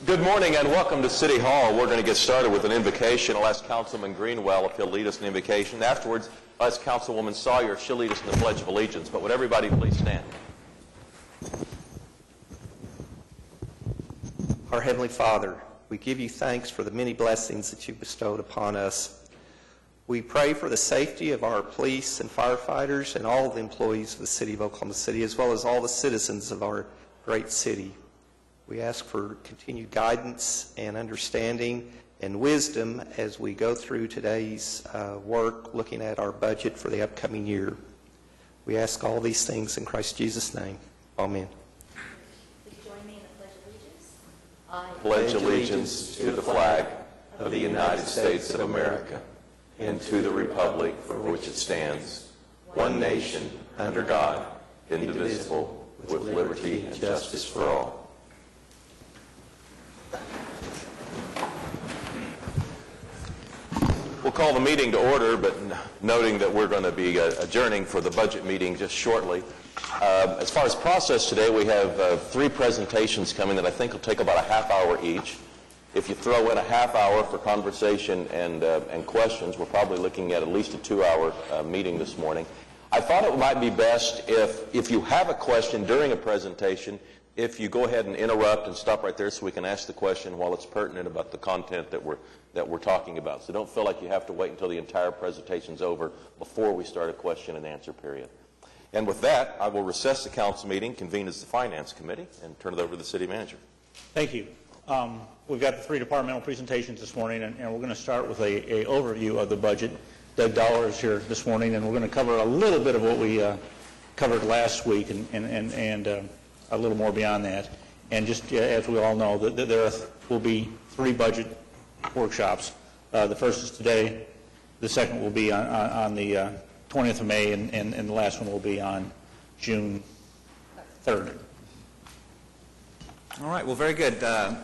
Good morning and welcome to City Hall. We're going to get started with an invocation. I'll ask Councilman Greenwell if he'll lead us in the invocation. Afterwards, I'll ask Councilwoman Sawyer if she'll lead us in the Pledge of Allegiance. But would everybody please stand? Our Heavenly Father, we give you thanks for the many blessings that you've bestowed upon us. We pray for the safety of our police and firefighters and all the employees of the City of Oklahoma City, as well as all the citizens of our great city. We ask for continued guidance and understanding and wisdom as we go through today's work looking at our budget for the upcoming year. We ask all these things in Christ Jesus' name. Amen. Would you join me in the Pledge of Allegiance? I Pledge allegiance to the flag of the United States of America and to the republic for which it stands, one nation, under God, indivisible, with liberty and justice for all. We'll call the meeting to order, but noting that we're going to be adjourning for the budget meeting just shortly. As far as process today, we have three presentations coming that I think will take about a half hour each. If you throw in a half hour for conversation and questions, we're probably looking at least a 2-hour meeting this morning. I thought it might be best if you have a question during a presentation, if you go ahead and interrupt and stop right there so we can ask the question while it's pertinent about the content that we're talking about. So don't feel like you have to wait until the entire presentation's over before we start a question and answer period. And with that, I will recess the council meeting, convene as the Finance Committee, and turn it over to the City Manager. Thank you. We've got the three departmental presentations this morning, and we're going to start with a overview of the budget. Doug Dollar is here this morning, and we're going to cover a little bit of what we covered last week and a little more beyond that. And just as we all know, there will be three budget workshops. The first is today. The second will be on the 20th of May, and the last one will be on June 3rd. All right, well, very good.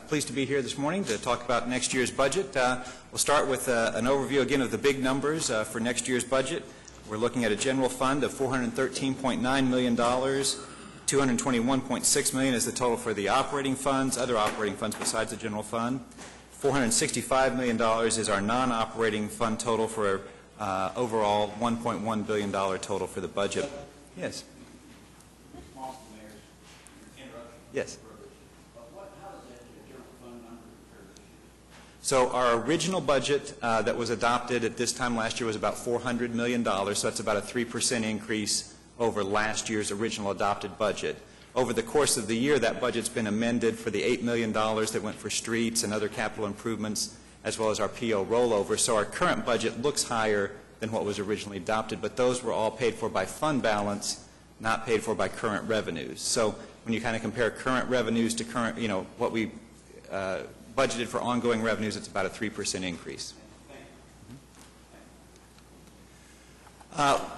Pleased to be here this morning to talk about next year's budget. We'll start with an overview again of the big numbers for next year's budget. We're looking at a general fund of $413.9 million. $221.6 million is the total for the operating funds, other operating funds besides the general fund. $465 million is our non-operating fund total for overall $1.1 billion total for the budget. Yes. Yes. So our original budget that was adopted at this time last year was about $400 million, so that's about a 3% increase over last year's original adopted budget. Over the course of the year, that budget's been amended for the $8 million that went for streets and other capital improvements, as well as our PO rollover. So our current budget looks higher than what was originally adopted, but those were all paid for by fund balance, not paid for by current revenues. So when you kind of compare current revenues to current, what we budgeted for ongoing revenues, it's about a 3% increase.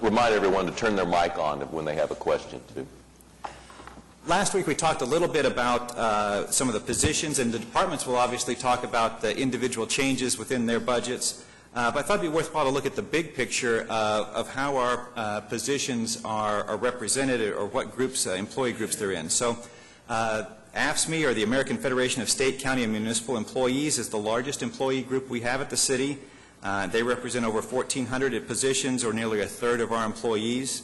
Remind everyone to turn their mic on when they have a question, too. Last week we talked a little bit about some of the positions, and the departments will obviously talk about the individual changes within their budgets. But I thought it would be worthwhile to look at the big picture of how our positions are represented, or what groups, employee groups they're in. So AFSCME, or the American Federation of State, County, and Municipal Employees, is the largest employee group we have at the city. They represent over 1,400 positions, or nearly a third of our employees.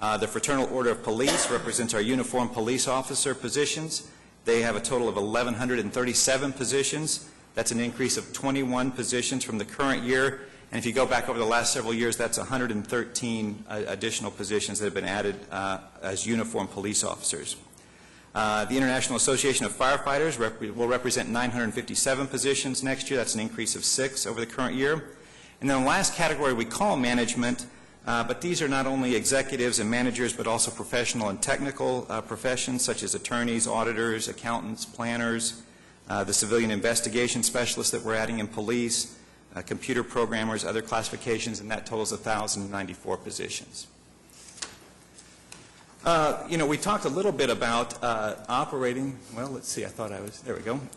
The Fraternal Order of Police represents our uniformed police officer positions. They have a total of 1,137 positions. That's an increase of 21 positions from the current year. And if you go back over the last several years, that's 113 additional positions that have been added as uniformed police officers. The International Association of Firefighters will represent 957 positions next year. That's an increase of 6 over the current year. And then the last category we call management, but these are not only executives and managers, but also professional and technical professions such as attorneys, auditors, accountants, planners, the civilian investigation specialists that we're adding in police, computer programmers, other classifications, and that totals 1,094 positions. We talked a little bit about operating,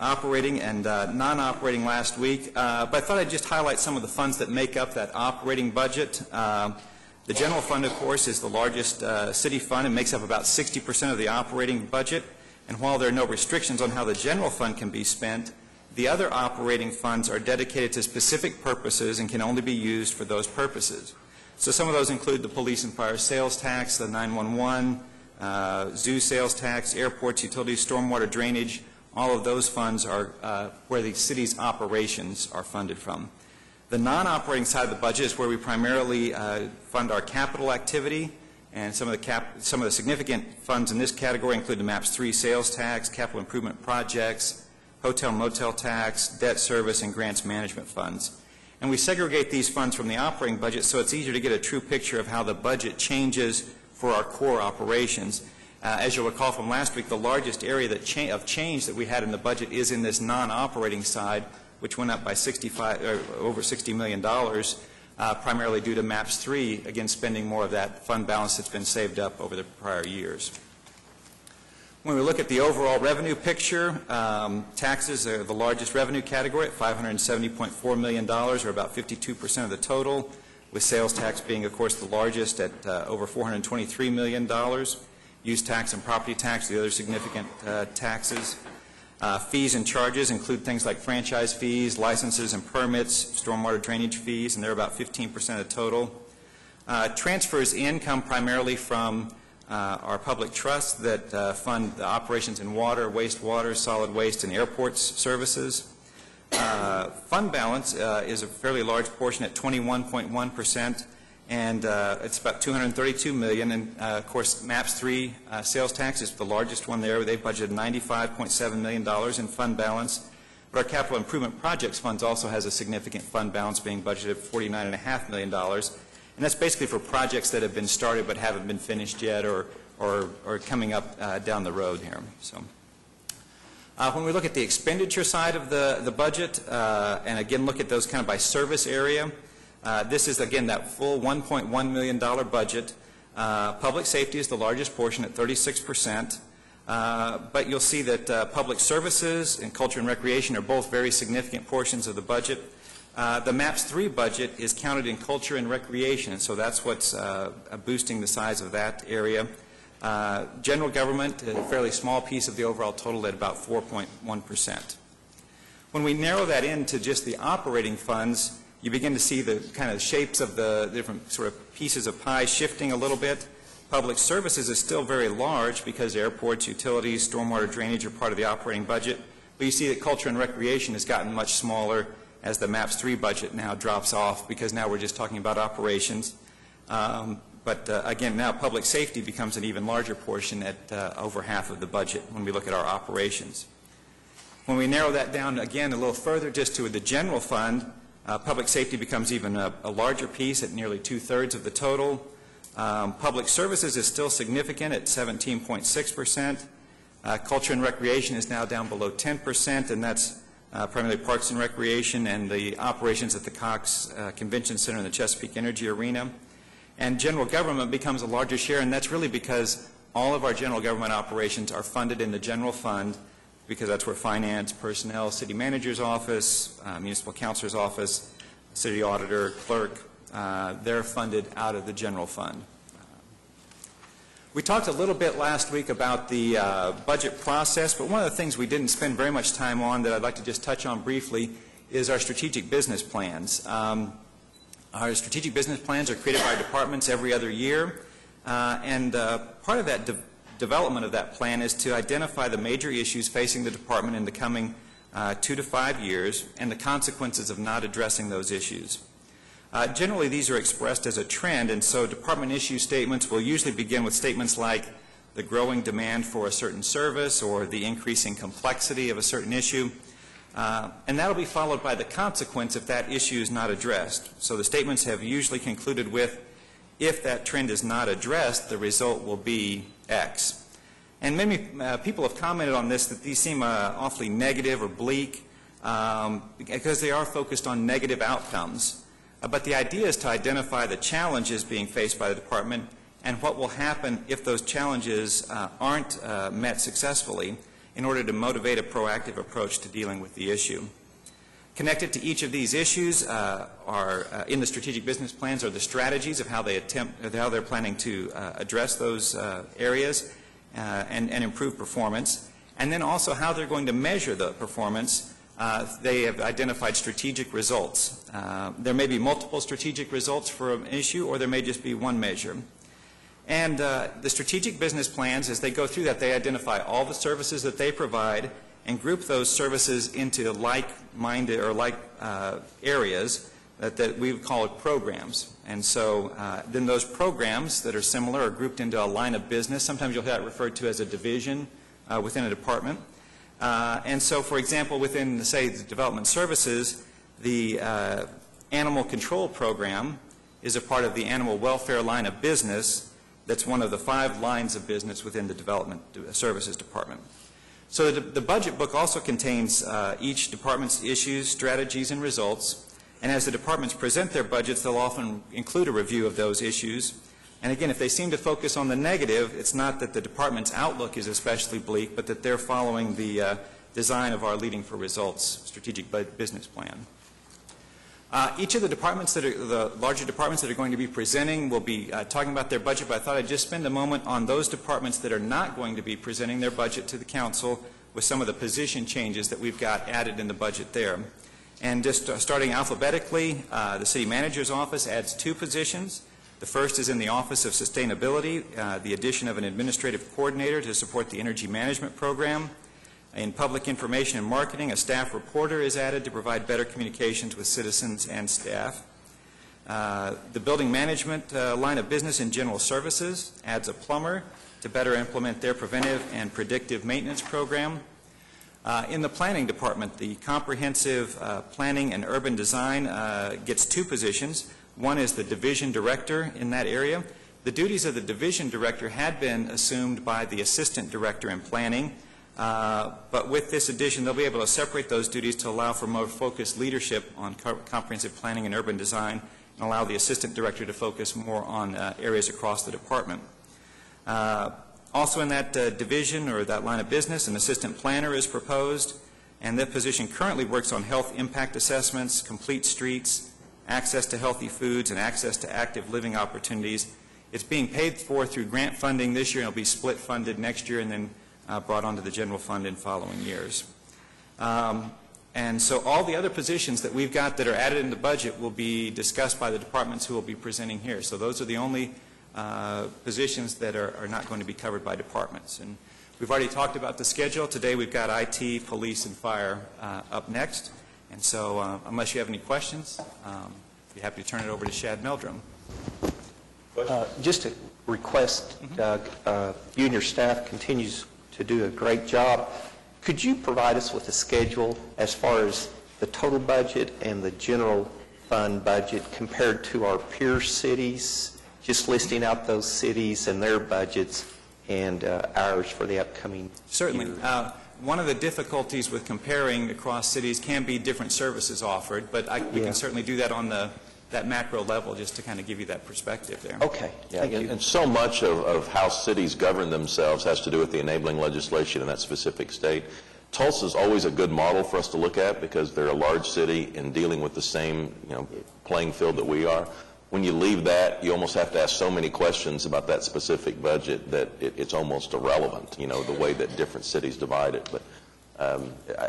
operating and non-operating last week, but I thought I'd just highlight some of the funds that make up that operating budget. The general fund, of course, is the largest city fund and makes up about 60% of the operating budget. And while there are no restrictions on how the general fund can be spent, The other operating funds are dedicated to specific purposes and can only be used for those purposes. So some of those include the police and fire sales tax, the 911, zoo sales tax, airports, utilities, stormwater drainage. All of those funds are where the city's operations are funded from. The non-operating side of the budget is where we primarily fund our capital activity, and some of the significant funds in this category include the MAPS 3 sales tax, capital improvement projects, hotel motel tax, debt service, and grants management funds. And we segregate these funds from the operating budget so it's easier to get a true picture of how the budget changes for our core operations. As you'll recall from last week, the largest area of change that we had in the budget is in this non-operating side, which went up by over $60 million, primarily due to MAPS 3, again spending more of that fund balance that's been saved up over the prior years. When we look at the overall revenue picture, taxes are the largest revenue category at $570.4 million, or about 52% of the total, with sales tax being, of course, the largest at over $423 million. Use tax and property tax, the other significant taxes. Fees and charges include things like franchise fees, licenses and permits, stormwater drainage fees, and they're about 15% of the total. Transfers in come primarily from our public trusts that fund the operations in water, wastewater, solid waste, and airports services. Fund balance is a fairly large portion at 21.1%, and it's about $232 million. And of course, MAPS 3 sales tax is the largest one there. They budgeted $95.7 million in fund balance. But our capital improvement projects funds also has a significant fund balance, being budgeted at $49.5 million. And that's basically for projects that have been started but haven't been finished yet, or coming up down the road here. So, when we look at the expenditure side of the budget, and again look at those kind of by service area, this is again that full $1.1 million budget. Public safety is the largest portion at 36%, but you'll see that public services and culture and recreation are both very significant portions of the budget. The MAPS 3 budget is counted in culture and recreation, so that's what's boosting the size of that area. General government, a fairly small piece of the overall total at about 4.1%. When we narrow that into just the operating funds, you begin to see the kind of shapes of the different sort of pieces of pie shifting a little bit. Public services is still very large because airports, utilities, stormwater drainage are part of the operating budget, but you see that culture and recreation has gotten much smaller as the MAPS 3 budget now drops off, because now we're just talking about operations. But again, now public safety becomes an even larger portion at over half of the budget when we look at our operations. When we narrow that down again a little further just to the general fund, public safety becomes even a larger piece at nearly 2/3 of the total. Public services is still significant at 17.6%. Culture and recreation is now down below 10%, and that's primarily parks and recreation and the operations at the Cox Convention Center and the Chesapeake Energy Arena. And general government becomes a larger share, and that's really because all of our general government operations are funded in the general fund, because that's where finance, personnel, city manager's office, municipal counselor's office, city auditor, clerk, they're funded out of the general fund. We talked a little bit last week about the budget process, but one of the things we didn't spend very much time on that I'd like to just touch on briefly is our strategic business plans. Our strategic business plans are created by departments every other year, and part of that development of that plan is to identify the major issues facing the department in the coming 2 to 5 years and the consequences of not addressing those issues. Generally, these are expressed as a trend, and so department issue statements will usually begin with statements like the growing demand for a certain service or the increasing complexity of a certain issue, and that will be followed by the consequence if that issue is not addressed. So the statements have usually concluded with, if that trend is not addressed, the result will be X. And many people have commented on this, that these seem awfully negative or bleak because they are focused on negative outcomes. But the idea is to identify the challenges being faced by the department and what will happen if those challenges aren't met successfully, in order to motivate a proactive approach to dealing with the issue. Connected to each of these issues are in the strategic business plans are the strategies of how they're planning to address those areas and improve performance, and then also how they're going to measure the performance they have identified strategic results. There may be multiple strategic results for an issue, or there may just be one measure. And the strategic business plans, as they go through that, they identify all the services that they provide and group those services into like-minded or like areas that we would call programs. And so then those programs that are similar are grouped into a line of business. Sometimes you'll hear it referred to as a division within a department. And so, for example, within, say, the development services, the animal control program is a part of the animal welfare line of business. That's one of the 5 lines of business within the development services department. So the budget book also contains each department's issues, strategies, and results. And as the departments present their budgets, they'll often include a review of those issues. And again, if they seem to focus on the negative, it's not that the department's outlook is especially bleak, but that they're following the design of our Leading for Results strategic business plan. Each of the departments the larger departments that are going to be presenting will be talking about their budget, but I thought I'd just spend a moment on those departments that are not going to be presenting their budget to the council with some of the position changes that we've got added in the budget there. And just starting alphabetically, the city manager's office adds 2 positions. The first is in the Office of Sustainability, the addition of an administrative coordinator to support the energy management program. In public information and marketing, a staff reporter is added to provide better communications with citizens and staff. The building management line of business and general services adds a plumber to better implement their preventive and predictive maintenance program. In the planning department, the comprehensive planning and urban design gets 2 positions. One is the division director in that area. The duties of the division director had been assumed by the assistant director in planning. But with this addition, they'll be able to separate those duties to allow for more focused leadership on comprehensive planning and urban design, and allow the assistant director to focus more on areas across the department. Also in that division or that line of business, an assistant planner is proposed, and that position currently works on health impact assessments, complete streets, access to healthy foods, and access to active living opportunities. It's being paid for through grant funding this year, and it'll be split funded next year and then brought onto the general fund in following years. And so all the other positions that we've got that are added in the budget will be discussed by the departments who will be presenting here. So those are the only positions that are not going to be covered by departments. And we've already talked about the schedule. Today we've got IT, police, and fire up next. And so unless you have any questions, I'd be happy to turn it over to Shad Meldrum. Just a request, Doug, you and your staff continues to do a great job. Could you provide us with a schedule as far as the total budget and the general fund budget compared to our peer cities, just listing out those cities and their budgets and ours for the upcoming Certainly. year? One of the difficulties with comparing across cities can be different services offered, but we can certainly do that on that macro level just to kind of give you that perspective there. Okay, Yeah, thank you. and so much of how cities govern themselves has to do with the enabling legislation in that specific state. Tulsa's always a good model for us to look at because they're a large city and dealing with the same playing field that we are. When you leave that, you almost have to ask so many questions about that specific budget that it's almost irrelevant, the way that different cities divide it. But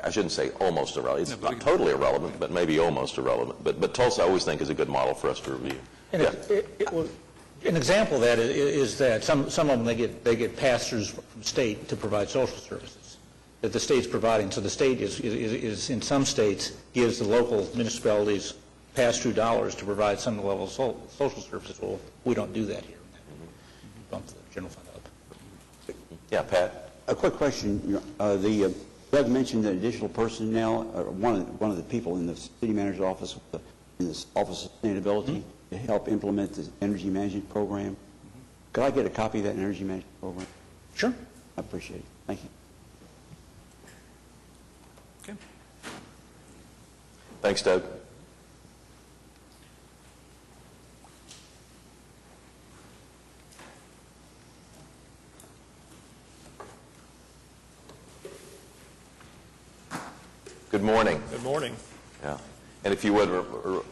I shouldn't say almost irrelevant. It's not totally irrelevant, but maybe almost irrelevant. But Tulsa I always think is a good model for us to review. And an example of that is that some of them, they get pass-throughs from state to provide social services that the state's providing. So the state is in some states gives the local municipalities pass-through dollars to provide some level of social services. Well, we don't do that here. Bump the general fund up. Yeah, Pat? A quick question. Doug mentioned that additional personnel, one of the people in the city manager's office, in the Office of Sustainability, to help implement the energy management program. Could I get a copy of that energy management program? Sure. I appreciate it. Thank you. Okay. Thanks, Doug. Good morning. Good morning. Yeah. And if you would,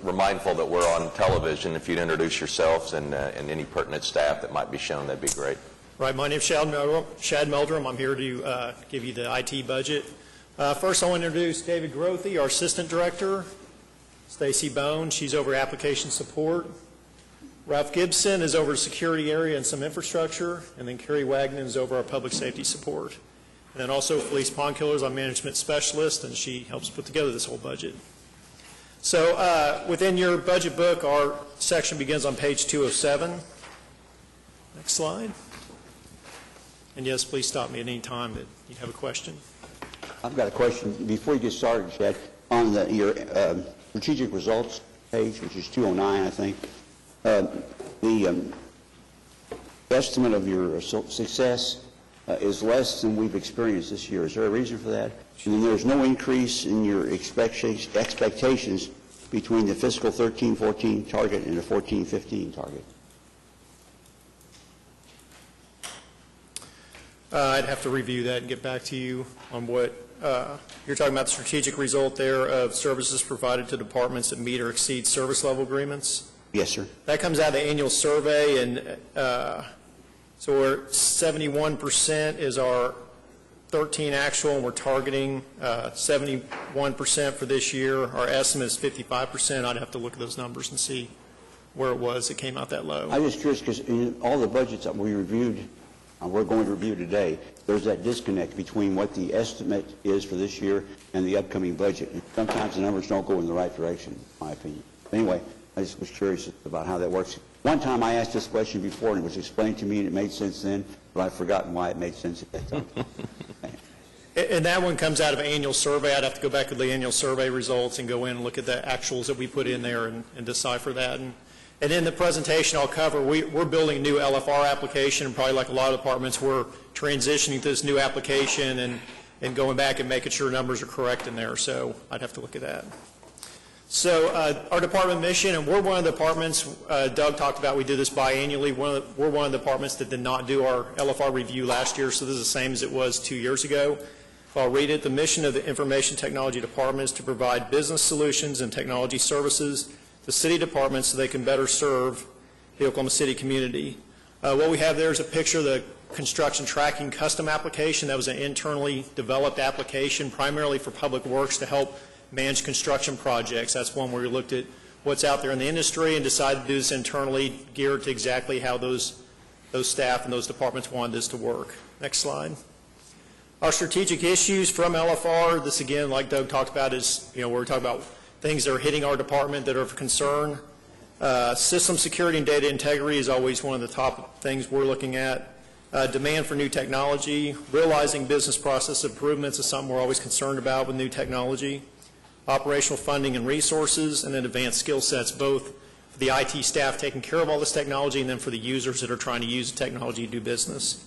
we're mindful that we're on television. If you'd introduce yourselves and any pertinent staff that might be shown, that'd be great. Right, my name's Shad Meldrum. I'm here to give you the IT budget. First, I want to introduce David Grothy, our Assistant Director. Stacy Bone, she's over Application Support. Ralph Gibson is over Security Area and some Infrastructure. And then Carrie Wagner is over our Public Safety Support. And then also Felice Ponkiller is our Management Specialist, and she helps put together this whole budget. So within your budget book, our section begins on page 207. Next slide. And yes, please stop me at any time that you have a question. I've got a question. Before you get started, Chad, on your strategic results page, which is 209, I think, the estimate of your success is less than we've experienced this year. Is there a reason for that? And then there's no increase in your expectations between the fiscal 13-14 target and the 14-15 target. I'd have to review that and get back to you on what you're talking about. The strategic result there of services provided to departments that meet or exceed service level agreements. Yes, sir. That comes out of the annual survey, and so we're 71% is our 13 actual, and we're targeting 71% for this year. Our estimate is 55%. I'd have to look at those numbers and see where it was that came out that low. I'm just curious because in all the budgets that we reviewed, we're going to review today, there's that disconnect between what the estimate is for this year and the upcoming budget. And sometimes the numbers don't go in the right direction, in my opinion. But anyway, I just was curious about how that works. One time I asked this question before, and it was explained to me, and it made sense then, but I've forgotten why it made sense at that time. And that one comes out of annual survey. I'd have to go back to the annual survey results and go in and look at the actuals that we put in there and decipher that. And in the presentation I'll cover, we're building a new LFR application, and probably like a lot of departments, we're transitioning to this new application and going back and making sure numbers are correct in there. So I'd have to look at that. So our department mission, and we're one of the departments, Doug talked about, we do this biannually. We're one of the departments that did not do our LFR review last year, so this is the same as it was 2 years ago. I'll read it. The mission of the Information Technology Department is to provide business solutions and technology services to city departments so they can better serve the Oklahoma City community. What we have there is a picture of the construction tracking custom application. That was an internally developed application primarily for Public Works to help manage construction projects. That's one where we looked at what's out there in the industry and decided to do this internally, geared to exactly how those staff and those departments wanted this to work. Next slide. Our strategic issues from LFR, this again, like Doug talked about, is, we're talking about things that are hitting our department that are of concern. System security and data integrity is always one of the top things we're looking at. Demand for new technology, realizing business process improvements is something we're always concerned about with new technology. Operational funding and resources, and then advanced skill sets, both for the IT staff taking care of all this technology and then for the users that are trying to use the technology to do business.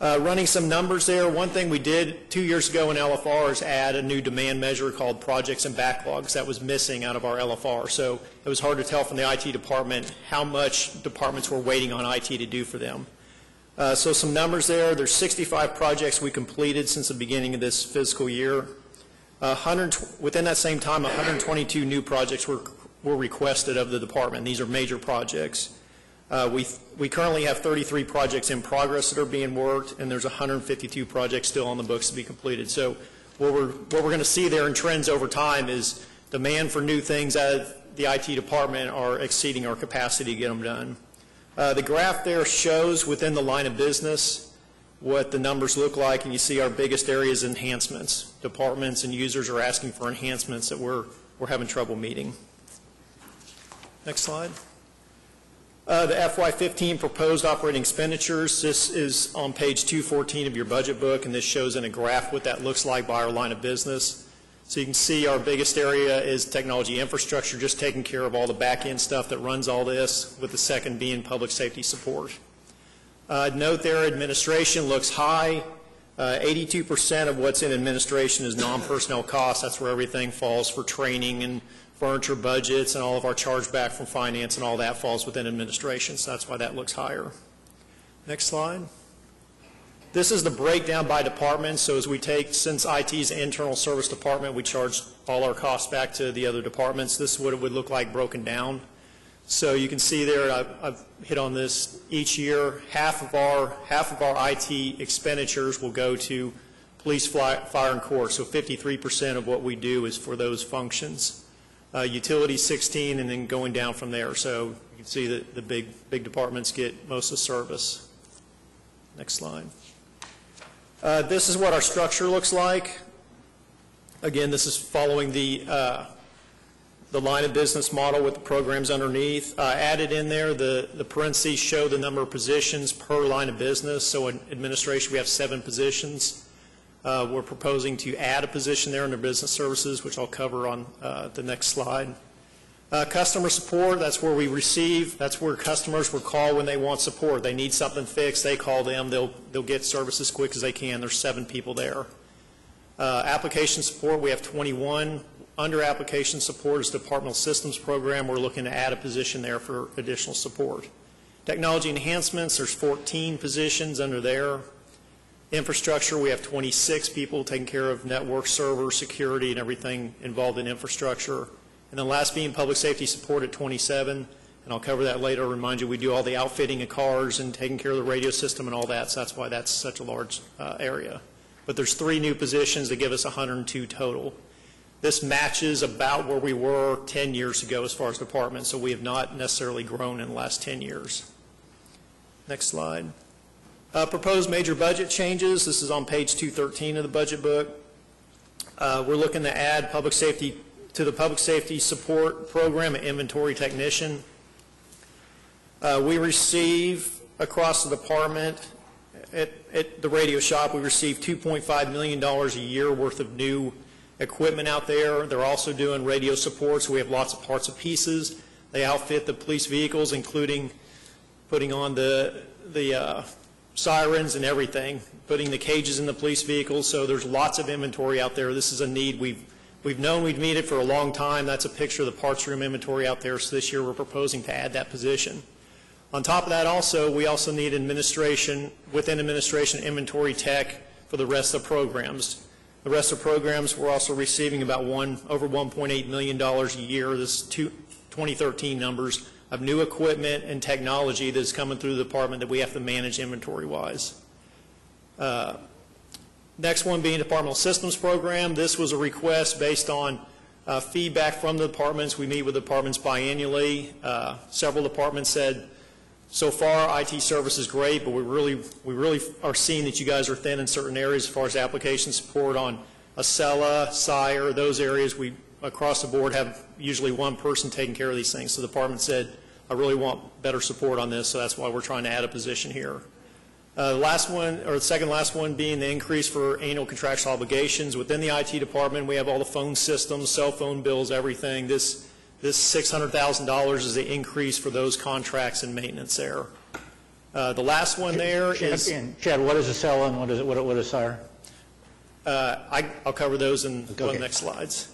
Running some numbers there, one thing we did 2 years ago in LFR is add a new demand measure called projects and backlogs. That was missing out of our LFR, so it was hard to tell from the IT department how much departments were waiting on IT to do for them. So some numbers there. There's 65 projects we completed since the beginning of this fiscal year. Within that same time, 122 new projects were requested of the department. These are major projects. We currently have 33 projects in progress that are being worked, and there's 152 projects still on the books to be completed. So what we're going to see there in trends over time is demand for new things out of the IT department are exceeding our capacity to get them done. The graph there shows within the line of business what the numbers look like, and you see our biggest area is enhancements. Departments and users are asking for enhancements that we're having trouble meeting. Next slide. The FY15 proposed operating expenditures, this is on page 214 of your budget book, and this shows in a graph what that looks like by our line of business. So you can see our biggest area is technology infrastructure, just taking care of all the back-end stuff that runs all this, with the second being public safety support. Note there, administration looks high. 82% of what's in administration is non-personnel costs. That's where everything falls for training and furniture budgets, and all of our chargeback from finance and all that falls within administration, so that's why that looks higher. Next slide. This is the breakdown by department. So as we take, since IT's internal service department, we charge all our costs back to the other departments. This is what it would look like broken down. So you can see there, I've hit on this each year, half of our IT expenditures will go to police, fire, and court. So 53% of what we do is for those functions. Utilities 16, and then going down from there. So you can see that the big departments get most of the service. Next slide. This is what our structure looks like. Again, this is following the line of business model with the programs underneath. Added in there, the parentheses show the number of positions per line of business. So in administration, we have 7 positions. We're proposing to add a position there under business services, which I'll cover on the next slide. Customer support, that's where that's where customers will call when they want support. They need something fixed, they call them, they'll get service as quick as they can. There's 7 people there. Application support, we have 21. Under application support is the departmental systems program. We're looking to add a position there for additional support. Technology enhancements, there's 14 positions under there. Infrastructure, we have 26 people taking care of network, server, security, and everything involved in infrastructure. And then last being public safety support at 27, and I'll cover that later. I'll remind you, we do all the outfitting of cars and taking care of the radio system and all that, so that's why that's such a large area. But there's 3 new positions that give us 102 total. This matches about where we were 10 years ago as far as departments, so we have not necessarily grown in the last 10 years. Next slide. Proposed major budget changes. This is on page 213 of the budget book. We're looking to add public safety to the public safety support program, an inventory technician. We receive across the department at the radio shop, we receive $2.5 million a year worth of new equipment out there. They're also doing radio support, so we have lots of parts and pieces. They outfit the police vehicles, including putting on the sirens and everything, putting the cages in the police vehicles, so there's lots of inventory out there. This is a need we've known we'd need it for a long time. That's a picture of the parts room inventory out there, so this year we're proposing to add that position. On top of that also, we also need administration, within administration, inventory tech for the rest of the programs. The rest of the programs, we're also receiving about over $1.8 million a year. This is 2013 numbers of new equipment and technology that's coming through the department that we have to manage inventory-wise. Next one being departmental systems program. This was a request based on feedback from the departments. We meet with departments biannually. Several departments said, so far IT service is great, but we really are seeing that you guys are thin in certain areas as far as application support on Acela, Sire, those areas. We across the board have usually one person taking care of these things. So the department said, I really want better support on this, so that's why we're trying to add a position here. Last one, or the second last one being the increase for annual contractual obligations. Within the IT department, we have all the phone systems, cell phone bills, everything. This $600,000 is the increase for those contracts and maintenance there. The last one there is... Chad, what is a cell and what is Sire? I'll cover those in one of the next slides.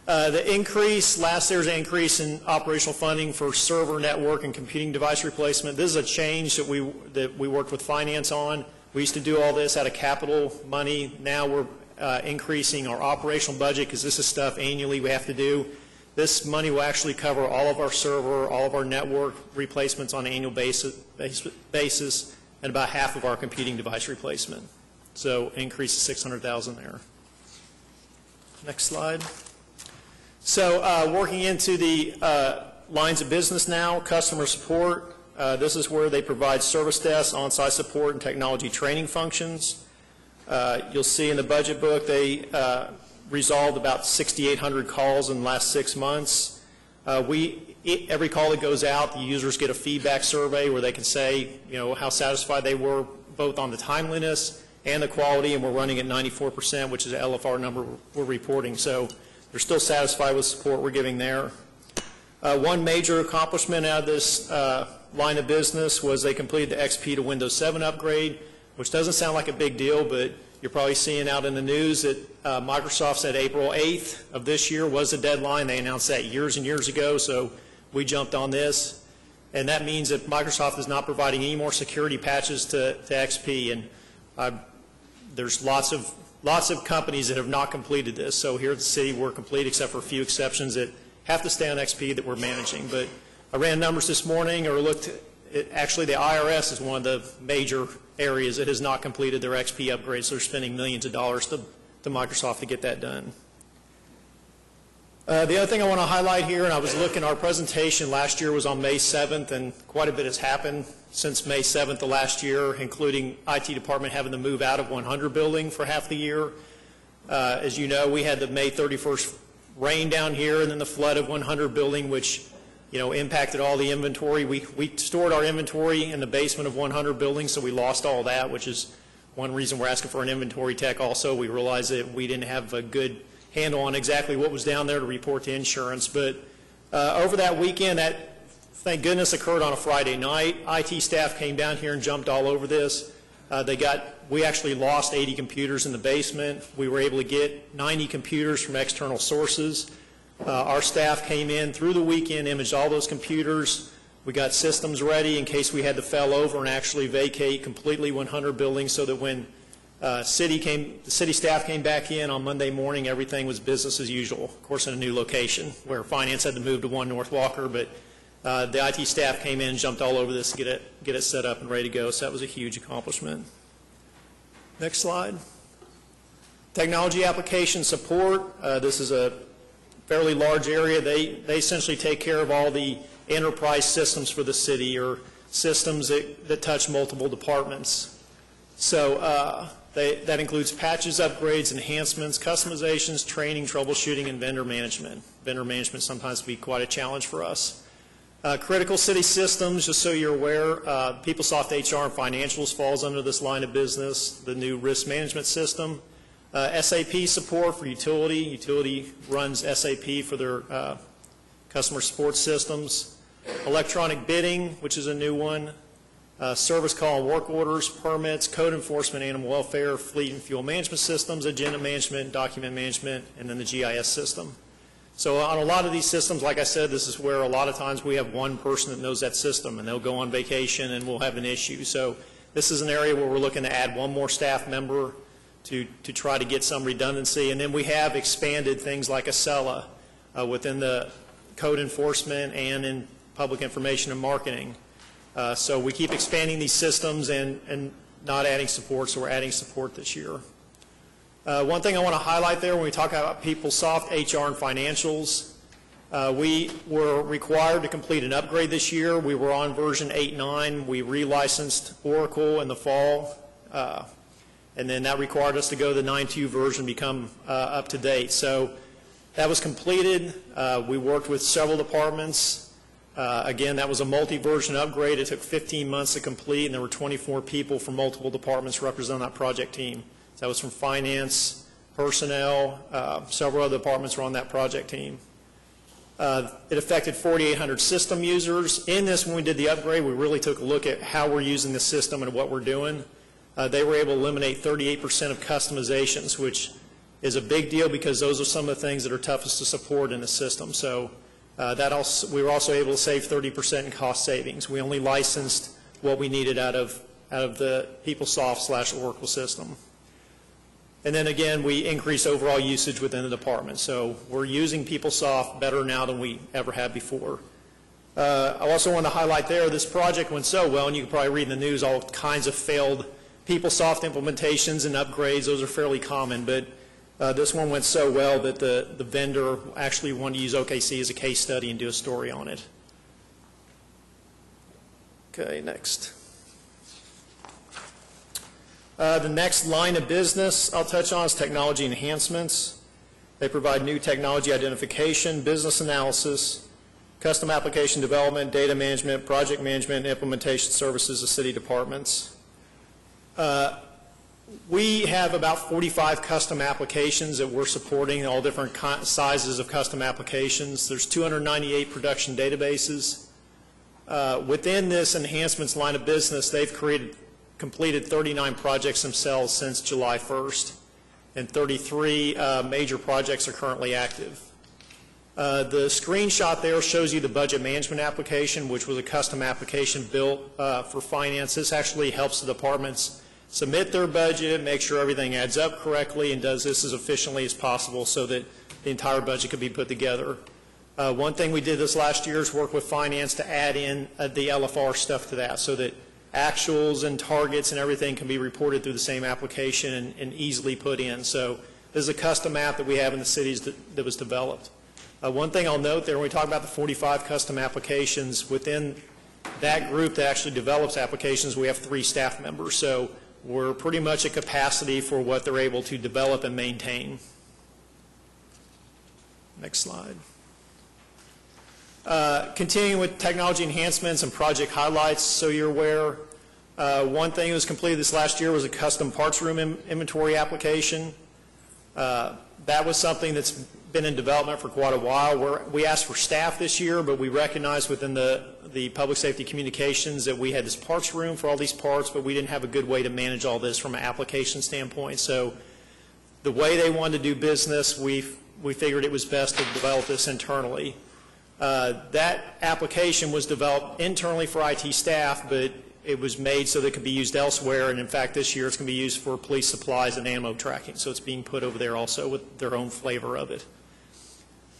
The increase, last year's increase in operational funding for server network and computing device replacement. This is a change that we worked with finance on. We used to do all this out of capital money. Now we're increasing our operational budget because this is stuff annually we have to do. This money will actually cover all of our server, all of our network replacements on an annual basis, and about half of our computing device replacement. So increase of $600,000 there. Next slide. So working into the lines of business now, customer support. This is where they provide service desks, on-site support, and technology training functions. You'll see in the budget book they resolved about 6,800 calls in the last 6 months. Every call that goes out, the users get a feedback survey where they can say, how satisfied they were both on the timeliness and the quality, and we're running at 94%, which is an LFR number we're reporting. So they're still satisfied with support we're giving there. One major accomplishment out of this line of business was they completed the XP to Windows 7 upgrade, which doesn't sound like a big deal, but you're probably seeing out in the news that Microsoft said April 8th of this year was the deadline. They announced that years and years ago, so we jumped on this. And that means that Microsoft is not providing any more security patches to XP, and there's lots of companies that have not completed this. So here at the city, we're complete except for a few exceptions that have to stay on XP that we're managing. But I ran numbers this morning or looked actually, the IRS is one of the major areas that has not completed their XP upgrades, so they're spending millions of dollars to Microsoft to get that done. The other thing I want to highlight here, and I was looking, our presentation last year was on May 7th, and quite a bit has happened since May 7th of last year, including IT department having to move out of 100 building for half the year. As you know, we had the May 31st rain down here, and then the flood of 100 building, which impacted all the inventory. We stored our inventory in the basement of 100 buildings, so we lost all that, which is one reason we're asking for an inventory tech also. We realized that we didn't have a good handle on exactly what was down there to report to insurance. But over that weekend, that, thank goodness, occurred on a Friday night. IT staff came down here and jumped all over this. We actually lost 80 computers in the basement. We were able to get 90 computers from external sources. Our staff came in through the weekend, imaged all those computers. We got systems ready in case we had to fell over and actually vacate completely 100 buildings, so that when the city staff came back in on Monday morning, everything was business as usual. Of course, in a new location where finance had to move to 1 North Walker, but the IT staff came in and jumped all over this to get it set up and ready to go. So that was a huge accomplishment. Next slide. Technology application support. This is a fairly large area. They essentially take care of all the enterprise systems for the city, or systems that touch multiple departments. So that includes patches, upgrades, enhancements, customizations, training, troubleshooting, and vendor management. Vendor management sometimes can be quite a challenge for us. Critical city systems, just so you're aware, PeopleSoft HR and Financials falls under this line of business. The new risk management system. SAP support for utility. Utility runs SAP for their customer support systems. Electronic bidding, which is a new one. Service call and work orders, permits, code enforcement, animal welfare, fleet and fuel management systems, agenda management, document management, and then the GIS system. So on a lot of these systems, like I said, this is where a lot of times we have one person that knows that system, and they'll go on vacation and we'll have an issue. So this is an area where we're looking to add one more staff member to try to get some redundancy. And then we have expanded things like Acela within the code enforcement and in public information and marketing. So we keep expanding these systems and not adding support, so we're adding support this year. One thing I want to highlight there when we talk about PeopleSoft HR and Financials, we were required to complete an upgrade this year. We were on version 8.9. We relicensed Oracle in the fall, and then that required us to go to the 9.2 version, become up to date. So that was completed. We worked with several departments. Again, that was a multi-version upgrade. It took 15 months to complete, and there were 24 people from multiple departments representing that project team. So that was from finance, personnel, several other departments were on that project team. It affected 4,800 system users. In this, when we did the upgrade, we really took a look at how we're using the system and what we're doing. They were able to eliminate 38% of customizations, which is a big deal because those are some of the things that are toughest to support in the system. So we were also able to save 30% in cost savings. We only licensed what we needed out of the PeopleSoft/Oracle system. And then again, we increase overall usage within the department. So we're using PeopleSoft better now than we ever have before. I also want to highlight there, this project went so well, and you can probably read in the news all kinds of failed PeopleSoft implementations and upgrades. Those are fairly common, but this one went so well that the vendor actually wanted to use OKC as a case study and do a story on it. Okay, next. The next line of business I'll touch on is technology enhancements. They provide new technology identification, business analysis, custom application development, data management, project management, and implementation services to city departments. We have about 45 custom applications that we're supporting, all different sizes of custom applications. There's 298 production databases. Within this enhancements line of business, they've completed 39 projects themselves since July 1st, and 33 major projects are currently active. The screenshot there shows you the budget management application, which was a custom application built for finance. This actually helps the departments submit their budget, make sure everything adds up correctly, and does this as efficiently as possible so that the entire budget could be put together. One thing we did this last year is work with finance to add in the LFR stuff to that so that actuals and targets and everything can be reported through the same application and easily put in. So this is a custom app that we have in the cities that was developed. One thing I'll note there, when we talk about the 45 custom applications, within that group that actually develops applications, we have 3 staff members. So we're pretty much at capacity for what they're able to develop and maintain. Next slide. Continuing with technology enhancements and project highlights, so you're aware, one thing that was completed this last year was a custom parts room inventory application. That was something that's been in development for quite a while. We asked for staff this year, but we recognized within the public safety communications that we had this parts room for all these parts, but we didn't have a good way to manage all this from an application standpoint. So the way they wanted to do business, we figured it was best to develop this internally. That application was developed internally for IT staff, but it was made so that it could be used elsewhere, and in fact this year it's going to be used for police supplies and ammo tracking, so it's being put over there also with their own flavor of it.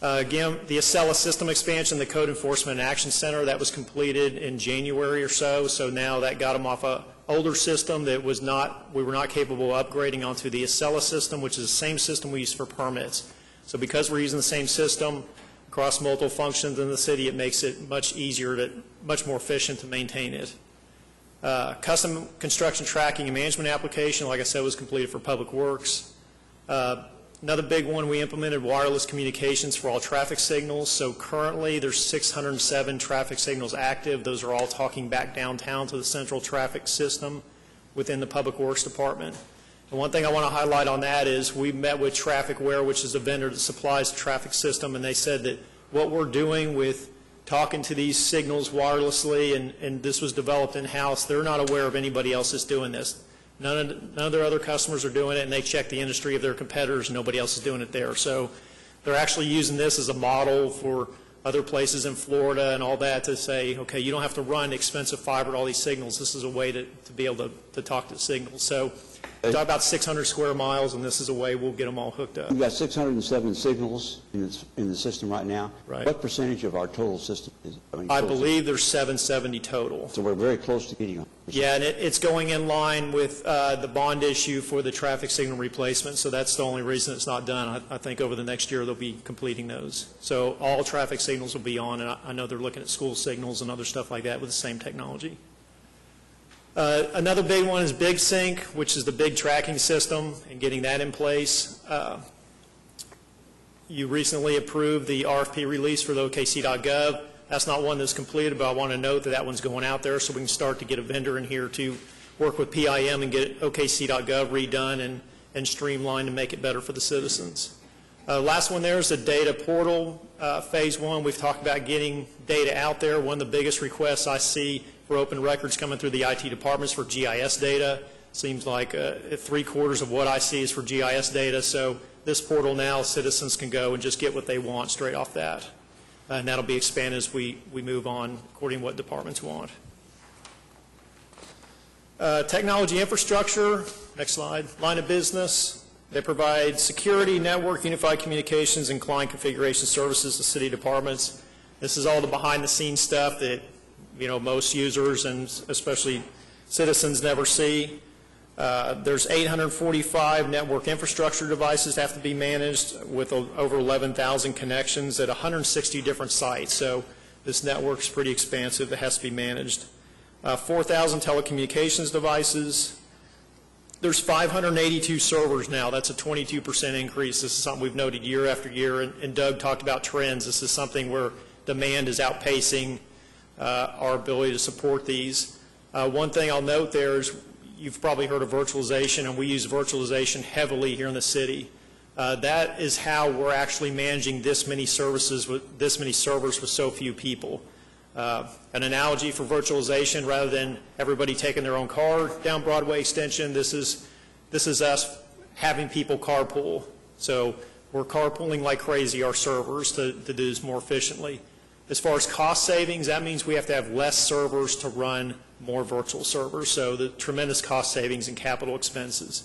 Again, the Acela system expansion, the Code Enforcement and Action Center, that was completed in January or so, so now that got them off an older system that we were not capable of upgrading onto the Acela system, which is the same system we use for permits. So because we're using the same system across multiple functions in the city, it makes it much easier, much more efficient to maintain it. Custom construction tracking and management application, like I said, was completed for Public Works. Another big one, we implemented wireless communications for all traffic signals. So currently there's 607 traffic signals active. Those are all talking back downtown to the central traffic system within the Public Works Department. And one thing I want to highlight on that is we met with TrafficWare, which is a vendor that supplies the traffic system, and they said that what we're doing with talking to these signals wirelessly, and this was developed in-house, they're not aware of anybody else that's doing this. None of their other customers are doing it, and they check the industry of their competitors, and nobody else is doing it there. So they're actually using this as a model for other places in Florida and all that to say, okay, you don't have to run expensive fiber to all these signals. This is a way to be able to talk to signals. So talk about 600 square miles, and this is a way we'll get them all hooked up. We've got 607 signals in the system right now. Right. What percentage of our total system is? I believe there's 770 total. So we're very close to getting 100%. Yeah, and it's going in line with the bond issue for the traffic signal replacement, so that's the only reason it's not done. I think over the next year they'll be completing those. So all traffic signals will be on, and I know they're looking at school signals and other stuff like that with the same technology. Another big one is BigSync, which is the big tracking system, and getting that in place. You recently approved the RFP release for the OKC.gov. That's not one that's completed, but I want to note that that one's going out there so we can start to get a vendor in here to work with PIM and get OKC.gov redone and streamlined and make it better for the citizens. Last one there is the data portal. Phase 1, we've talked about getting data out there. One of the biggest requests I see for open records coming through the IT departments for GIS data. Seems like 3/4 of what I see is for GIS data. So this portal now, citizens can go and just get what they want straight off that. And that'll be expanded as we move on according to what departments want. Technology infrastructure, next slide, line of business. They provide security, network, unified communications, and client configuration services to city departments. This is all the behind-the-scenes stuff that most users and especially citizens never see. There's 845 network infrastructure devices that have to be managed with over 11,000 connections at 160 different sites. So this network's pretty expansive. It has to be managed. 4,000 telecommunications devices. There's 582 servers now. That's a 22% increase. This is something we've noted year after year, and Doug talked about trends. This is something where demand is outpacing our ability to support these. One thing I'll note there is you've probably heard of virtualization, and we use virtualization heavily here in the city. That is how we're actually managing this many services with this many servers with so few people. An analogy for virtualization, rather than everybody taking their own car down Broadway Extension, this is us having people carpool. So we're carpooling like crazy our servers to do this more efficiently. As far as cost savings, that means we have to have less servers to run more virtual servers, so the tremendous cost savings and capital expenses.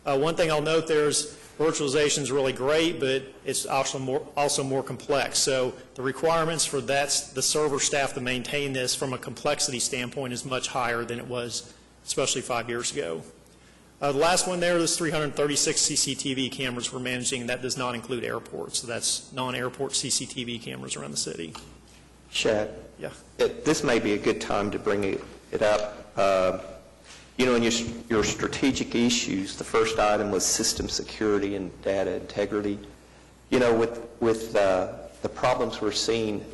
One thing I'll note there is Virtualization is really great, but it's also more complex. So the requirements for the server staff to maintain this from a complexity standpoint is much higher than it was, especially 5 years ago. The last one there, there's 336 CCTV cameras we're managing. That does not include airports. So that's non-airport CCTV cameras around the city. Shad, Yeah. this may be a good time to bring it up. In your strategic issues, the first item was system security and data integrity. With the problems we're seeing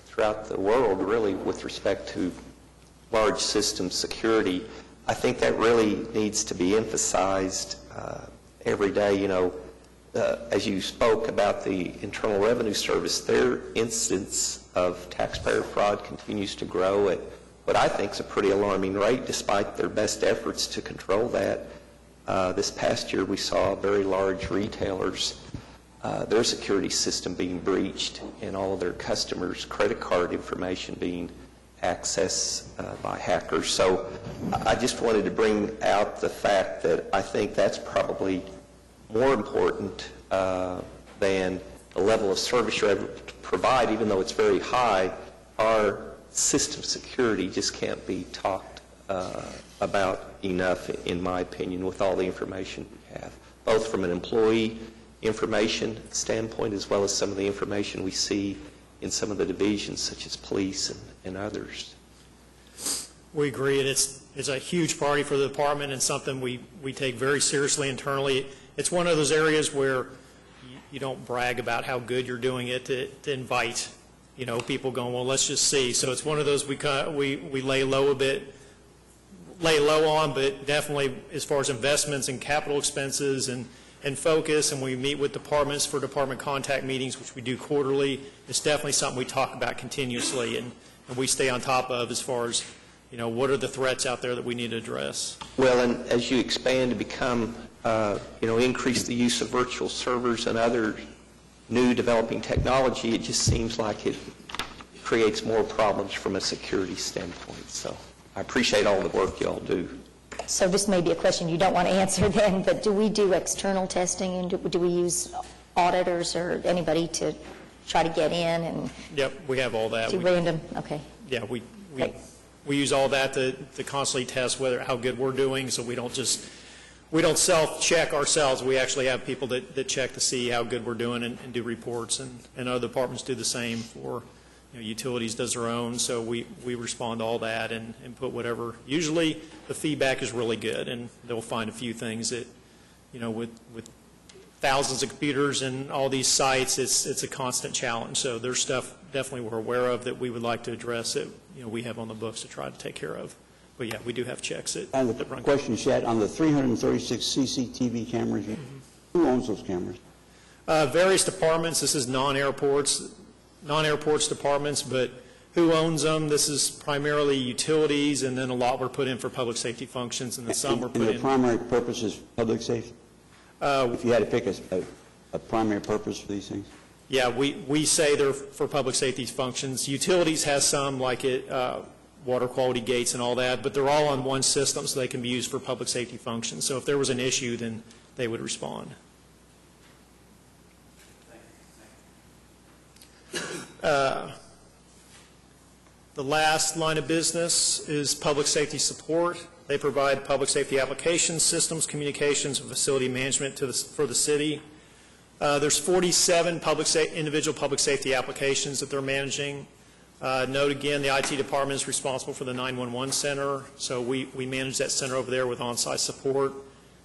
throughout the world, really, with respect to large system security, I think that really needs to be emphasized every day. As you spoke about the Internal Revenue Service, their instance of taxpayer fraud continues to grow at what I think is a pretty alarming rate, despite their best efforts to control that. This past year, we saw very large retailers, their security system being breached and all of their customers' credit card information being accessed by hackers. So I just wanted to bring out the fact that I think that's probably more important than the level of service you're able to provide, even though it's very high. Our system security just can't be talked about enough, in my opinion, with all the information we have, both from an employee information standpoint as well as some of the information we see in some of the divisions, such as police and others. We agree, and it's a huge priority for the department and something we take very seriously internally. It's one of those areas where you don't brag about how good you're doing it to invite people going, well, let's just see. So it's one of those we lay low on, but definitely as far as investments and capital expenses and focus, and we meet with departments for department contact meetings, which we do quarterly. It's definitely something we talk about continuously, and we stay on top of as far as, what are the threats out there that we need to address. Well, and as you expand to become, increase the use of virtual servers and other new developing technology, it just seems like it creates more problems from a security standpoint. So I appreciate all the work you all do. So this may be a question you don't want to answer then, but do we do external testing, and do we use auditors or anybody to try to get in and Yep, we have all that. do random? Okay. Yeah, we Great. use all that to constantly test how good we're doing, so we don't self-check ourselves. We actually have people that check to see how good we're doing and do reports, and other departments do the same for, utilities does their own, so we respond to all that and put whatever. Usually the feedback is really good, and they'll find a few things that, with thousands of computers and all these sites, it's a constant challenge. So there's stuff definitely we're aware of that we would like to address that, we have on the books to try to take care of. But yeah, we do have checks that run. Question, Shad, on the 336 CCTV cameras, who owns those cameras? Various departments. This is non-airports departments, but who owns them? This is primarily utilities, and then a lot were put in for public safety functions, and then some were put And in. the primary purpose is public safety? If you had to pick a primary purpose for these things? Yeah, we say they're for public safety functions. Utilities has some, like water quality gates and all that, but they're all on one system, so they can be used for public safety functions. So if there was an issue, then they would respond. The last line of business is public safety support. They provide public safety applications, systems, communications, and facility management for the city. There's 47 individual public safety applications that they're managing. Note again, the IT department is responsible for the 911 center, so we manage that center over there with on-site support.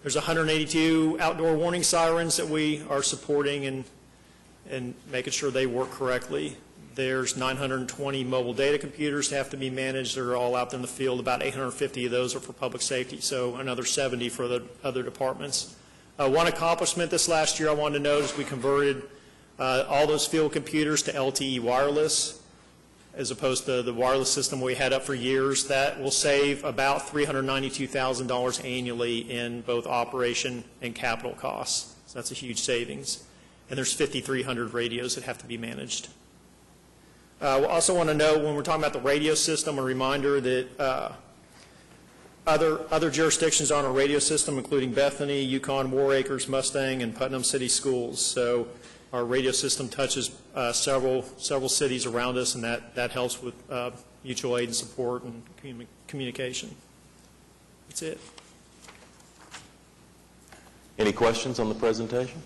There's 182 outdoor warning sirens that we are supporting and making sure they work correctly. There's 920 mobile data computers that have to be managed. They're all out there in the field. About 850 of those are for public safety, so another 70 for the other departments. One accomplishment this last year I wanted to note is we converted all those field computers to LTE wireless, as opposed to the wireless system we had up for years. That will save about $392,000 annually in both operation and capital costs. So that's a huge savings. And there's 5,300 radios that have to be managed. We also want to know, when we're talking about the radio system, a reminder that Other jurisdictions on our radio system, including Bethany, Yukon, War Acres, Mustang, and Putnam City Schools. So our radio system touches several cities around us, and that helps with mutual aid and support and communication. That's it. Any questions on the presentation?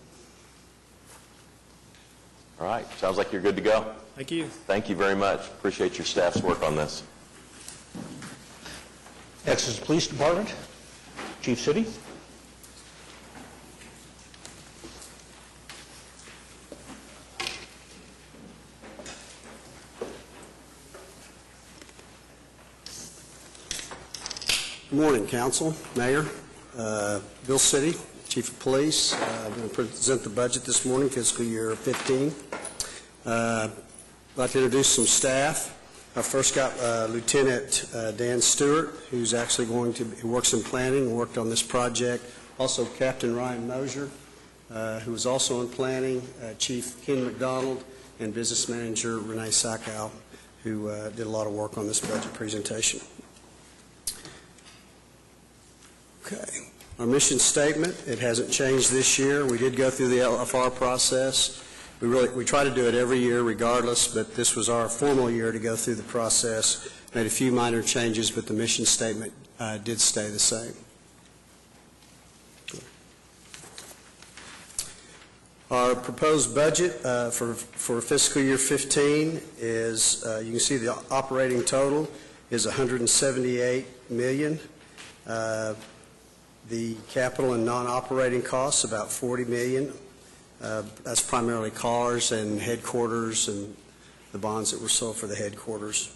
All right, sounds like you're good to go. Thank you. Thank you very much. Appreciate your staff's work on this. Next is the Police Department, Chief City. Good morning, Council, Mayor, Bill City, Chief of Police. I'm going to present the budget this morning, fiscal year 15. I'd like to introduce some staff. I first got Lieutenant Dan Stewart, who's actually who works in planning, worked on this project. Also Captain Ryan Mosier, who is also in planning, Chief Ken McDonald, and Business Manager Renee Sakow, who did a lot of work on this budget presentation. Okay. Our mission statement, it hasn't changed this year. We did go through the LFR process. We try to do it every year regardless, but this was our formal year to go through the process. Made a few minor changes, but the mission statement did stay the same. Our proposed budget for fiscal year 15 is, you can see the operating total is $178 million. The capital and non-operating costs, about $40 million. That's primarily cars and headquarters and the bonds that were sold for the headquarters.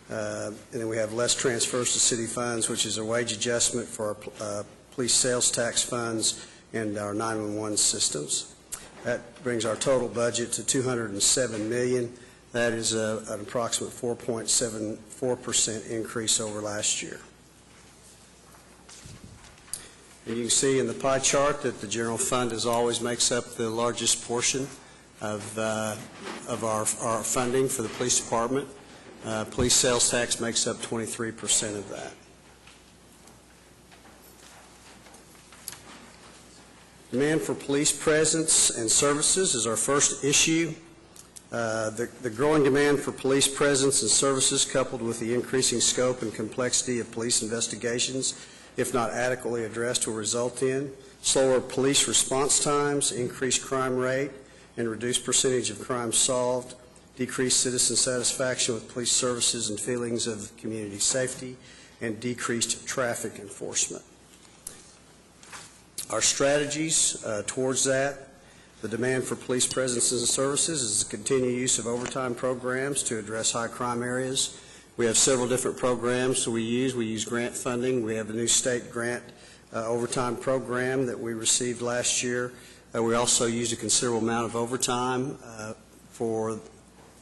And then we have less transfers to city funds, which is a wage adjustment for our police sales tax funds and our 911 systems. That brings our total budget to $207 million. That is an approximate 4.74% increase over last year. And you can see in the pie chart that the general fund always makes up the largest portion of our funding for the police department. Police sales tax makes up 23% of that. Demand for police presence and services is our first issue. The growing demand for police presence and services, coupled with the increasing scope and complexity of police investigations, if not adequately addressed, will result in slower police response times, increased crime rate, and reduced percentage of crimes solved, decreased citizen satisfaction with police services and feelings of community safety, and decreased traffic enforcement. Our strategies towards that, the demand for police presence and services is the continued use of overtime programs to address high crime areas. We have several different programs we use. We use grant funding. We have a new state grant overtime program that we received last year. We also used a considerable amount of overtime for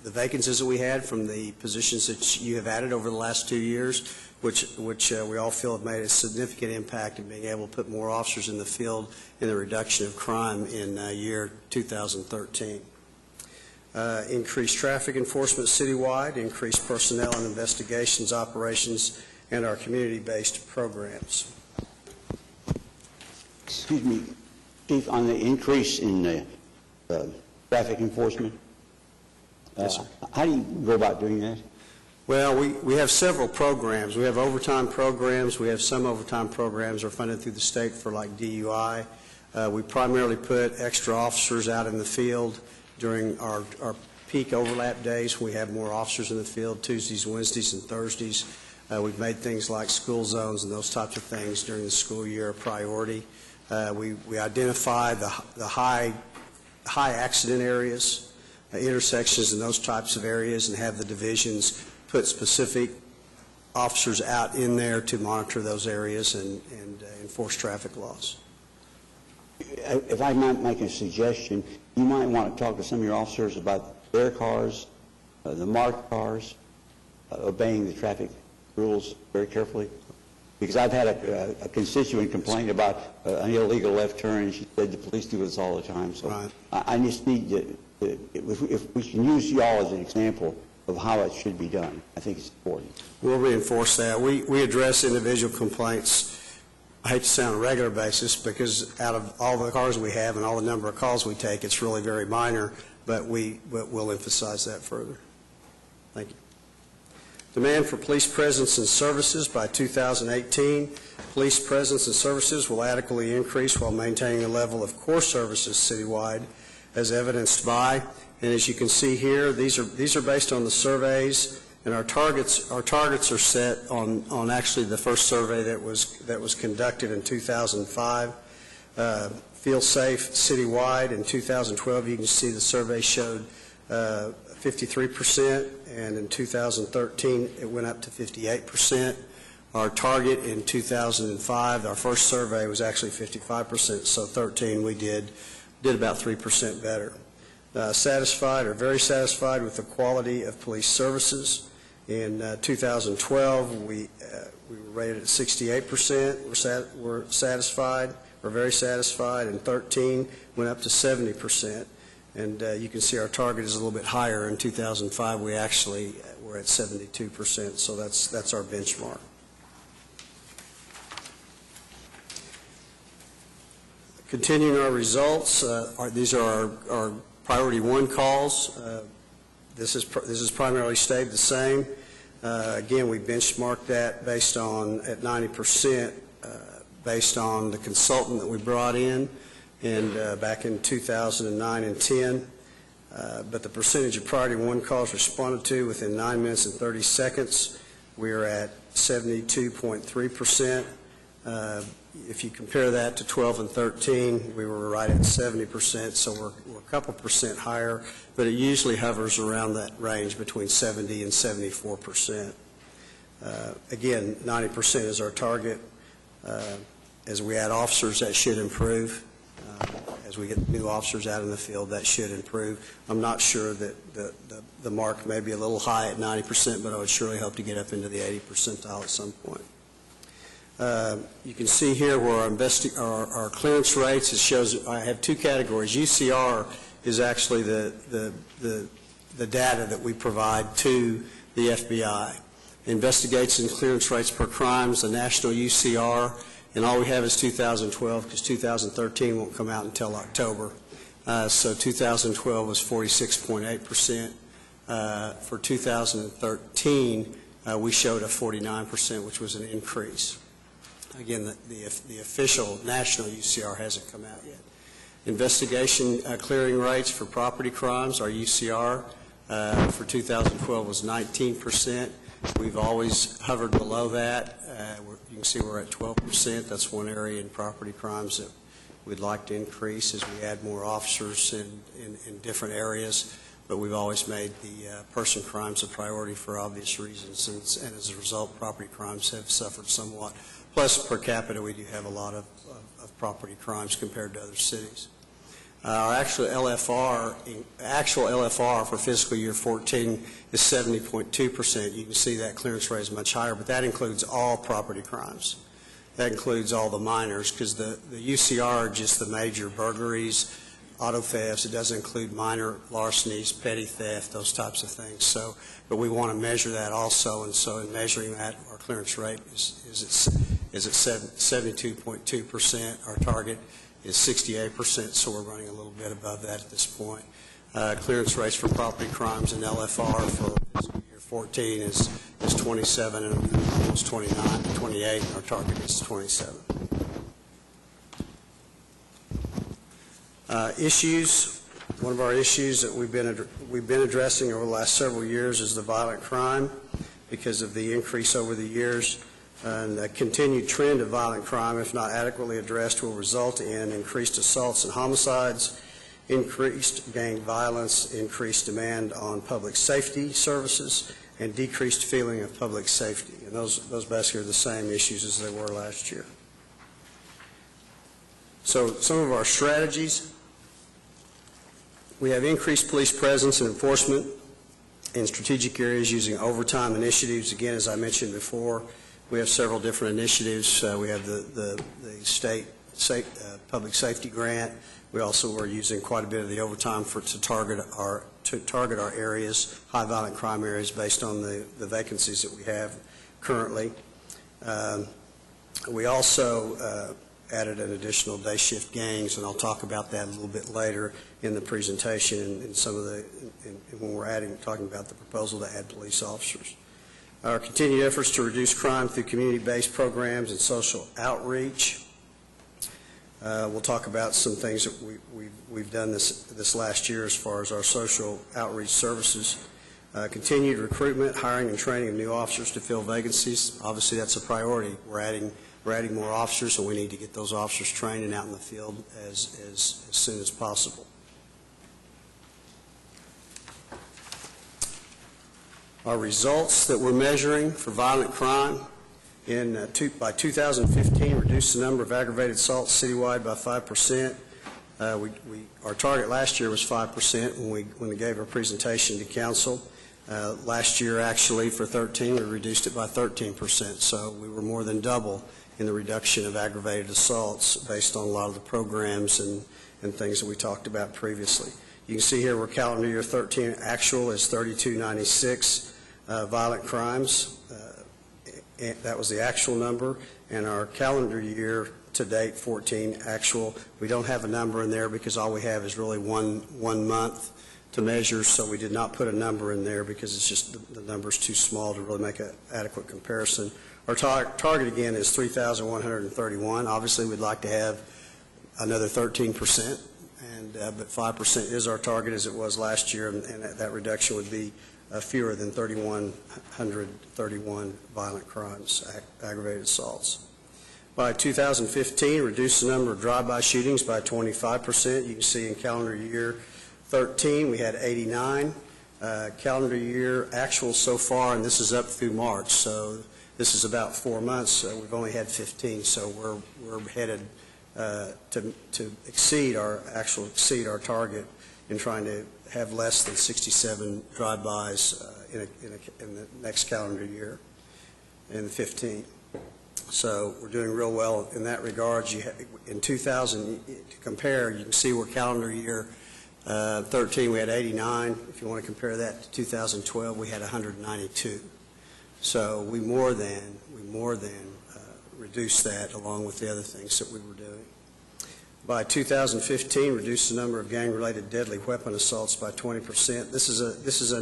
the vacancies that we had from the positions that you have added over the last 2 years, which we all feel have made a significant impact in being able to put more officers in the field in the reduction of crime in year 2013. Increased traffic enforcement citywide, increased personnel and investigations operations, and our community-based programs. Excuse me, Chief, on the increase in traffic enforcement, Yes, sir. how do you go about doing that? Well, we have several programs. We have overtime programs. We have some overtime programs are funded through the state for like DUI. We primarily put extra officers out in the field during our peak overlap days. We have more officers in the field, Tuesdays, Wednesdays, and Thursdays. We've made things like school zones and those types of things during the school year a priority. We identify the high accident areas, intersections and those types of areas, and have the divisions put specific officers out in there to monitor those areas and enforce traffic laws. If I might make a suggestion, you might want to talk to some of your officers about their cars, the marked cars, obeying the traffic rules very carefully. Because I've had a constituent complain about an illegal left turn, and she said the police do this all the time. So Right. I just need to, if we can use y'all as an example of how it should be done. I think it's important. We'll reinforce that. We address individual complaints, I hate to say on a regular basis, because out of all the cars we have and all the number of calls we take, it's really very minor, but we'll emphasize that further. Thank you. Demand for police presence and services by 2018. Police presence and services will adequately increase while maintaining a level of core services citywide, as evidenced by, and as you can see here, these are based on the surveys, and our targets are set on actually the first survey that was conducted in 2005. Feel safe citywide in 2012. You can see the survey showed 53%, and in 2013 it went up to 58%. Our target in 2005, our first survey, was actually 55%, so 13 we did about 3% better. Satisfied or very satisfied with the quality of police services. In 2012, we were rated at 68%. We're satisfied, or very satisfied, and 13 went up to 70%. And you can see our target is a little bit higher. In 2005, we actually were at 72%, so that's our benchmark. Continuing our results, these are our priority 1 calls. This is primarily stayed the same. Again, we benchmarked that based on at 90%, based on the consultant that we brought in, and back in 2009 and 10. But the percentage of priority 1 calls responded to within 9 minutes and 30 seconds, we are at 72.3%. If you compare that to 12 and 13, we were right at 70%, so we're a couple percent higher, but it usually hovers around that range between 70 and 74%. Again, 90% is our target. As we add officers, that should improve. As we get new officers out in the field, that should improve. I'm not sure that the mark may be a little high at 90%, but I would surely hope to get up into the 80th percentile at some point. You can see here where our clearance rates, it shows I have 2 categories. UCR is actually the data that we provide to the FBI. Investigates and clearance rates per crime is the national UCR, and all we have is 2012 because 2013 won't come out until October. So 2012 was 46.8%. For 2013, we showed a 49%, which was an increase. Again, the official national UCR hasn't come out yet. Investigation clearing rates for property crimes, our UCR for 2012 was 19%. We've always hovered below that. You can see we're at 12%. That's one area in property crimes that we'd like to increase as we add more officers in different areas. But we've always made the person crimes a priority for obvious reasons, and as a result, property crimes have suffered somewhat. Plus, per capita, we do have a lot of property crimes compared to other cities. Our actual LFR for fiscal year 14 is 70.2%. You can see that clearance rate is much higher, but that includes all property crimes. That includes all the minors, because the UCR are just the major burglaries, auto thefts. It doesn't include minor larcenies, petty theft, those types of things. So, but we want to measure that also, and so in measuring that, our clearance rate is at 72.2%. Our target is 68%, so we're running a little bit above that at this point. Clearance rates for property crimes and LFR for fiscal year 14 is 27 and almost 29, 28. Our target is 27. Issues. One of our issues that we've been addressing over the last several years is the violent crime, because of the increase over the years. And a continued trend of violent crime, if not adequately addressed, will result in increased assaults and homicides, increased gang violence, increased demand on public safety services, and decreased feeling of public safety. And those basically are the same issues as they were last year. So some of our strategies. We have increased police presence and enforcement in strategic areas using overtime initiatives. Again, as I mentioned before, we have several different initiatives. We have the state public safety grant. We also are using quite a bit of the overtime to target our areas, high violent crime areas, based on the vacancies that we have currently. We also added an additional day shift gangs, and I'll talk about that a little bit later in the presentation and some of when we're talking about the proposal to add police officers. Our continued efforts to reduce crime through community-based programs and social outreach. We'll talk about some things that we've done this last year as far as our social outreach services. Continued recruitment, hiring, and training of new officers to fill vacancies. Obviously, that's a priority. We're adding more officers, and we need to get those officers trained and out in the field as soon as possible. Our results that we're measuring for violent crime by 2015 reduced the number of aggravated assaults citywide by 5%. Our target last year was 5% when we gave our presentation to council. Last year, actually, for 13, we reduced it by 13%. So we were more than double in the reduction of aggravated assaults based on a lot of the programs and things that we talked about previously. You can see here where calendar year 13 actual is 3296 violent crimes. That was the actual number, and our calendar year to date 14 actual. We don't have a number in there because all we have is really one month to measure, so we did not put a number in there because it's just the number's too small to really make an adequate comparison. Our target again is 3,131. Obviously, we'd like to have another 13%, but 5% is our target as it was last year, and that reduction would be fewer than 3,131 violent crimes, aggravated assaults. By 2015, reduced the number of drive-by shootings by 25%. You can see in calendar year 13, we had 89. Calendar year actual so far, and this is up through March, so this is about 4 months. We've only had 15, so we're headed to exceed our target in trying to have less than 67 drive-bys in the next calendar year, in 15. So we're doing real well in that regard. In 2000, to compare, you can see where calendar year 13 we had 89. If you want to compare that to 2012, we had 192. So we more than reduced that along with the other things that we were doing. By 2015, reduced the number of gang-related deadly weapon assaults by 20%. This is a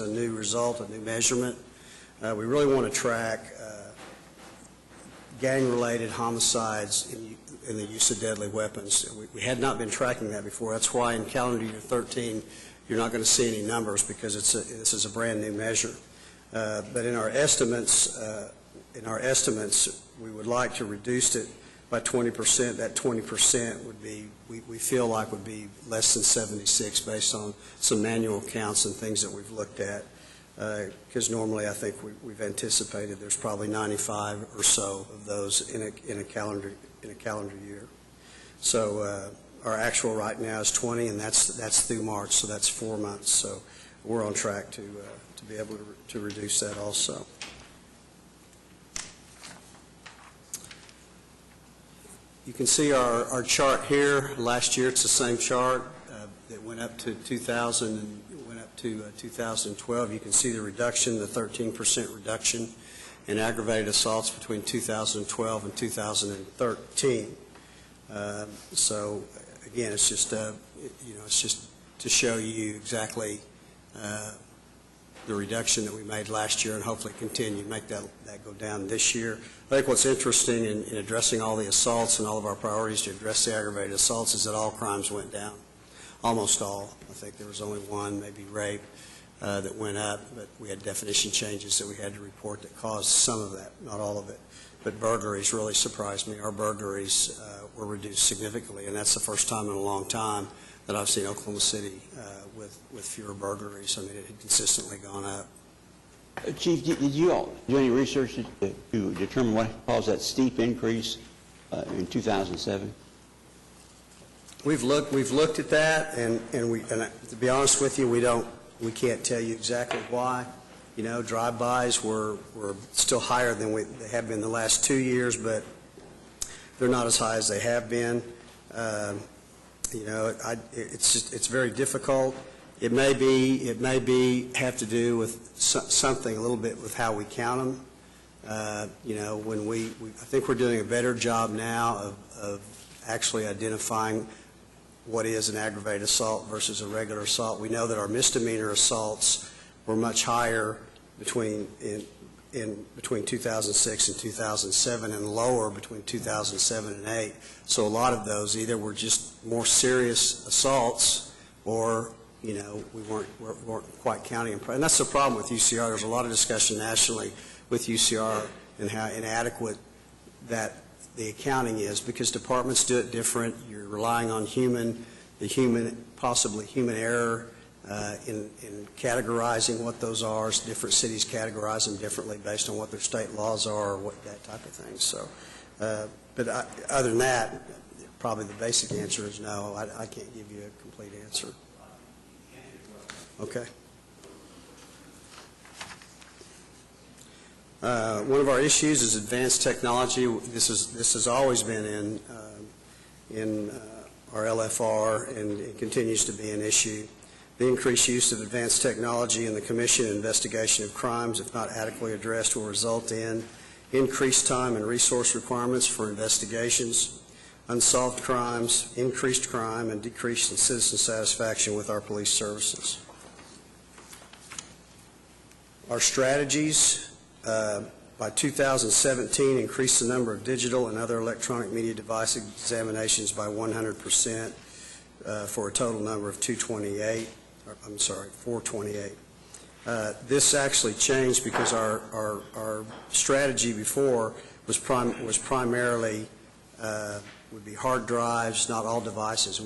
new result, a new measurement. We really want to track gang-related homicides in the use of deadly weapons. We had not been tracking that before. That's why in calendar year 13, you're not going to see any numbers because this is a brand new measure. But in our estimates, we would like to reduce it by 20%. That 20% would be, we feel like would be less than 76 based on some manual counts and things that we've looked at. Because normally I think we've anticipated there's probably 95 or so of those in a calendar year. So our actual right now is 20, and that's through March, so that's 4 months. So we're on track to be able to reduce that also. You can see our chart here. Last year, it's the same chart that went up to 2000 and went up to 2012. You can see the reduction, the 13% reduction in aggravated assaults between 2012 and 2013. So again, it's just it's just to show you exactly the reduction that we made last year and hopefully continue to make that go down this year. I think what's interesting in addressing all the assaults and all of our priorities to address the aggravated assaults is that all crimes went down, almost all. I think there was only one, maybe rape, that went up, but we had definition changes that we had to report that caused some of that, not all of it. But burglaries really surprised me. Our burglaries were reduced significantly, and that's the first time in a long time that I've seen Oklahoma City with fewer burglaries. I mean, it had consistently gone up. Chief, did you all do any research to determine what caused that steep increase in 2007? We've looked at that, and to be honest with you, we can't tell you exactly why. You know, drive-bys were still higher than they have been the last 2 years, but they're not as high as they have been. It's very difficult. It may be have to do with something a little bit with how we count them. When I think we're doing a better job now of actually identifying what is an aggravated assault versus a regular assault. We know that our misdemeanor assaults were much higher between 2006 and 2007 and lower between 2007 and 2008. So a lot of those either were just more serious assaults or, we weren't quite counting them. And that's the problem with UCR. There's a lot of discussion nationally with UCR and how inadequate that the accounting is because departments do it different. You're relying on possibly human error in categorizing what those are. Different cities categorize them differently based on what their state laws are or what that type of thing. So, other than that, probably the basic answer is no. I can't give you a complete answer. Okay. One of our issues is advanced technology. This has always been in our LFR, and it continues to be an issue. The increased use of advanced technology in the commission and investigation of crimes, if not adequately addressed, will result in increased time and resource requirements for investigations, unsolved crimes, increased crime, and decrease in citizen satisfaction with our police services. Our strategies, by 2017, increased the number of digital and other electronic media device examinations by 100% for a total number of 428. This actually changed because our strategy before was primarily would be hard drives, not all devices.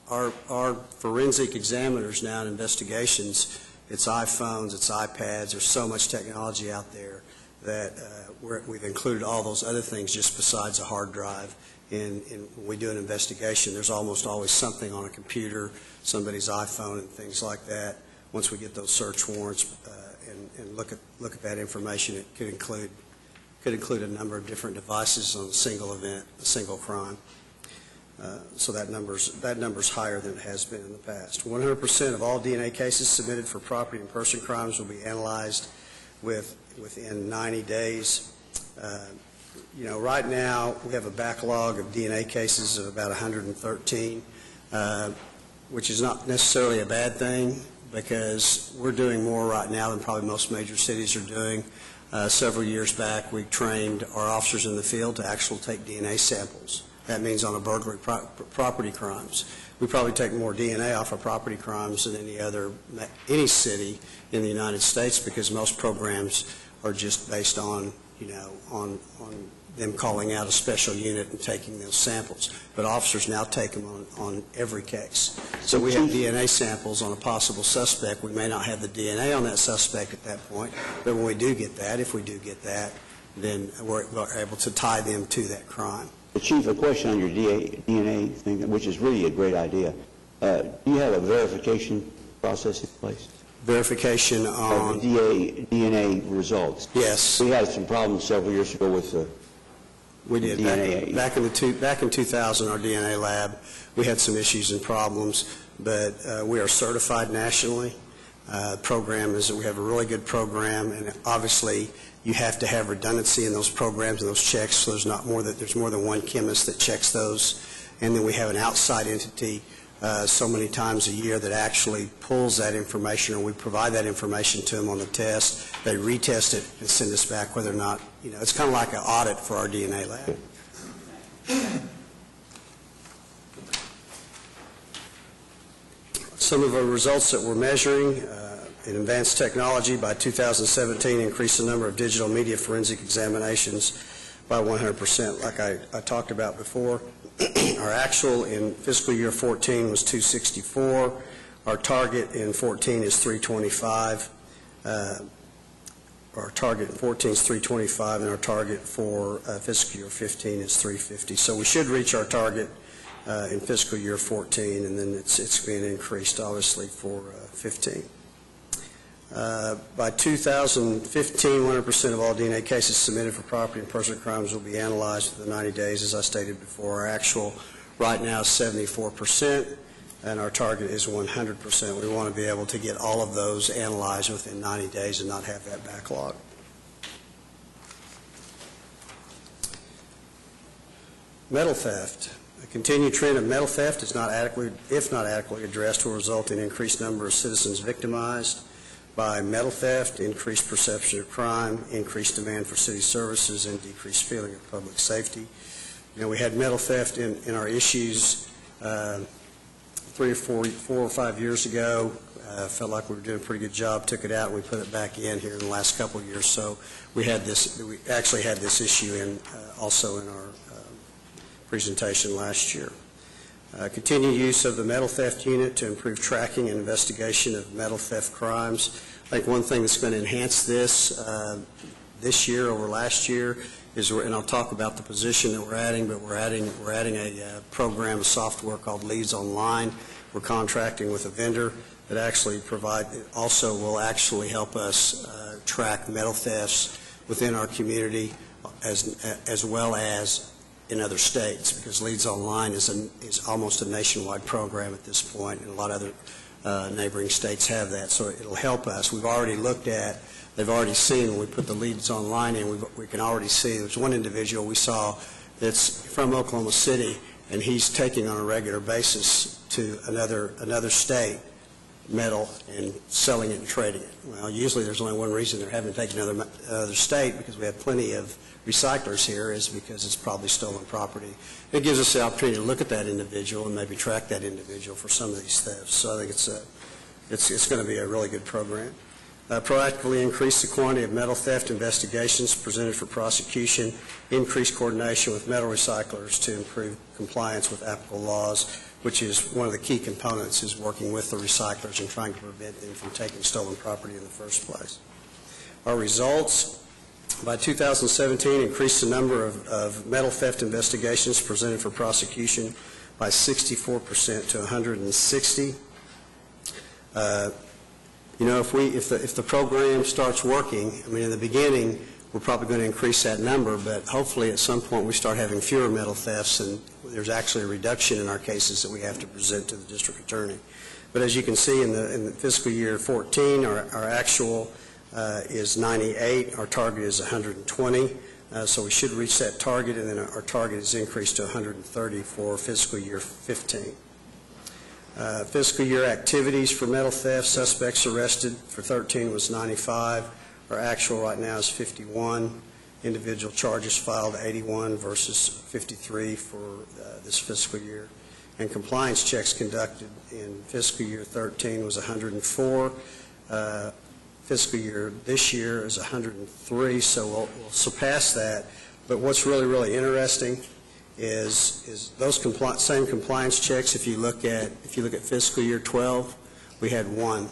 Our forensic examiners now in investigations, it's iPhones, it's iPads. There's so much technology out there that we've included all those other things just besides a hard drive. And when we do an investigation, there's almost always something on a computer, somebody's iPhone and things like that. Once we get those search warrants and look at that information, it could include a number of different devices on a single event, a single crime. So that number's higher than it has been in the past. 100% of all DNA cases submitted for property and person crimes will be analyzed within 90 days. Right now we have a backlog of DNA cases of about 113, which is not necessarily a bad thing because we're doing more right now than probably most major cities are doing. Several years back, we trained our officers in the field to actually take DNA samples. That means on a burglary property crimes. We probably take more DNA off of property crimes than any city in the United States because most programs are just based on them calling out a special unit and taking those samples. But officers now take them on every case. So we have DNA samples on a possible suspect. We may not have the DNA on that suspect at that point, but when we do get that, if we do get that, then we're able to tie them to that crime. Chief, a question on your DNA thing, which is really a great idea. Do you have a verification process in place? Verification on of the DNA results? Yes. We had some problems several years ago with the We did. DNA. Back in 2000, our DNA lab, we had some issues and problems, but we are certified nationally. Program is that we have a really good program, and obviously you have to have redundancy in those programs and those checks, so there's more than one chemist that checks those, and then we have an outside entity so many times a year that actually pulls that information, or we provide that information to them on the test. They retest it and send us back whether or not, it's kind of like an audit for our DNA lab. Some of our results that we're measuring in advanced technology by 2017 increased the number of digital media forensic examinations by 100%, like I talked about before. Our actual in fiscal year 14 was 264. Our target in 14 is 325. Our target in 14 is 325, and our target for fiscal year 15 is 350. So we should reach our target in fiscal year 14, and then it's being increased, obviously, for 15. By 2015, 100% of all DNA cases submitted for property and personal crimes will be analyzed within 90 days, as I stated before. Our actual right now is 74%, and our target is 100%. We want to be able to get all of those analyzed within 90 days and not have that backlog. Metal theft. A continued trend of metal theft is not adequately, if not adequately addressed, will result in increased number of citizens victimized by metal theft, increased perception of crime, increased demand for city services, and decreased feeling of public safety. You know, we had metal theft in our issues 4 or 5 years ago. Felt like we were doing a pretty good job, took it out, and we put it back in here in the last couple of years. So we actually had this issue also in our presentation last year. Continued use of the metal theft unit to improve tracking and investigation of metal theft crimes. I think one thing that's going to enhance this year over last year is, and I'll talk about the position that we're adding, but we're adding a program of software called Leads Online. We're contracting with a vendor that also will actually help us track metal thefts within our community as well as in other states, because Leads Online is almost a nationwide program at this point, and a lot of other neighboring states have that, so it'll help us. They've already seen when we put the Leads Online in, we can already see there's one individual we saw that's from Oklahoma City, and he's taking on a regular basis to another state metal and selling it and trading it. Well, usually there's only one reason they're having to take another state, because we have plenty of recyclers here, is because it's probably stolen property. It gives us the opportunity to look at that individual and maybe track that individual for some of these thefts. So I think it's going to be a really good program. Proactively increase the quantity of metal theft investigations presented for prosecution, increase coordination with metal recyclers to improve compliance with applicable laws, which is one of the key components, is working with the recyclers and trying to prevent them from taking stolen property in the first place. Our results: by 2017, increased the number of metal theft investigations presented for prosecution by 64% to 160. You know, if the program starts working, I mean, in the beginning, we're probably going to increase that number, but hopefully at some point we start having fewer metal thefts, and there's actually a reduction in our cases that we have to present to the district attorney. But as you can see, in the fiscal year 14, our actual is 98. Our target is 120. So we should reach that target, and then our target is increased to 130 for fiscal year 15. Fiscal year activities for metal theft: suspects arrested for 13 was 95. Our actual right now is 51. Individual charges filed 81 versus 53 for this fiscal year. And compliance checks conducted in fiscal year 13 was 104. Fiscal year this year is 103, so we'll surpass that. But what's really, really interesting is those same compliance checks. If you look at fiscal year 12, we had one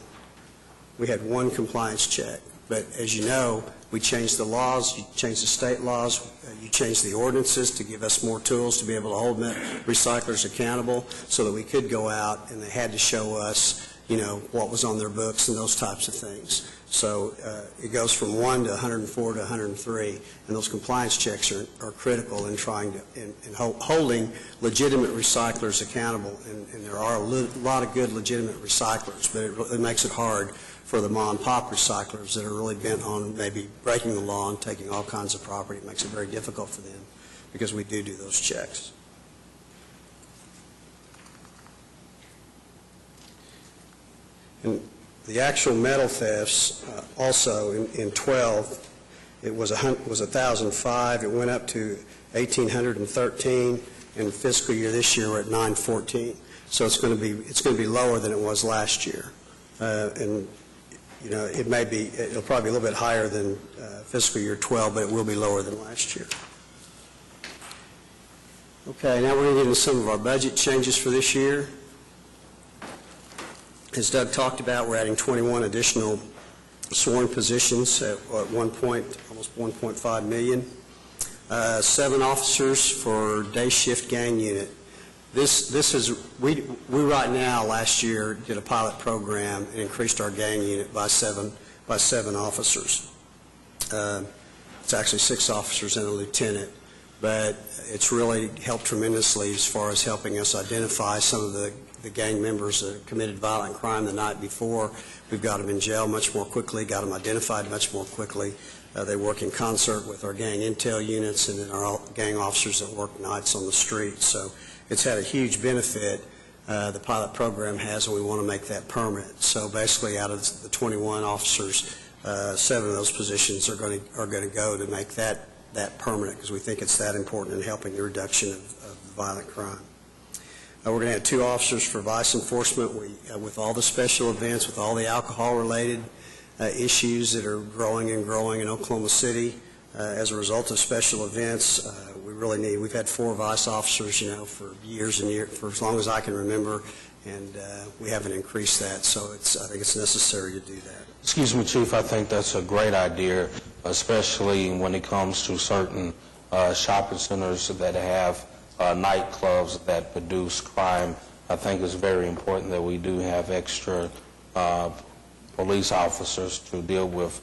compliance check. But as you know, we changed the laws, you changed the state laws, you changed the ordinances to give us more tools to be able to hold recyclers accountable, so that we could go out and they had to show us, you know, what was on their books and those types of things. So it goes from 1 to 104 to 103, and those compliance checks are critical in trying to in holding legitimate recyclers accountable. And there are a lot of good legitimate recyclers, but it really makes it hard for the mom-and-pop recyclers that are really bent on maybe breaking the law and taking all kinds of property. It makes it very difficult for them, because we do those checks. And the actual metal thefts also in 12, it was 1,005. It went up to 1,813. In fiscal year this year, we're at 914. So it's going to be lower than it was last year. And you know, it'll probably be a little bit higher than fiscal year 12, but it will be lower than last year. Okay, now we're going to get into some of our budget changes for this year. As Doug talked about, we're adding 21 additional sworn positions at almost $1.5 million. 7 officers for day shift gang unit. We right now last year did a pilot program and increased our gang unit by 7 by 7 officers. It's actually 6 officers and a lieutenant, but it's really helped tremendously as far as helping us identify some of the gang members that committed violent crime the night before. We've got them in jail much more quickly, got them identified much more quickly. They work in concert with our gang intel units and then our gang officers that work nights on the street. So it's had a huge benefit, the pilot program has, and we want to make that permanent. So basically out of the 21 officers, 7 of those positions are going to go to make that permanent, because we think it's that important in helping the reduction of violent crime. We're going to have 2 officers for vice enforcement. With all the special events, with all the alcohol-related issues that are growing and growing in Oklahoma City as a result of special events, we've had 4 vice officers, for years and years, for as long as I can remember, and we haven't increased that, so I think it's necessary to do that. Excuse me, Chief, I think that's a great idea, especially when it comes to certain shopping centers that have nightclubs that produce crime. I think it's very important that we do have extra police officers to deal with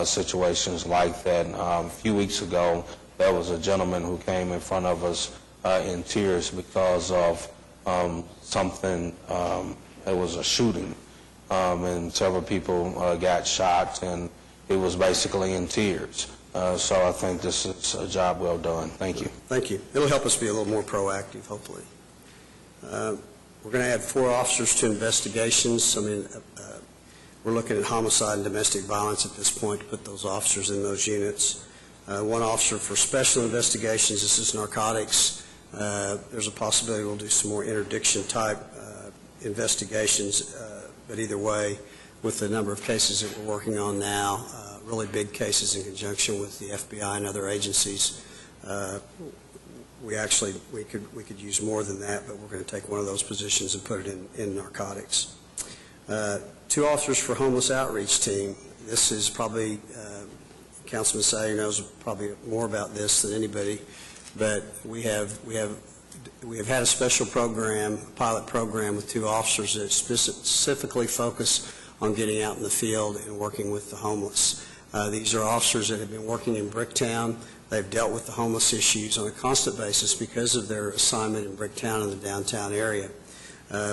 situations like that. A few weeks ago, there was a gentleman who came in front of us in tears because of something, it was a shooting, and several people got shot, and he was basically in tears. So I think this is a job well done. Thank you. Thank you. It'll help us be a little more proactive, hopefully. We're going to add 4 officers to investigations. We're looking at homicide and domestic violence at this point to put those officers in those units. 1 officer for special investigations. This is narcotics. There's a possibility we'll do some more interdiction type investigations, but either way, with the number of cases that we're working on now, really big cases in conjunction with the FBI and other agencies, we could use more than that, but we're going to take one of those positions and put it in narcotics. 2 officers for homeless outreach team. This is probably, Councilman Sayer knows probably more about this than anybody, but we have had a special program, pilot program with 2 officers that specifically focus on getting out in the field and working with the homeless. These are officers that have been working in Bricktown. They've dealt with the homeless issues on a constant basis because of their assignment in Bricktown in the downtown area.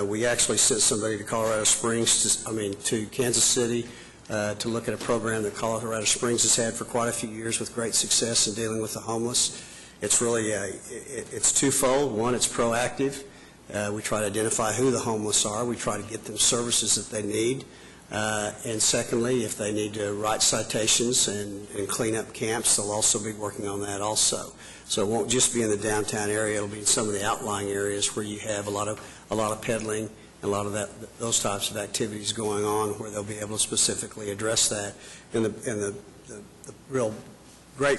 We actually sent somebody to Colorado Springs, to Kansas City, to look at a program that Colorado Springs has had for quite a few years with great success in dealing with the homeless. It's really, it's twofold. One, it's proactive. We try to identify who the homeless are. We try to get them services that they need. And secondly, if they need to write citations and clean up camps, they'll also be working on that also. So it won't just be in the downtown area. It'll be in some of the outlying areas where you have a lot of peddling and a lot of those types of activities going on, where they'll be able to specifically address that. And the real great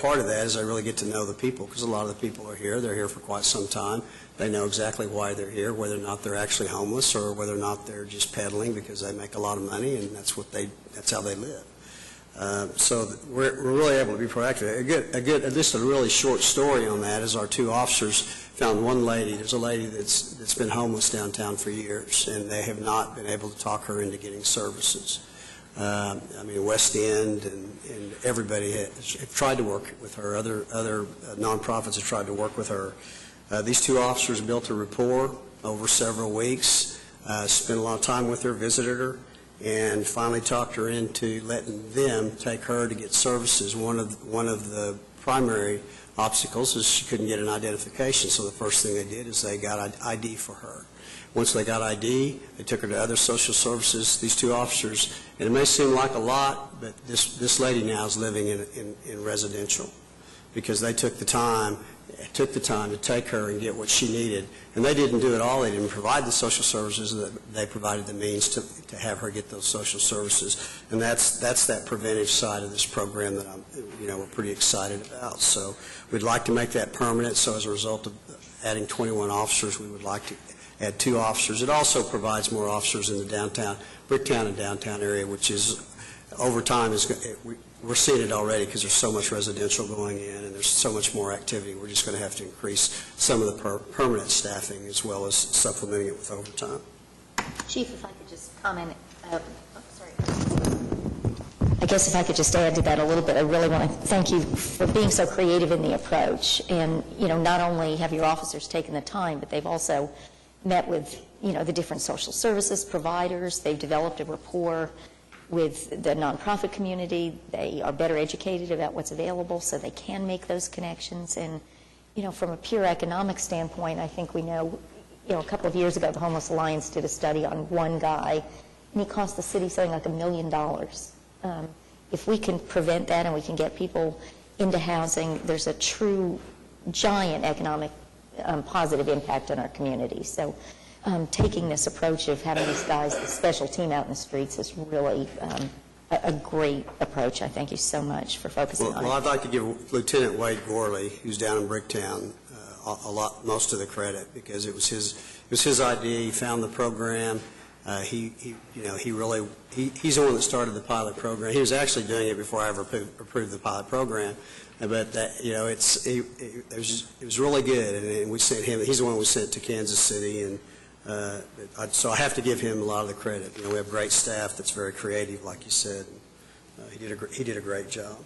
part of that is I really get to know the people, because a lot of the people are here. They're here for quite some time. They know exactly why they're here, whether or not they're actually homeless or whether or not they're just peddling because they make a lot of money and that's how they live. So we're really able to be proactive. Just a really short story on that is our 2 officers found one lady. There's a lady that's been homeless downtown for years, and they have not been able to talk her into getting services. West End and everybody have tried to work with her. Other nonprofits have tried to work with her. These 2 officers built a rapport over several weeks, spent a lot of time with her, visited her, and finally talked her into letting them take her to get services. One of the primary obstacles is she couldn't get an identification, so the first thing they did is they got ID for her. Once they got ID, they took her to other social services. These 2 officers, and it may seem like a lot, but this lady now is living in residential because they took the time to take her and get what she needed. And they didn't do it all. They didn't provide the social services. They provided the means to have her get those social services. And that's that preventive side of this program that we're pretty excited about. So we'd like to make that permanent. So as a result of adding 21 officers, we would like to add 2 officers. It also provides more officers in the Bricktown and downtown area, which is, over time, we're seeing it already because there's so much residential going in and there's so much more activity. We're just going to have to increase some of the permanent staffing as well as supplementing it with overtime. Chief, if I could just comment. I guess if I could just add to that a little bit, I really want to thank you for being so creative in the approach. And, not only have your officers taken the time, but they've also met with, the different social services providers. They've developed a rapport with the nonprofit community. They are better educated about what's available so they can make those connections. And, from a pure economic standpoint, I think we know, a couple of years ago, the Homeless Alliance did a study on one guy, and he cost the city something like $1 million. If we can prevent that and we can get people into housing, there's a true giant economic positive impact on our community. So taking this approach of having these guys, the special team out in the streets, is really a great approach. I thank you so much for focusing on it. Well, I'd like to give Lieutenant Wade Gorley, who's down in Bricktown, most of the credit, because it was his idea. He found the program. He's the one that started the pilot program. He was actually doing it before I ever approved the pilot program. But that, it was really good, and we sent him. He's the one we sent to Kansas City, and so I have to give him a lot of the credit. We have great staff that's very creative, like you said. He did a great job.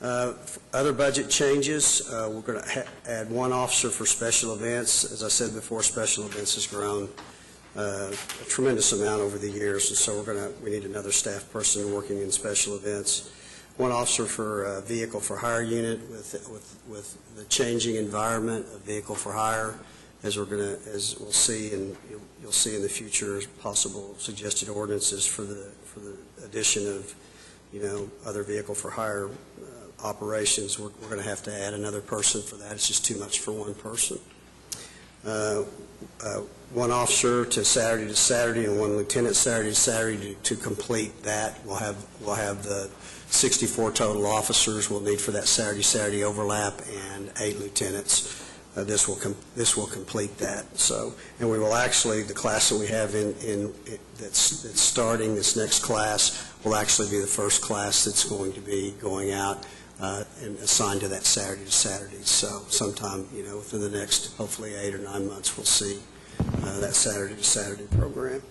Other budget changes, we're going to add one officer for special events. As I said before, special events has grown a tremendous amount over the years, and so we need another staff person working in special events. One officer for vehicle for hire unit with the changing environment of vehicle for hire, as we'll see, and you'll see in the future possible suggested ordinances for the addition of other vehicle for hire operations. We're going to have to add another person for that. It's just too much for one person. One officer to Saturday, and one lieutenant Saturday to Saturday to complete that. We'll have the 64 total officers we'll need for that Saturday overlap, and 8 lieutenants. This will complete that. So, and we will actually, the class that we have that's starting, this next class will actually be the first class that's going to be going out and assigned to that Saturday to Saturday. So sometime, within the next, hopefully 8 or 9 months, we'll see that Saturday to Saturday program.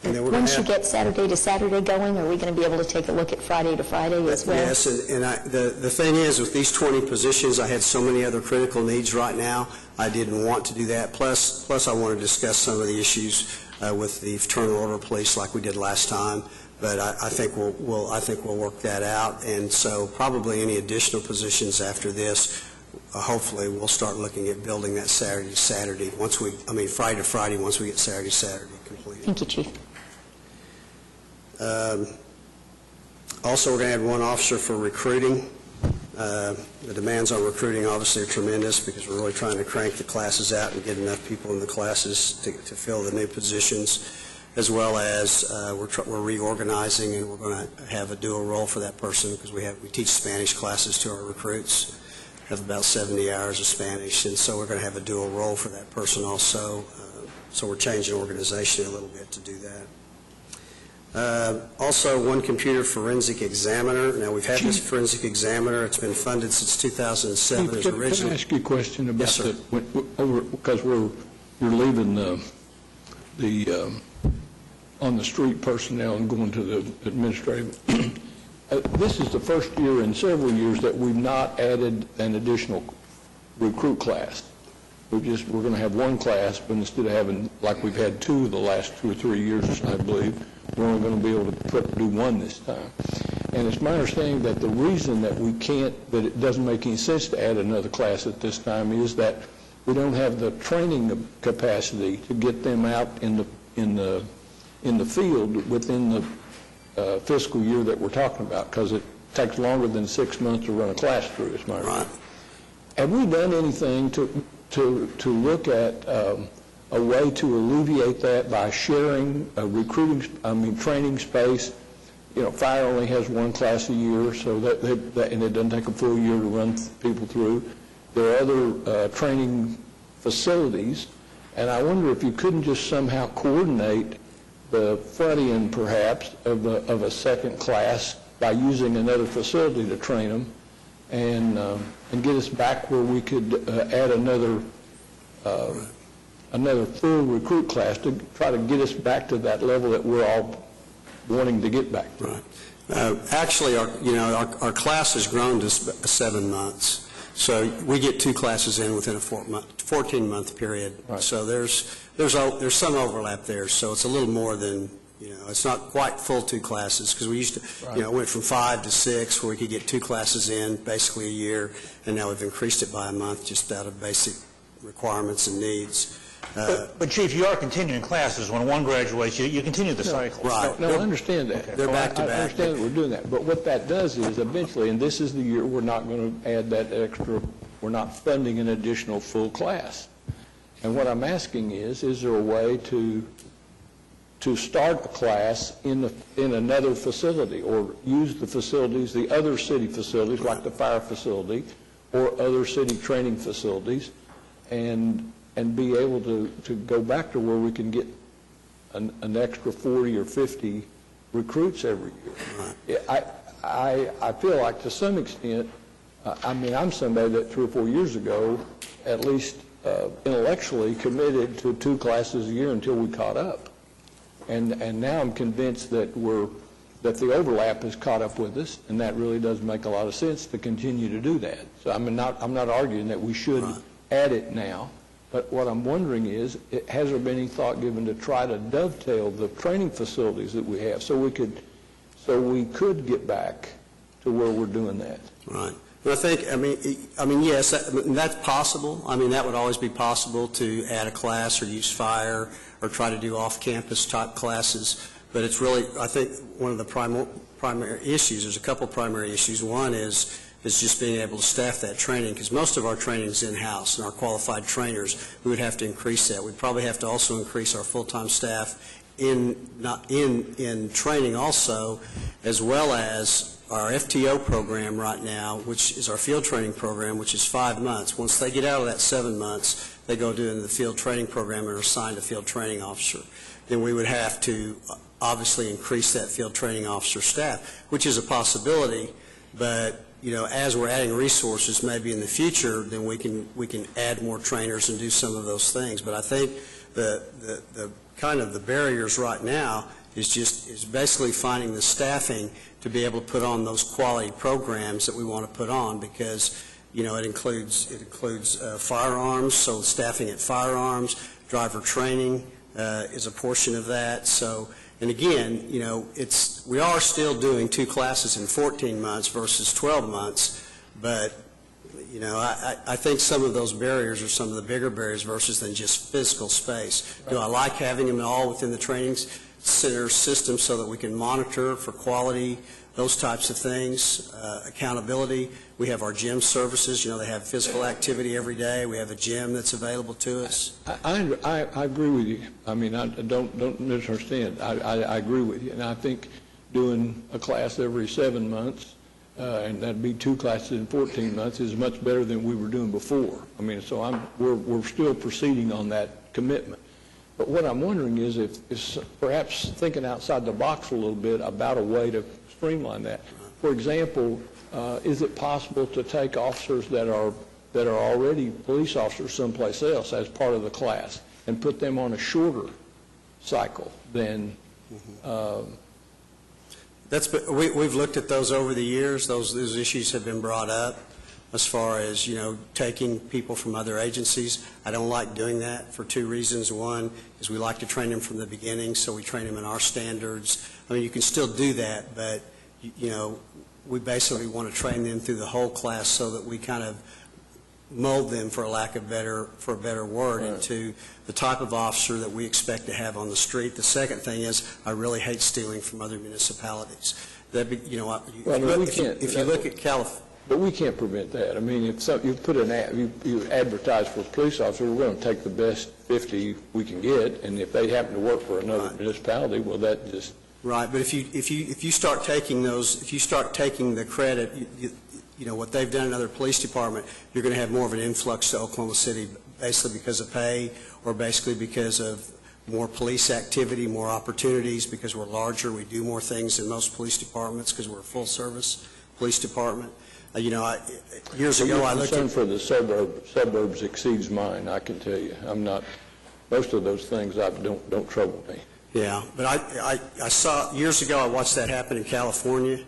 And then Once you get Saturday to Saturday going, are we going to be able to take a look at Friday to Friday as well? Yes, and the thing is, with these 20 positions, I had so many other critical needs right now, I didn't want to do that. Plus I want to discuss some of the issues with the fraternal order police like we did last time. But I think we'll work that out, and so probably any additional positions after this, hopefully we'll start looking at building that Saturday to Saturday Friday to Friday once we get Saturday to Saturday completed. Thank you, Chief. Also, we're going to add one officer for recruiting. The demands on recruiting obviously are tremendous because we're really trying to crank the classes out and get enough people in the classes to fill the new positions, as well as we're reorganizing, and we're going to have a dual role for that person because we teach Spanish classes to our recruits, have about 70 hours of Spanish, and so we're going to have a dual role for that person also. So we're changing organization a little bit to do that. Also, one computer forensic examiner. Now, we've had this forensic examiner. It's been funded since 2007. Can I ask you a question about Yes, sir. Because you're leaving the on the street personnel and going to the administrative. This is the first year in several years that we've not added an additional recruit class. We're going to have one class, but instead of having, like we've had 2 the last 2 or 3 years, I believe, we're only going to be able to do 1 this time. And it's my understanding that the reason that that it doesn't make any sense to add another class at this time is that we don't have the training capacity to get them out in the field within the fiscal year that we're talking about, because it takes longer than 6 months to run a class through, is my understanding. Have we done anything to look at a way to alleviate that by sharing training space? Fire only has 1 class a year, so and it doesn't take a full year to run people through. There are other training facilities, and I wonder if you couldn't just somehow coordinate the front end, perhaps, of a second class by using another facility to train them, and get us back where we could add another full recruit class to try to get us back to that level that we're all wanting to get back to. Right. Actually, our class has grown to 7 months. So we get 2 classes in within a 14-month period. Right. So there's some overlap there. So it's a little more than, it's not quite full 2 classes, because we used to, it went from 5 to 6, where we could get 2 classes in basically a year, and now we've increased it by a month just out of basic requirements and needs. But Chief, you are continuing classes. When one graduates, you continue the cycle. Right. No, I understand that. They're back to I back. understand that we're doing that. But what that does is eventually, and this is the year, we're not going to add that extra, we're not funding an additional full class. And what I'm asking is there a way to start a class in another facility, or use the facilities, the other city facilities, like the fire facility, or other city training facilities, and be able to go back to where we can get an extra 40 or 50 recruits every year. I feel like to some extent, I'm somebody that 3 or 4 years ago, at least intellectually, committed to 2 classes a year until we caught up. And now I'm convinced that the overlap has caught up with us, and that really does make a lot of sense to continue to do that. So I'm not arguing that we should add it now. But what I'm wondering is, has there been any thought given to try to dovetail the training facilities that we have, so we could get back to where we're doing that? Right. Well, I mean, yes, that's possible. I mean, that would always be possible, to add a class or use fire or try to do off-campus type classes. But it's really, I think, one of the primary issues. There's a couple primary issues. One is just being able to staff that training, because most of our training is in-house, and our qualified trainers, we would have to increase that. We'd probably have to also increase our full-time staff in training also, as well as our FTO program right now, which is our field training program, which is 5 months. Once they get out of that 7 months, they go do the field training program and are assigned a field training officer. Then we would have to obviously increase that field training officer staff, which is a possibility, but as we're adding resources, maybe in the future, then we can add more trainers and do some of those things. But I think the kind of the barriers right now is basically finding the staffing to be able to put on those quality programs that we want to put on, because it includes firearms, so staffing at firearms, driver training is a portion of that. So. And again, we are still doing 2 classes in 14 months versus 12 months, but, I think some of those barriers are some of the bigger barriers versus than just physical space. Do I like having them all within the training center system so that we can monitor for quality, those types of things, accountability? We have our gym services. They have physical activity every day. We have a gym that's available to us. I agree with you. I mean, don't misunderstand. I agree with you. And I think doing a class every 7 months, and that'd be 2 classes in 14 months, is much better than we were doing before. I mean, so we're still proceeding on that commitment. But what I'm wondering is if perhaps thinking outside the box a little bit about a way to streamline that. For example, is it possible to take officers that are already police officers someplace else as part of the class and put them on a shorter cycle than... We've looked at those over the years. Those issues have been brought up as far as, taking people from other agencies. I don't like doing that for 2 reasons. One is we like to train them from the beginning, so we train them in our standards. I mean, you can still do that, but, we basically want to train them through the whole class so that we kind of mold them, for a better word, into the type of officer that we expect to have on the street. The second thing is, I really hate stealing from other municipalities. If you look at California. But we can't prevent that. I mean, if you put you advertise for a police officer, we're going to take the best 50 we can get, and if they happen to work for another municipality, well, that just... Right, but if you start taking the credit, what they've done in another police department, you're going to have more of an influx to Oklahoma City, basically because of pay, or basically because of more police activity, more opportunities, because we're larger, we do more things than most police departments because we're a full-service police department. Years ago, I looked at... Your concern for the suburbs exceeds mine, I can tell you. Most of those things don't trouble me. Yeah, but I saw, years ago, I watched that happen in California,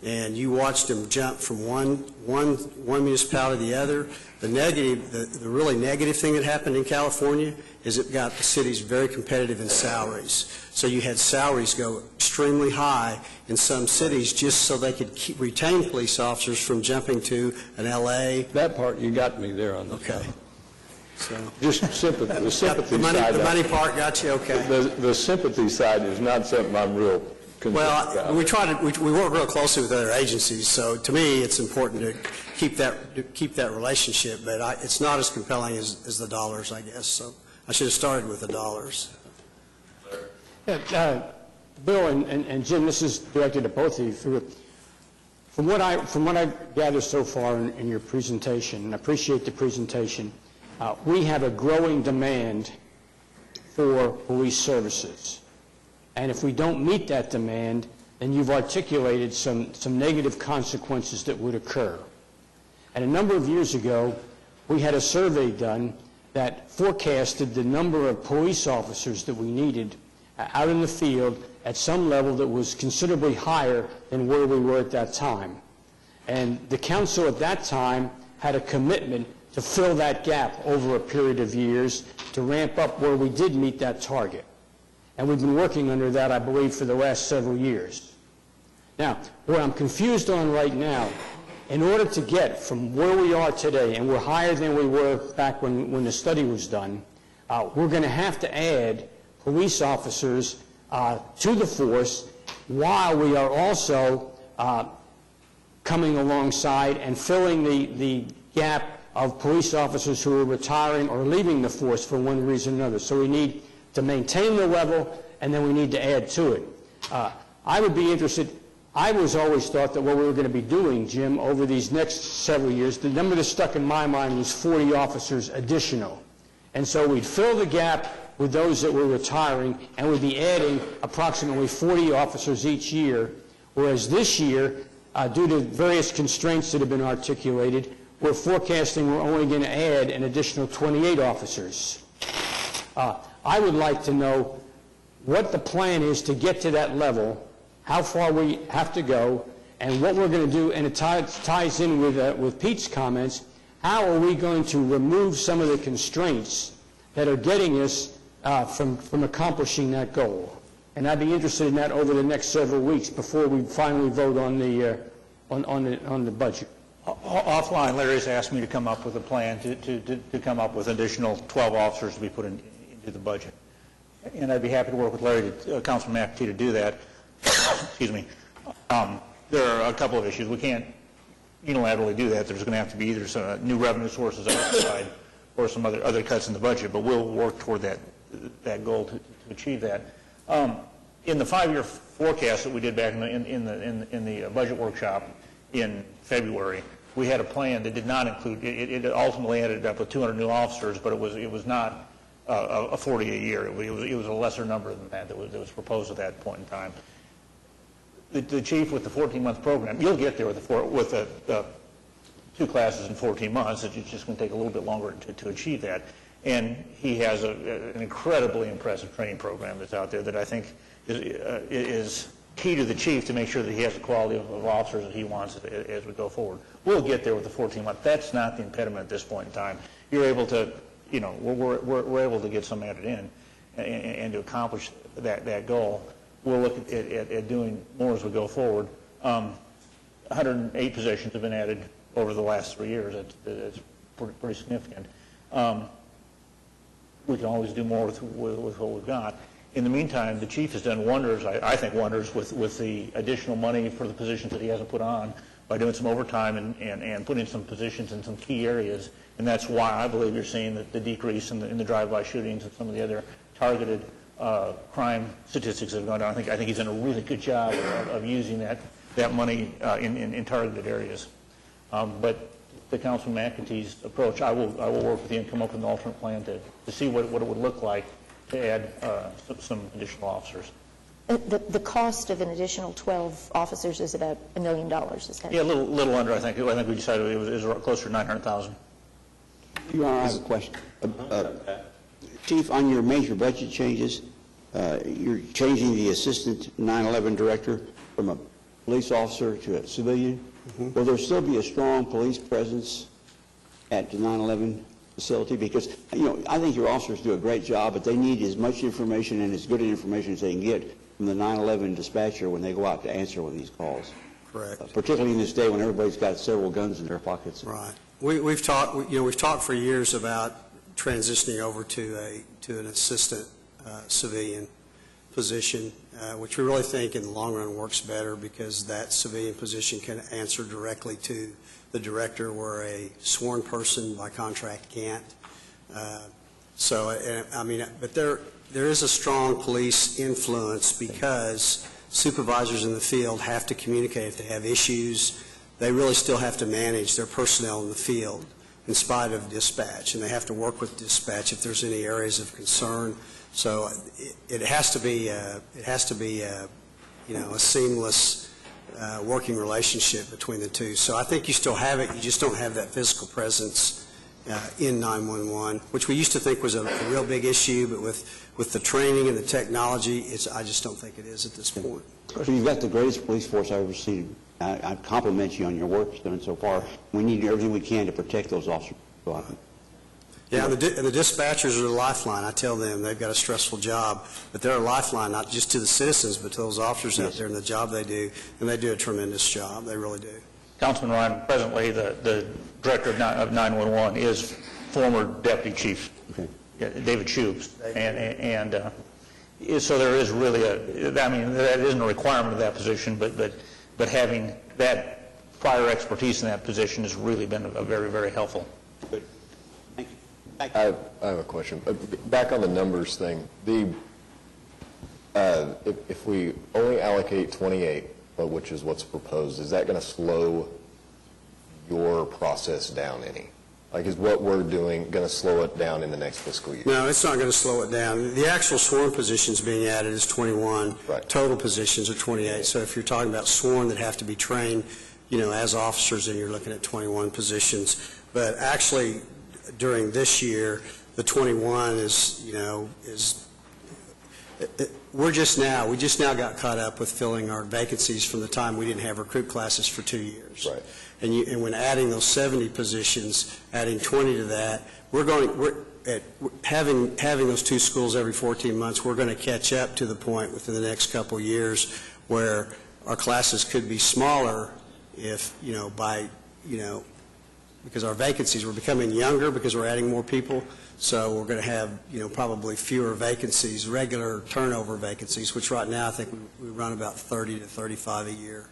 and you watched them jump from one municipality to the other. The really negative thing that happened in California is it got the cities very competitive in salaries. So you had salaries go extremely high in some cities just so they could retain police officers from jumping to an L.A. That part, you got me there on the Okay. top. So Just sympathy, the sympathy side. the money part got you, okay. The sympathy side is not something I'm real concerned about. Well, we work real closely with other agencies, so to me, it's important to keep that relationship, but it's not as compelling as the dollars, I guess, so I should have started with the dollars. Yeah, Bill and Jim, this is directed to both of you. From what I gather so far in your presentation, and I appreciate the presentation, we have a growing demand for police services. And if we don't meet that demand, then you've articulated some negative consequences that would occur. And a number of years ago, we had a survey done that forecasted the number of police officers that we needed out in the field at some level that was considerably higher than where we were at that time. And the council at that time had a commitment to fill that gap over a period of years to ramp up where we did meet that target. And we've been working under that, I believe, for the last several years. Now, what I'm confused on right now, in order to get from where we are today, and we're higher than we were back when the study was done, we're going to have to add police officers to the force while we are also coming alongside and filling the gap of police officers who are retiring or leaving the force for one reason or another. So we need to maintain the level, and then we need to add to it. I would be interested, I was always thought that what we were going to be doing, Jim, over these next several years, the number that stuck in my mind was 40 officers additional. And so we'd fill the gap with those that were retiring, and we'd be adding approximately 40 officers each year, whereas this year, due to various constraints that have been articulated, we're forecasting we're only going to add an additional 28 officers. I would like to know what the plan is to get to that level, how far we have to go, and what we're going to do, and it ties in with Pete's comments, how are we going to remove some of the constraints that are getting us from accomplishing that goal. And I'd be interested in that over the next several weeks before we finally vote on the budget. Offline, Larry's asked me to come up with a plan to come up with additional 12 officers to be put into the budget. And I'd be happy to work with Larry, Councilman McAtee, to do that. Excuse me. There are a couple of issues. We can't unilaterally do that. There's going to have to be either some new revenue sources outside or some other cuts in the budget, but we'll work toward that goal to achieve that. In the 5-year forecast that we did back in the budget workshop in February, we had a plan that did not include, it ultimately ended up with 200 new officers, but it was not a 40 a year. It was a lesser number than that was proposed at that point in time. The chief with the 14-month program, you'll get there with the 2 classes in 14 months. It's just going to take a little bit longer to achieve that. And he has an incredibly impressive training program that's out there that I think is key to the chief to make sure that he has the quality of officers that he wants as we go forward. We'll get there with the 14-month. That's not the impediment at this point in time. You're able to, we're able to get some added in and to accomplish that goal. We'll look at doing more as we go forward. 108 positions have been added over the last 3 years. That's pretty significant. We can always do more with what we've got. In the meantime, the chief has done wonders, I think wonders, with the additional money for the positions that he hasn't put on by doing some overtime and putting some positions in some key areas. And that's why I believe you're seeing the decrease in the drive-by shootings and some of the other targeted crime statistics that have gone down. I think he's done a really good job of using that money in targeted areas. But the Councilman McAtee's approach, I will work with you and come up with an alternate plan to see what it would look like to add some additional officers. The cost of an additional 12 officers is about $1 million, is that? Yeah, a little under, I think. I think we decided it was closer to $900,000. Your Honor, I have a question. Chief, on your major budget changes, You're changing the assistant 9/11 director from a police officer to a civilian. Will there still be a strong police presence at the 9/11 facility? Because, I think your officers do a great job, but they need as much information and as good information as they can get from the 9/11 dispatcher when they go out to answer one of these calls. Correct. Particularly in this day when everybody's got several guns in their pockets. Right. We've talked for years about transitioning over to an assistant civilian position, which we really think in the long run works better because that civilian position can answer directly to the director where a sworn person by contract can't. But there is a strong police influence because supervisors in the field have to communicate if they have issues. They really still have to manage their personnel in the field in spite of dispatch, and they have to work with dispatch if there's any areas of concern. So it has to be a seamless working relationship between the two. So I think you still have it. You just don't have that physical presence in 911, which we used to think was a real big issue, but with the training and the technology, I just don't think it is at this point. So you've got the greatest police force I've ever seen. I compliment you on your work done so far. We need to do everything we can to protect those officers. Yeah, and the dispatchers are the lifeline. I tell them they've got a stressful job, but they're a lifeline not just to the citizens, but to those officers out there and the job they do, and they do a tremendous job. They really do. Councilman Ryan, presently the director of 911 is former deputy chief, David Shubes, and so there is really that isn't a requirement of that position, but having that prior expertise in that position has really been a very, very helpful. Good. Thank you. I have a question. Back on the numbers thing, if we only allocate 28, which is what's proposed, is that going to slow your process down any? Like, is what we're doing going to slow it down in the next fiscal year? No, it's not going to slow it down. The actual sworn positions being added is 21. Right. Total positions are 28. So if you're talking about sworn that have to be trained, as officers, then you're looking at 21 positions. But actually, during this year, the 21 we just now got caught up with filling our vacancies from the time we didn't have recruit classes for 2 years. Right. And when adding those 70 positions, adding 20 to that, having those two schools every 14 months, we're going to catch up to the point within the next couple of years where our classes could be smaller because our vacancies, we're becoming younger because we're adding more people. So we're going to have, probably fewer vacancies, regular turnover vacancies, which right now I think we run about 30 to 35 a year.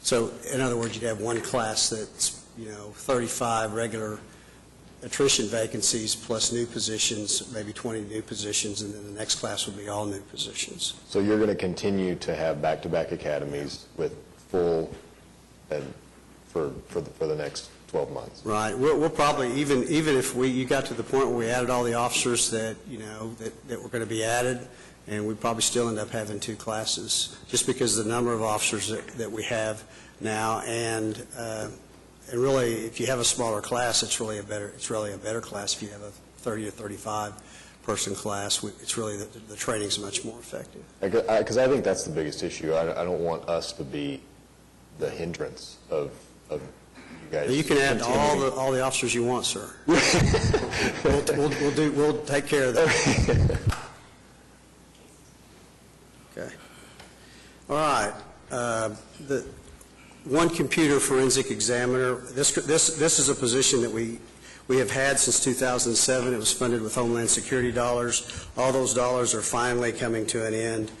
So in other words, you'd have one class that's, 35 regular attrition vacancies plus new positions, maybe 20 new positions, and then the next class would be all new positions. So you're going to continue to have back-to-back academies with full ed for the next 12 months. Right. We'll probably, even if you got to the point where we added all the officers that were going to be added, and we'd probably still end up having 2 classes, just because of the number of officers that we have now, and really, if you have a smaller class, it's really a better class. If you have a 30 or 35 person class, it's really the training's much more effective. Because I think that's the biggest issue. I don't want us to be the hindrance of you guys. You can add all the officers you want, sir. We'll take care of that. Okay. All right. The one computer forensic examiner. This is a position that we have had since 2007. It was funded with Homeland Security dollars. All those dollars are finally coming to an end.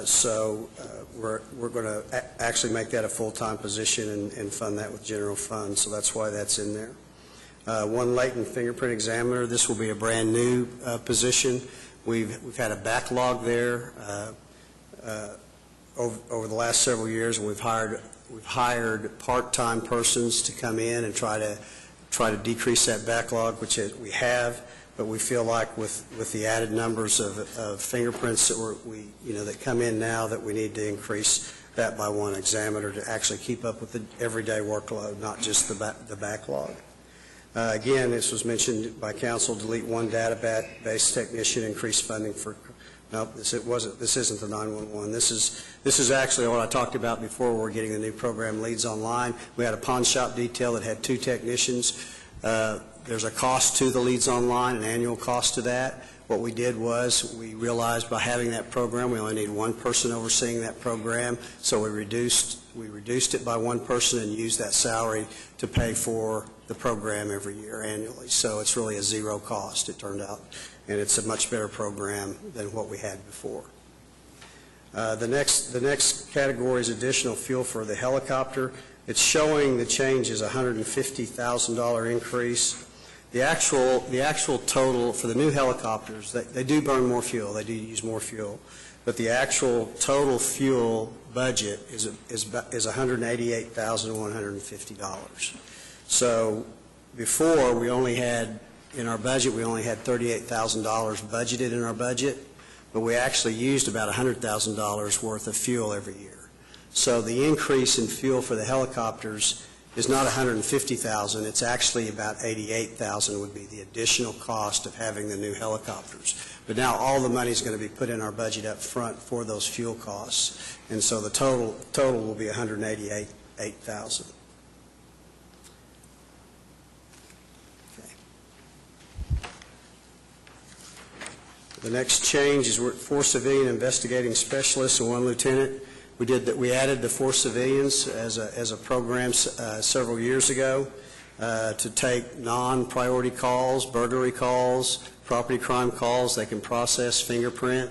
So we're going to actually make that a full-time position and fund that with general funds. So that's why that's in there. One latent fingerprint examiner. This will be a brand new position. We've had a backlog there over the last several years, and we've hired part-time persons to come in and try to decrease that backlog, which we have. But we feel like with the added numbers of fingerprints that come in now, that we need to increase that by one examiner to actually keep up with the everyday workload, not just the backlog. Again, this was mentioned by council, delete one database technician, increase funding for Nope, this isn't the 911. This is actually what I talked about before. We're getting the new program Leads Online. We had a pawn shop detail that had 2 technicians. There's a cost to the Leads Online, an annual cost to that. What we did was we realized by having that program, we only need 1 person overseeing that program, so we reduced it by 1 person and used that salary to pay for the program every year annually. So it's really a 0 cost, it turned out, and it's a much better program than what we had before. The next category is additional fuel for the helicopter. It's showing the change is a $150,000 increase. The actual total for the new helicopters, they do burn more fuel, they do use more fuel, but the actual total fuel budget is $188,150. So before, we only had, in our budget, we only had $38,000 budgeted in our budget, but we actually used about $100,000 worth of fuel every year. So the increase in fuel for the helicopters is not $150,000, it's actually about $88,000 would be the additional cost of having the new helicopters. But now all the money is going to be put in our budget up front for those fuel costs, and so the total will be $188,000. Okay. The next change is we're at 4 civilian investigating specialists and 1 lieutenant. We added the 4 civilians as a program several years ago to take non-priority calls, burglary calls, property crime calls. They can process fingerprint,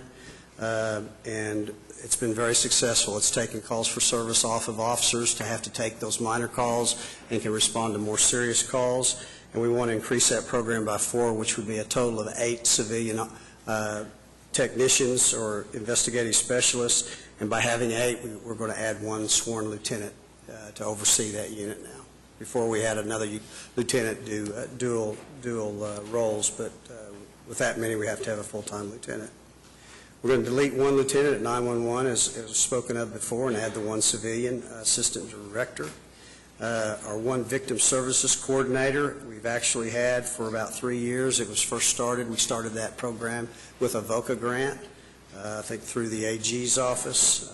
and it's been very successful. It's taken calls for service off of officers to have to take those minor calls and can respond to more serious calls. And we want to increase that program by 4, which would be a total of 8 civilian technicians or investigative specialists. And by having 8, we're going to add 1 sworn lieutenant to oversee that unit now. Before we had another lieutenant do dual roles, but with that many, we have to have a full-time lieutenant. We're going to delete 1 lieutenant at 911, as was spoken of before, and add the 1 civilian assistant director. Our 1 victim services coordinator, we've actually had for about 3 years. It was first started, we started that program with a VOCA grant. I think through the AG's office,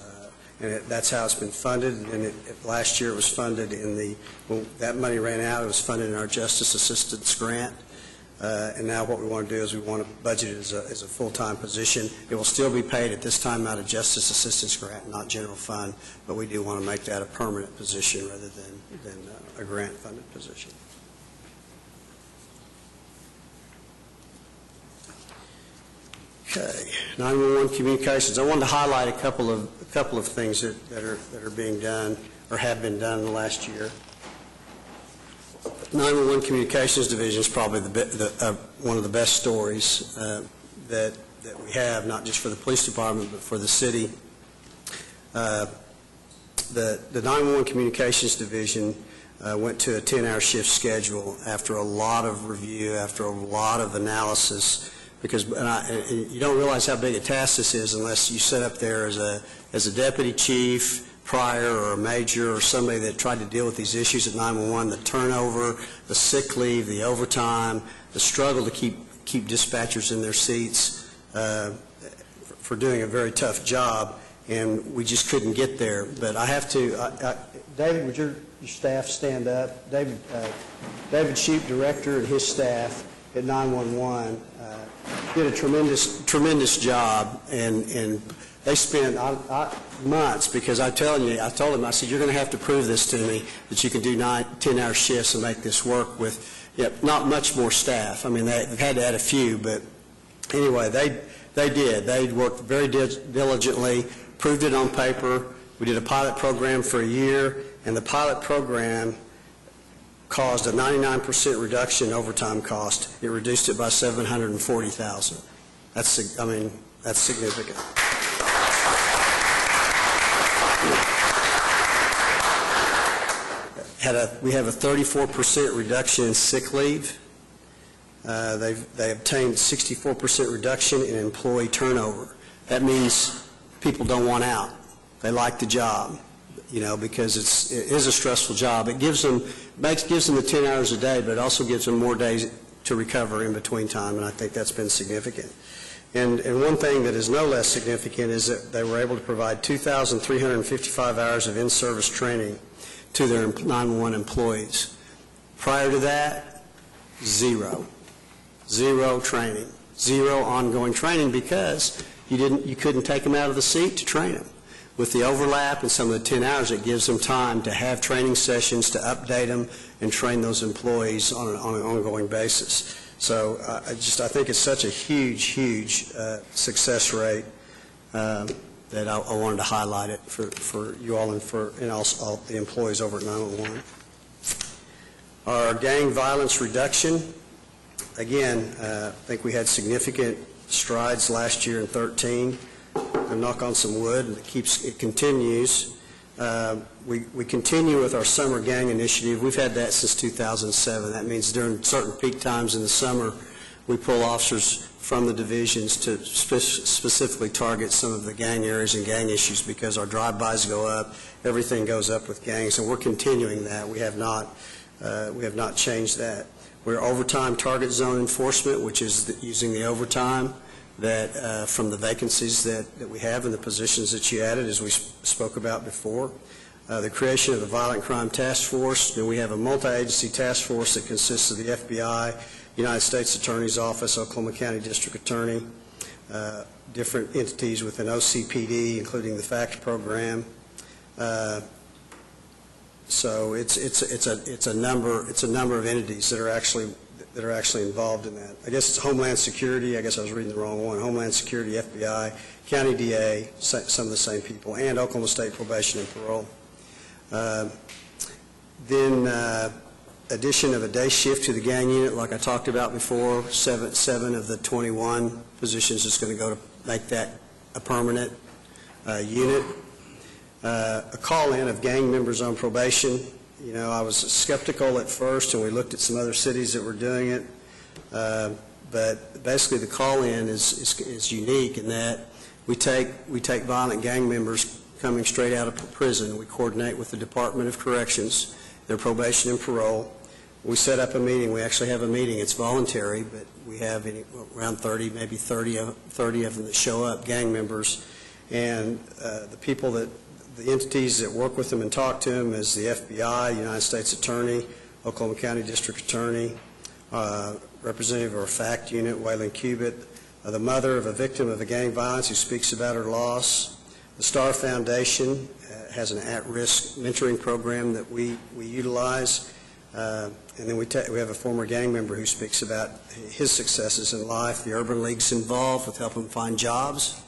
and that's how it's been funded. And last year it was funded when that money ran out, it was funded in our Justice Assistance Grant. And now what we want to do is we want to budget it as a full-time position. It will still be paid at this time out of Justice Assistance Grant, not general fund, but we do want to make that a permanent position rather than a grant-funded position. Okay, 911 communications. I wanted to highlight a couple of things that are being done or have been done in the last year. 911 Communications Division is probably one of the best stories that we have, not just for the police department but for the city. The 911 Communications Division went to a 10-hour shift schedule after a lot of review, after a lot of analysis. Because you don't realize how big a task this is unless you sit up there as a deputy chief prior or a major or somebody that tried to deal with these issues at 911, the turnover, the sick leave, the overtime, the struggle to keep dispatchers in their seats for doing a very tough job, and we just couldn't get there. But I have to, David, would your staff stand up? David Sheep, director, and his staff at 911 did a tremendous job, and they spent months, because I told them, I said, you're going to have to prove this to me, that you can do 10-hour shifts and make this work with not much more staff. I mean, they had to add a few, but anyway, they did. They worked very diligently, proved it on paper. We did a pilot program for a year, and the pilot program caused a 99% reduction in overtime cost. It reduced it by $740,000. That's significant. We have a 34% reduction in sick leave. They obtained 64% reduction in employee turnover. That means people don't want out. They like the job, because it is a stressful job. It gives them the 10 hours a day, but it also gives them more days to recover in between time, and I think that's been significant. And one thing that is no less significant is that they were able to provide 2,355 hours of in-service training to their 911 employees. Prior to that, zero training, zero ongoing training, because you couldn't take them out of the seat to train them. With the overlap and some of the 10 hours, it gives them time to have training sessions, to update them, and train those employees on an ongoing basis. So I think it's such a huge success rate that I wanted to highlight it for you all and also all the employees over at 911. Our gang violence reduction, again, I think we had significant strides last year in 2013. I'll knock on some wood, and it continues. We continue with our summer gang initiative. We've had that since 2007. That means during certain peak times in the summer, we pull officers from the divisions to specifically target some of the gang areas and gang issues, because our drive-bys go up, everything goes up with gangs, and we're continuing that. We have not changed that. We're overtime target zone enforcement, which is using the overtime that from the vacancies that we have and the positions that you added, as we spoke about before. The creation of the Violent Crime Task Force. We have a multi-agency task force that consists of the FBI, United States Attorney's Office, Oklahoma County District Attorney, different entities within OCPD, including the FACT program. So it's a number of entities that are actually involved in that. I guess it's Homeland Security. I guess I was reading the wrong one. Homeland Security, FBI, County DA, some of the same people, and Oklahoma State Probation and Parole. Then addition of a day shift to the gang unit, like I talked about before. 7 of the 21 positions is going to go to make that a permanent unit. A call-in of gang members on probation. You know, I was skeptical at first, and we looked at some other cities that were doing it. But basically, the call-in is unique in that we take violent gang members coming straight out of prison. We coordinate with the Department of Corrections, their probation and parole. We set up a meeting. We actually have a meeting. It's voluntary, but we have around 30, maybe 30 of them that show up, gang members. And the entities that work with them and talk to them is the FBI, United States Attorney, Oklahoma County District Attorney, representative of our FACT unit, Waylon Cubitt, the mother of a victim of a gang violence who speaks about her loss. The Star Foundation has an at-risk mentoring program that we utilize. And then we have a former gang member who speaks about his successes in life. The Urban League's involved with helping find jobs.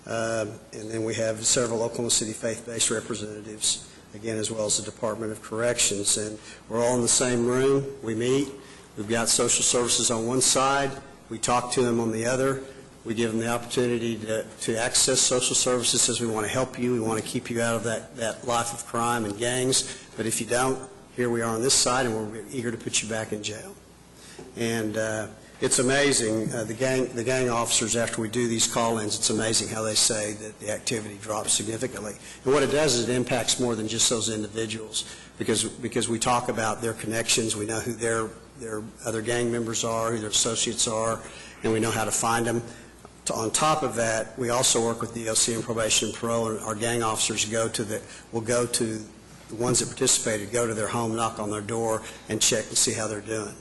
And then we have several Oklahoma City faith-based representatives, again, as well as the Department of Corrections. And we're all in the same room. We meet. We've got social services on one side. We talk to them on the other. We give them the opportunity to access social services. Says we want to help you. We want to keep you out of that life of crime and gangs. But if you don't, here we are on this side, and we're eager to put you back in jail. And it's amazing, the gang officers, after we do these call-ins, it's amazing how they say that the activity drops significantly. And what it does is it impacts more than just those individuals, because we talk about their connections, we know who their other gang members are, who their associates are, and we know how to find them. On top of that, we also work with DOC and Probation and Parole, and our gang officers will go to the ones that participated, go to their home, knock on their door, and check to see how they're doing,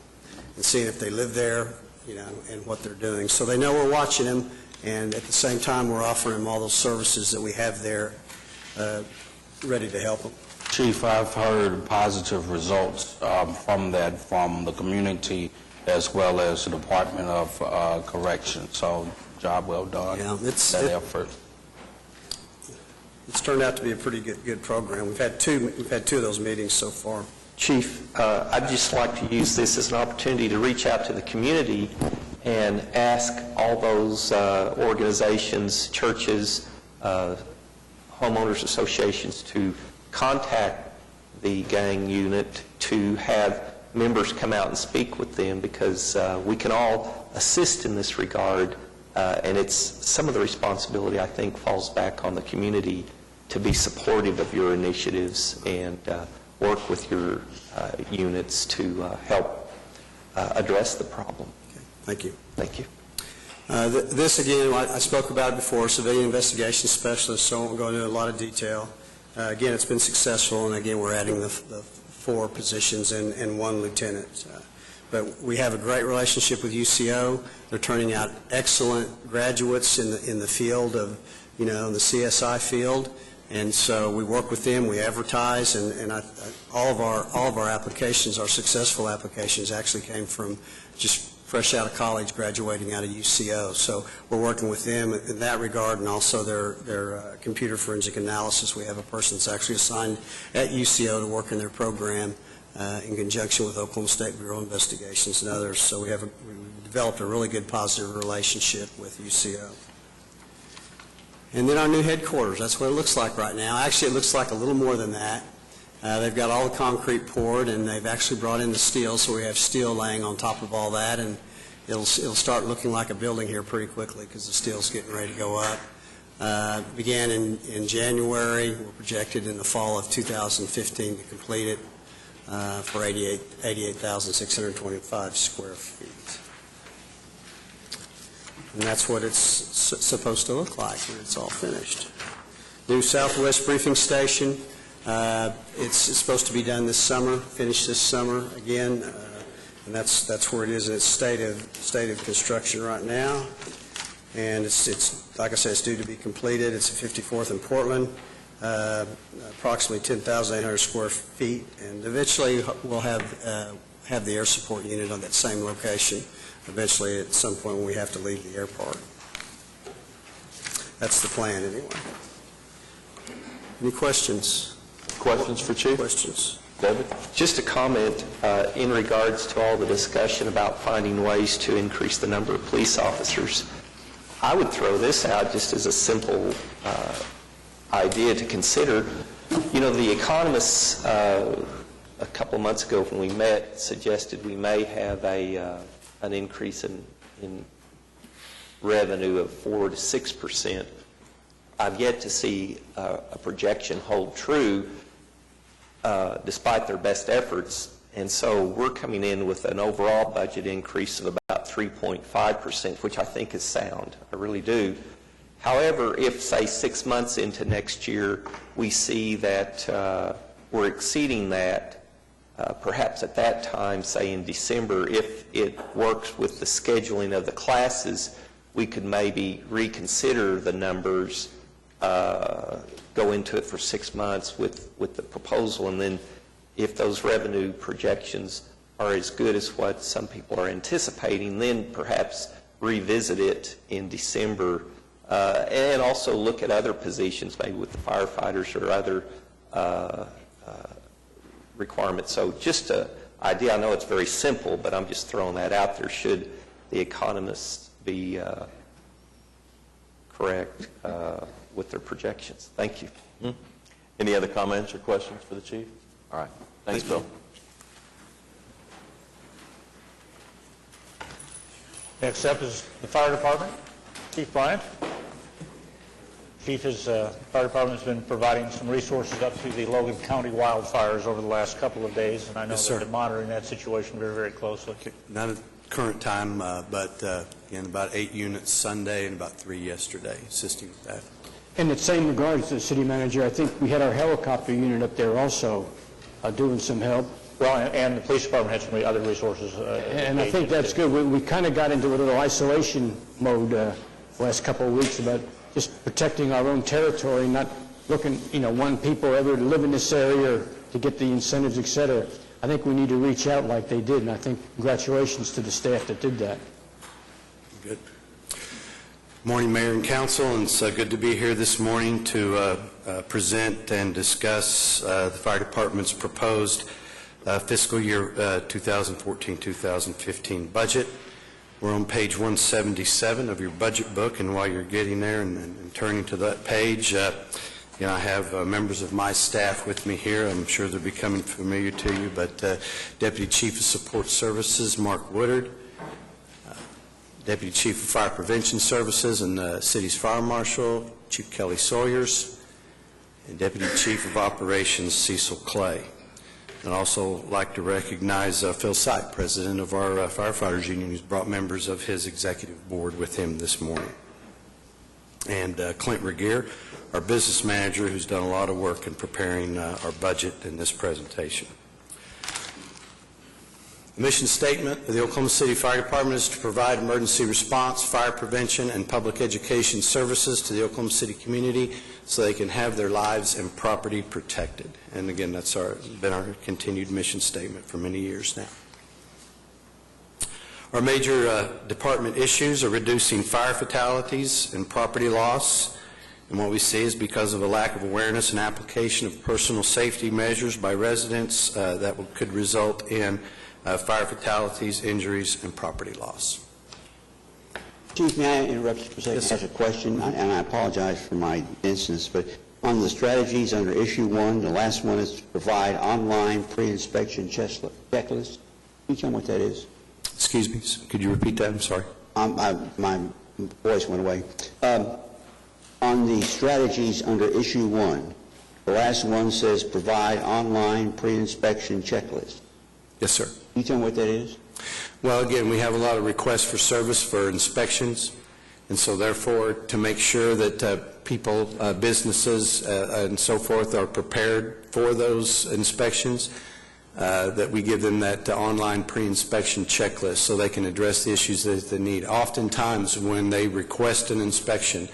and seeing if they live there, you know, and what they're doing. So they know we're watching them, and at the same time, we're offering them all those services that we have there ready to help them. Chief, I've heard positive results from that, from the community as well as the Department of Corrections. So, job well done. Yeah, that effort. It's turned out to be a pretty good program. We've had two of those meetings so far. Chief, I'd just like to use this as an opportunity to reach out to the community and ask all those organizations, churches, homeowners associations to contact the gang unit to have members come out and speak with them, because we can all assist in this regard, and it's some of the responsibility, I think, falls back on the community to be supportive of your initiatives and work with your units to help address the problem. Okay. Thank you. Thank you. This, again, I spoke about it before, civilian investigation specialist, so I won't go into a lot of detail. Again, it's been successful, and again, we're adding the 4 positions and 1 lieutenant. But we have a great relationship with UCO. They're turning out excellent graduates in the field of, in the CSI field, and so we work with them, we advertise, and all of our applications, our successful applications, actually came from just fresh out of college, graduating out of UCO. So we're working with them in that regard, and also their computer forensic analysis. We have a person that's actually assigned at UCO to work in their program in conjunction with Oklahoma State Bureau of Investigations and others. So we've developed a really good positive relationship with UCO. And then our new headquarters, that's what it looks like right now. Actually, it looks like a little more than that. They've got all the concrete poured, and they've actually brought in the steel, so we have steel laying on top of all that, and it'll start looking like a building here pretty quickly because the steel's getting ready to go up. Began in January. We're projected in the fall of 2015 to complete it for 88,625 square feet. And that's what it's supposed to look like when it's all finished. New Southwest Briefing Station. It's supposed to be done this summer, finished this summer again, and that's where it is in its state of construction right now. And it's like I said, it's due to be completed. It's at 54th and Portland, approximately 10,800 square feet, and eventually we'll have the air support unit on that same location. Eventually, at some point, when we have to leave the airport. That's the plan, anyway. Any questions? Questions for Chief? Questions. David? Just a comment in regards to all the discussion about finding ways to increase the number of police officers. I would throw this out just as a simple idea to consider. The economists a couple months ago when we met suggested we may have an increase in revenue of 4 to 6%. I've yet to see a projection hold true despite their best efforts, and so we're coming in with an overall budget increase of about 3.5%, which I think is sound. I really do. However, if, say, 6 months into next year, we see that we're exceeding that, perhaps at that time, say in December, if it works with the scheduling of the classes, we could maybe reconsider the numbers, go into it for 6 months with the proposal, and then if those revenue projections are as good as what some people are anticipating, then perhaps revisit it in December, and also look at other positions, maybe with the firefighters or other requirements. So just an idea. I know it's very simple, but I'm just throwing that out there. Should the economists be correct with their projections? Thank you. Mm-hmm. Any other comments or questions for the Chief? All right. Thanks, Bill. Next up is the Fire Department. Chief Bryant. Chief, Fire Department has been providing some resources up to the Logan County wildfires over the last couple of days, and I know that they're monitoring that situation very, very closely. Not at the current time, but again, about 8 units Sunday and about 3 yesterday, assisting with that. In the same regards to the city manager, I think we had our helicopter unit up there also doing some help. Well, and the police department had some other resources. And I think that's good. We kind of got into a little isolation mode the last couple of weeks about just protecting our own territory, not looking, wanting people ever to live in this area or to get the incentives, et cetera. I think we need to reach out like they did, and I think congratulations to the staff that did that. Good. Morning, Mayor and Council, and it's good to be here this morning to present and discuss the Fire Department's proposed fiscal year 2014-2015 budget. We're on page 177 of your budget book, and while you're getting there and turning to that page, I have members of my staff with me here. I'm sure they're becoming familiar to you, but Deputy Chief of Support Services, Mark Woodard, Deputy Chief of Fire Prevention Services and the City's Fire Marshal, Chief Kelly Sawyers, and Deputy Chief of Operations, Cecil Clay. I'd also like to recognize Phil Sype, president of our firefighters union, who's brought members of his executive board with him this morning. And Clint Regier, our business manager, who's done a lot of work in preparing our budget in this presentation. The mission statement of the Oklahoma City Fire Department is to provide emergency response, fire prevention, and public education services to the Oklahoma City community so they can have their lives and property protected. And again, that's been our continued mission statement for many years now. Our major department issues are reducing fire fatalities and property loss. And what we see is because of a lack of awareness and application of personal safety measures by residents that could result in fire fatalities, injuries, and property loss. Chief, may I interrupt you for a second? Yes, sir. Ask a question, and I apologize for my denseness, but on the strategies under issue 1, the last one is to provide online pre-inspection checklist. Can you tell me what that is? Excuse me, could you repeat that? I'm sorry. My voice went away. On the strategies under issue 1, the last one says provide online pre-inspection checklist. Yes, sir. Can you tell me what that is? Well, again, we have a lot of requests for service for inspections, and so therefore, to make sure that people, businesses, and so forth are prepared for those inspections, that we give them that online pre-inspection checklist so they can address the issues that they need. Oftentimes, when they request an inspection,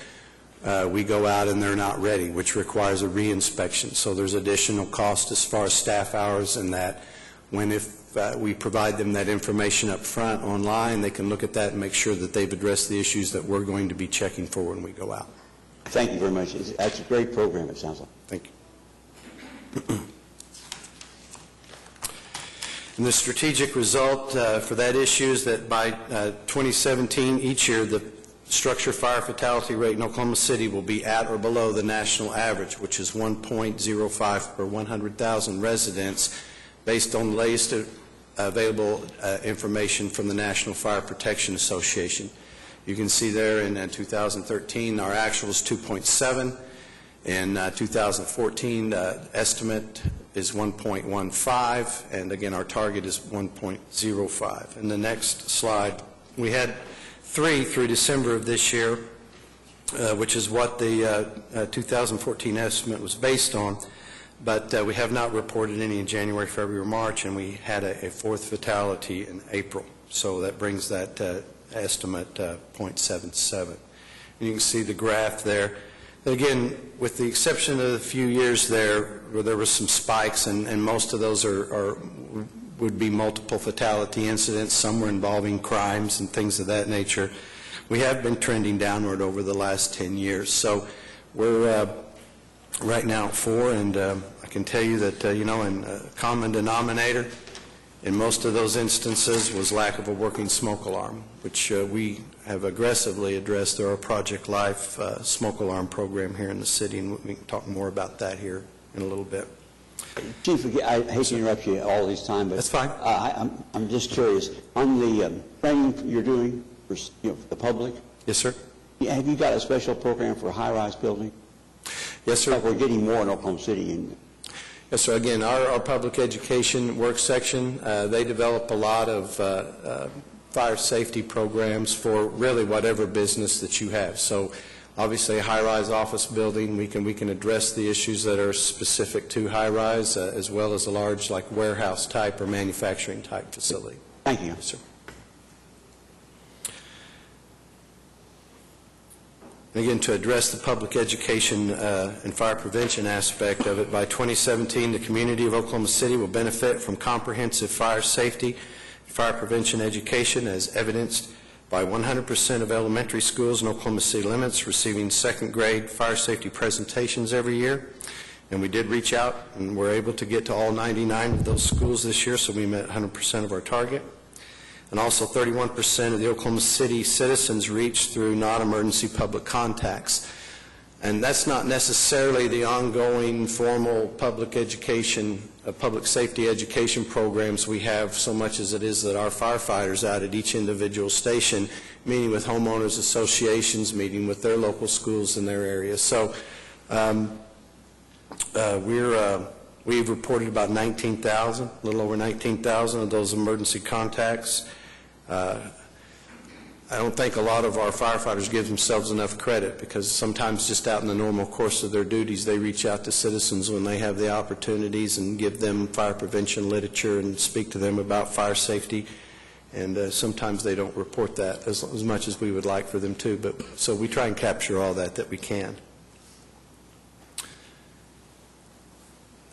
we go out and they're not ready, which requires a re-inspection. So there's additional cost as far as staff hours and that. If we provide them that information up front online, they can look at that and make sure that they've addressed the issues that we're going to be checking for when we go out. Thank you very much. That's a great program, it sounds like. Thank you. And the strategic result for that issue is that by 2017, each year, the structure fire fatality rate in Oklahoma City will be at or below the national average, which is 1.05 per 100,000 residents, based on the latest available information from the National Fire Protection Association. You can see there in 2013, our actual is 2.7. In 2014, estimate is 1.15, and again, our target is 1.05. In the next slide, we had 3 through December of this year, which is what the 2014 estimate was based on. But we have not reported any in January, February, or March, and we had a 4th fatality in April. So that brings that estimate 0.77. And you can see the graph there. Again, with the exception of a few years there where there were some spikes, and most of those would be multiple fatality incidents, some were involving crimes and things of that nature, we have been trending downward over the last 10 years. So we're right now at 4, and I can tell you that, in a common denominator in most of those instances was lack of a working smoke alarm, which we have aggressively addressed through our Project Life smoke alarm program here in the city, and we can talk more about that here in a little bit. Chief, I hate to interrupt you all this time, but that's fine. I'm just curious. On the training you're doing for the public, yes, sir. Have you got a special program for a high-rise building? Yes, sir. We're getting more in Oklahoma City. Yes, sir. Again, our public education work section, they develop a lot of fire safety programs for really whatever business that you have. So obviously a high-rise office building, we can address the issues that are specific to high-rise, as well as a large like warehouse type or manufacturing type facility. Thank you. Yes, sir. Again, to address the public education and fire prevention aspect of it, by 2017, the community of Oklahoma City will benefit from comprehensive fire safety, fire prevention education, as evidenced by 100% of elementary schools in Oklahoma City limits receiving second-grade fire safety presentations every year. And we did reach out, and we're able to get to all 99 of those schools this year, so we met 100% of our target. And also 31% of the Oklahoma City citizens reached through non-emergency public contacts. And that's not necessarily the ongoing formal public education, public safety education programs we have so much as it is that our firefighters out at each individual station, meeting with homeowners associations, meeting with their local schools in their area. So we We've reported about 19,000, a little over 19,000 of those emergency contacts. I don't think a lot of our firefighters give themselves enough credit, because sometimes just out in the normal course of their duties, they reach out to citizens when they have the opportunities and give them fire prevention literature and speak to them about fire safety. And sometimes they don't report that as much as we would like for them to. But so we try and capture all that we can.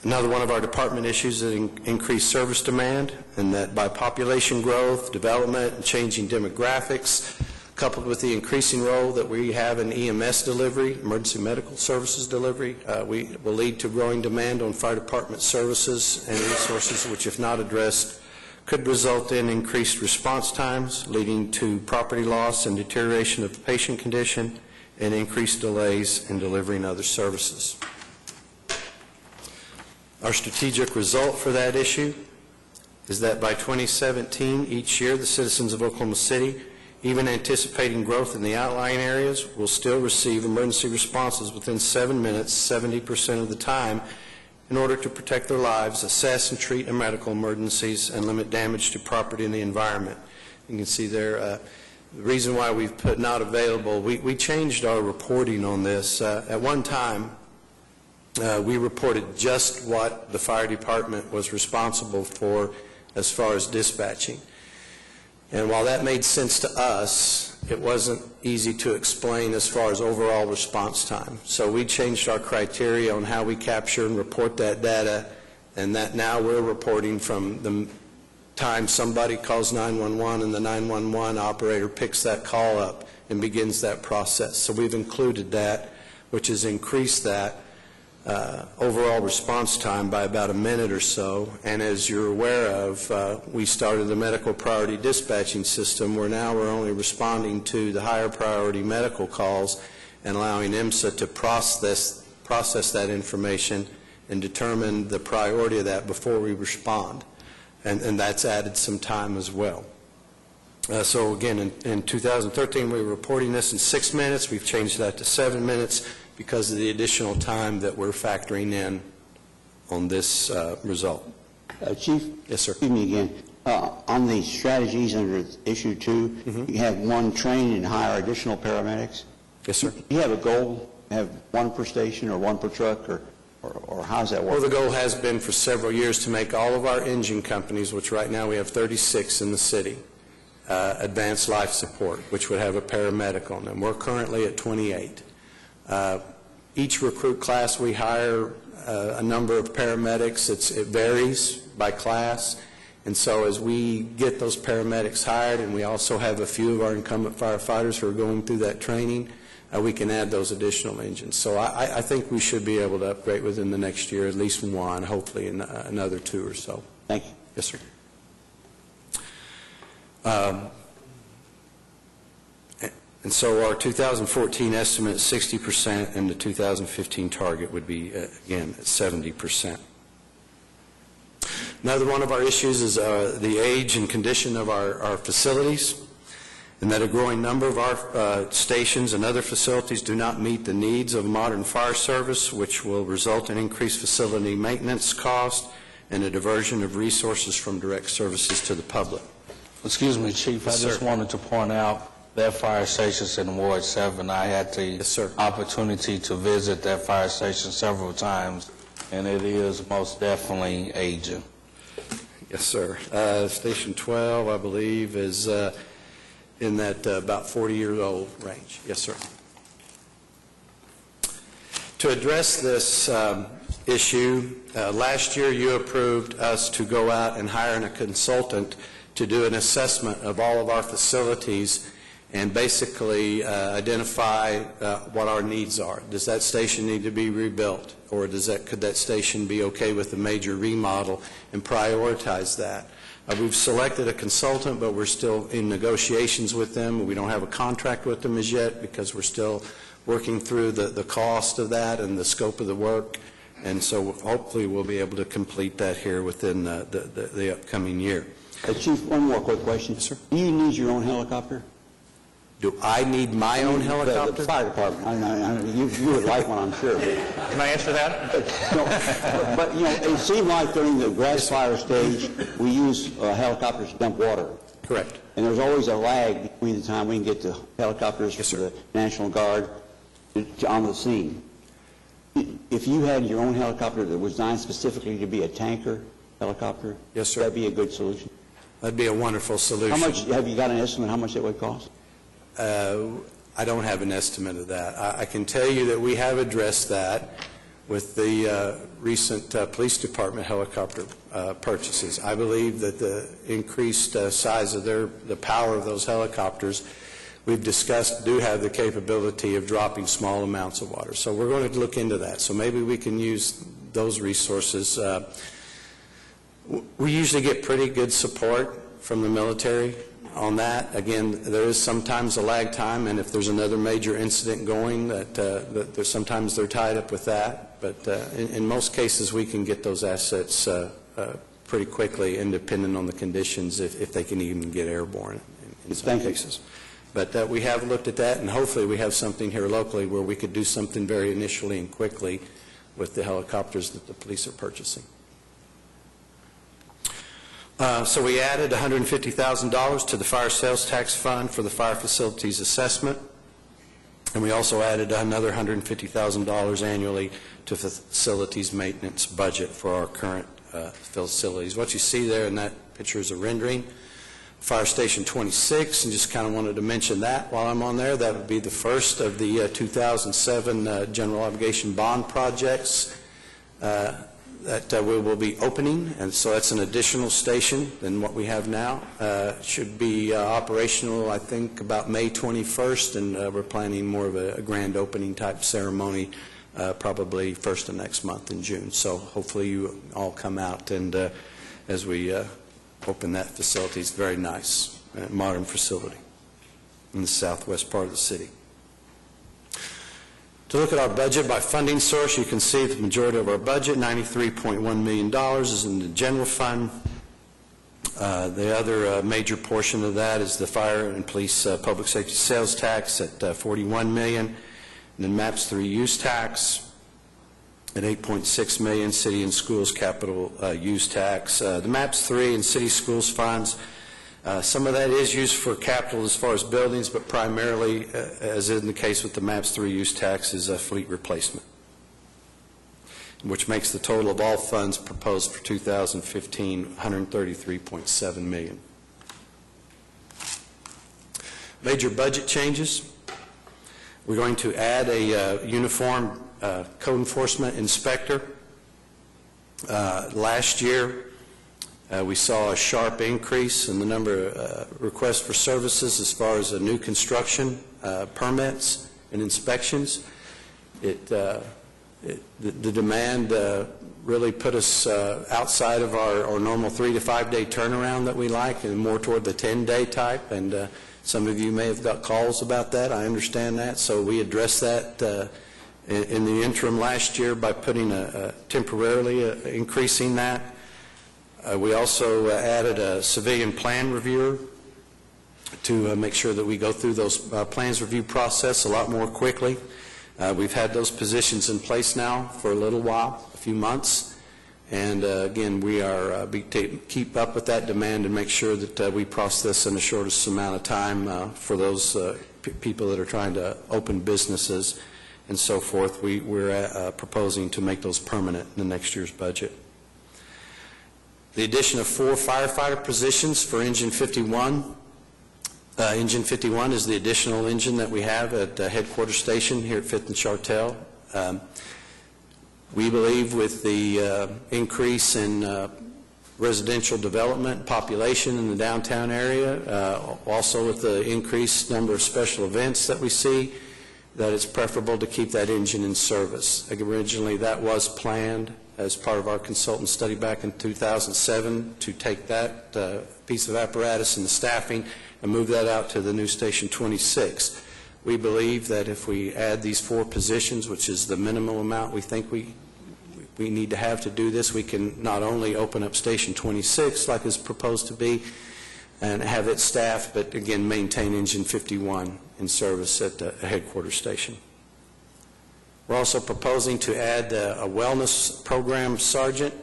Another one of our department issues is increased service demand, and that by population growth, development, and changing demographics, coupled with the increasing role that we have in EMS delivery, emergency medical services delivery, we will lead to growing demand on fire department services and resources, which, if not addressed, could result in increased response times, leading to property loss and deterioration of the patient condition, and increased delays in delivering other services. Our strategic result for that issue is that by 2017, each year, the citizens of Oklahoma City, even anticipating growth in the outlying areas, will still receive emergency responses within 7 minutes, 70% of the time, in order to protect their lives, assess and treat medical emergencies, and limit damage to property and the environment. You can see there, the reason why we've put not available, we changed our reporting on this. At one time, we reported just what the fire department was responsible for as far as dispatching. And while that made sense to us, it wasn't easy to explain as far as overall response time. So we changed our criteria on how we capture and report that data, and that now we're reporting from the time somebody calls 911 and the 911 operator picks that call up and begins that process. So we've included that, which has increased that overall response time by about a minute or so. And as you're aware of, we started the medical priority dispatching system, where now we're only responding to the higher priority medical calls and allowing IMSA to process that information and determine the priority of that before we respond. And that's added some time as well. So again, in 2013, we were reporting this in 6 minutes. We've changed that to 7 minutes because of the additional time that we're factoring in on this result. Chief? Yes, sir. Excuse me again. On the strategies under issue 2, you have one, train and hire additional paramedics. Yes, sir. Do you have a goal, have one per station or one per truck, or how does that work? Well, the goal has been for several years to make all of our engine companies, which right now we have 36 in the city, advanced life support, which would have a paramedic on them. We're currently at 28. Each recruit class we hire a number of paramedics. It varies by class, and so as we get those paramedics hired, and we also have a few of our incumbent firefighters who are going through that training, we can add those additional engines. So I think we should be able to upgrade within the next year, at least one, hopefully another 2 or so. Thank you. Yes, sir. And so our 2014 estimate is 60%, and the 2015 target would be, again, 70%. Another one of our issues is the age and condition of our facilities, and that a growing number of our stations and other facilities do not meet the needs of modern fire service, which will result in increased facility maintenance cost and a diversion of resources from direct services to the public. Excuse me, Chief, Yes, I just sir. wanted to point out that fire station's in Ward 7. I had the Yes, sir. opportunity to visit that fire station several times, and it is most definitely aging. Yes, sir. Station 12, I believe, is in that about 40-year-old range. Yes, sir. To address this issue, last year you approved us to go out and hire a consultant to do an assessment of all of our facilities and basically identify what our needs are. Does that station need to be rebuilt, or could that station be okay with a major remodel, and prioritize that? We've selected a consultant, but we're still in negotiations with them. We don't have a contract with them as yet because we're still working through the cost of that and the scope of the work, and so hopefully we'll be able to complete that here within the upcoming year. Chief, one more quick question. Yes, sir. Do you need your own helicopter? Do I need my own helicopter? The fire department. You would like one, I'm sure. Can I answer that? But, you know, it seemed like during the grass fire stage, we use helicopters to dump water. Correct. And there's always a lag between the time we can get the helicopters for the National Guard on the scene. If you had your own helicopter that was designed specifically to be a tanker helicopter, yes, sir, that'd be a good solution. That'd be a wonderful solution. How much, have you got an estimate how much that would cost? I don't have an estimate of that. I can tell you that we have addressed that with the recent police department helicopter purchases. I believe that the increased size of the power of those helicopters we've discussed do have the capability of dropping small amounts of water. So we're going to look into that. So maybe we can use those resources. We usually get pretty good support from the military on that. Again, there is sometimes a lag time, and if there's another major incident going, that sometimes they're tied up with that. But in most cases, we can get those assets pretty quickly, independent on the conditions, if they can even get airborne in some cases. But we have looked at that, and hopefully we have something here locally where we could do something very initially and quickly with the helicopters that the police are purchasing. So we added $150,000 to the fire sales tax fund for the fire facilities assessment, and we also added another $150,000 annually to facilities maintenance budget for our current facilities. What you see there in that picture is a rendering. Fire Station 26, and just kind of wanted to mention that while I'm on there. That would be the first of the 2007 general obligation bond projects that we will be opening, and so that's an additional station than what we have now. Should be operational, I think, about May 21st, and we're planning more of a grand opening type ceremony probably first of next month in June. So hopefully you all come out and as we open that facility. It's very nice, modern facility in the southwest part of the city. To look at our budget by funding source, you can see the majority of our budget, $93.1 million, is in the general fund. The other major portion of that is the fire and police public safety sales tax at $41 million, and then MAPS 3 use tax at $8.6 million, city and schools capital use tax. The MAPS 3 and city schools funds, some of that is used for capital as far as buildings, but primarily, as in the case with the MAPS 3 use tax, is a fleet replacement, which makes the total of all funds proposed for 2015 $133.7 million. Major budget changes. We're going to add a uniform code enforcement inspector. Last year, we saw a sharp increase in the number of requests for services as far as new construction permits and inspections. The demand really put us outside of our normal 3 to 5 day turnaround that we like, and more toward the 10-day type. And some of you may have got calls about that. I understand that. So we addressed that in the interim last year by putting temporarily increasing that. We also added a civilian plan reviewer to make sure that we go through those plans review process a lot more quickly. We've had those positions in place now for a little while, a few months, and again, we are keep up with that demand and make sure that we process in the shortest amount of time for those people that are trying to open businesses and so forth. We're proposing to make those permanent in the next year's budget. The addition of 4 firefighter positions for Engine 51. Engine 51 is the additional engine that we have at headquarters station here at 5th and Chartel. We believe with the increase in residential development population in the downtown area, also with the increased number of special events that we see, that it's preferable to keep that engine in service. Originally, that was planned as part of our consultant study back in 2007 to take that piece of apparatus and the staffing and move that out to the new Station 26. We believe that if we add these 4 positions, which is the minimum amount we think we need to have to do this, we can not only open up Station 26 like is proposed to be, and have it staffed, but again, maintain Engine 51 in service at the headquarters station. We're also proposing to add a wellness program sergeant.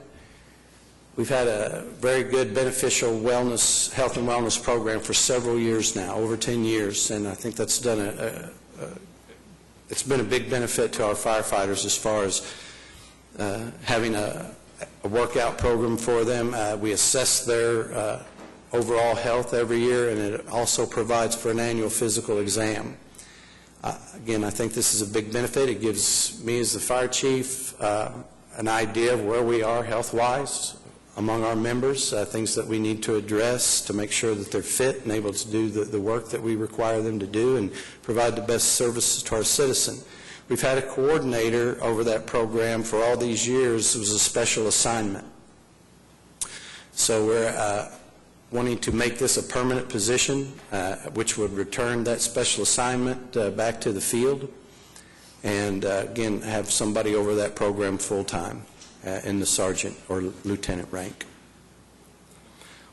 We've had a very good beneficial wellness, health and wellness program for several years now, over 10 years, and I think that's done it's been a big benefit to our firefighters as far as having a workout program for them. We assess their overall health every year, and it also provides for an annual physical exam. Again, I think this is a big benefit. It gives me as the fire chief an idea of where we are health-wise among our members, things that we need to address to make sure that they're fit and able to do the work that we require them to do and provide the best services to our citizen. We've had a coordinator over that program for all these years. It was a special assignment. So we're wanting to make this a permanent position, which would return that special assignment back to the field, and again, have somebody over that program full-time in the sergeant or lieutenant rank.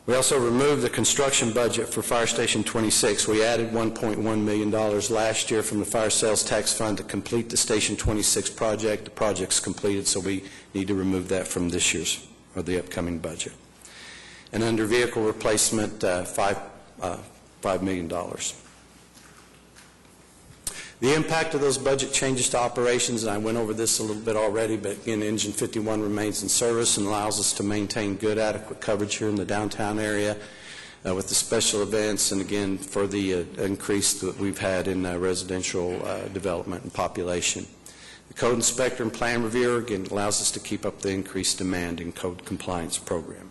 We also removed the construction budget for Fire Station 26. We added $1.1 million last year from the Fire Sales Tax Fund to complete the Station 26 project. The project's completed, so we need to remove that from this year's or the upcoming budget. And under vehicle replacement, $5 million. The impact of those budget changes to operations, and I went over this a little bit already, but again, Engine 51 remains in service and allows us to maintain good, adequate coverage here in the downtown area with the special events, and again, for the increase that we've had in residential development and population. The code inspector and plan reviewer, again, allows us to keep up the increased demand in code compliance program.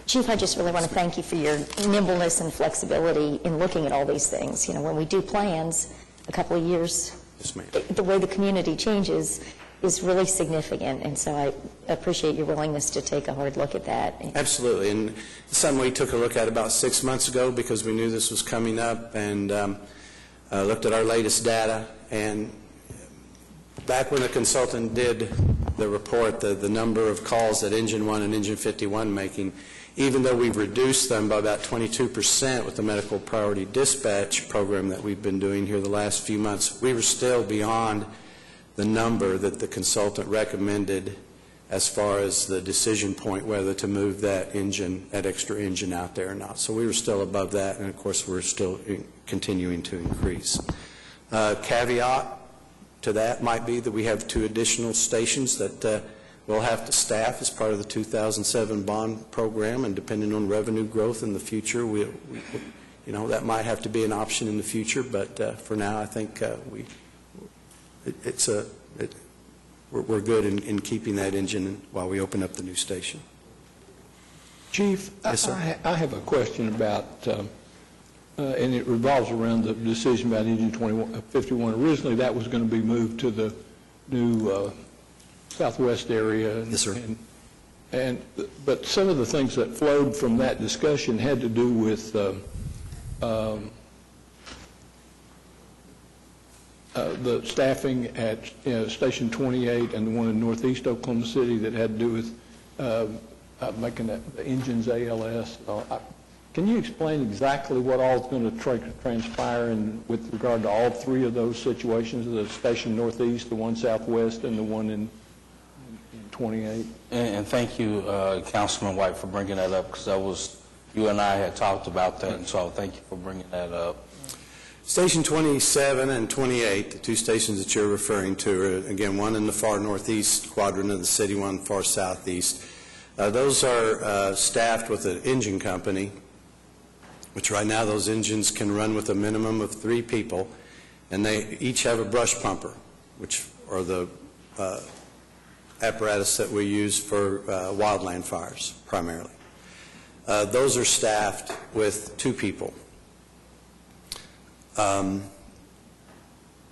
Chief, I just really want to thank you for your nimbleness and flexibility in looking at all these things. You know, when we do plans, a couple of years, Yes, ma'am. the way the community changes is really significant, and so I appreciate your willingness to take a hard look at that. Absolutely, and it's something we took a look at about 6 months ago because we knew this was coming up, and looked at our latest data, and back when the consultant did the report, the number of calls that Engine 1 and Engine 51 making, even though we've reduced them by about 22% with the medical priority dispatch program that we've been doing here the last few months, we were still beyond the number that the consultant recommended as far as the decision point whether to move that engine, that extra engine out there or not. So we were still above that, and of course we're still continuing to increase. Caveat to that might be that we have 2 additional stations that we'll have to staff as part of the 2007 bond program, and depending on revenue growth in the future, you know, that might have to be an option in the future, but for now I think we're good in keeping that engine while we open up the new station. Chief, Yes, sir. I have a question about, and it revolves around the decision about Engine 51. Originally, that was going to be moved to the new southwest area. Yes, sir. But some of the things that flowed from that discussion had to do with the staffing at Station 28 and the one in northeast Oklahoma City that had to do with making the engines ALS. Can you explain exactly what all is going to transpire with regard to all 3 of those situations, the Station Northeast, the one southwest, and the one in 28? And thank you, Councilman White, for bringing that up, because you and I had talked about that, and so thank you for bringing that up. Station 27 and 28, the 2 stations that you're referring to, are, again, one in the far northeast quadrant of the city, one far southeast. Those are staffed with an engine company, which right now those engines can run with a minimum of 3 people, and they each have a brush pumper, which are the apparatus that we use for wildland fires, primarily. Those are staffed with 2 people.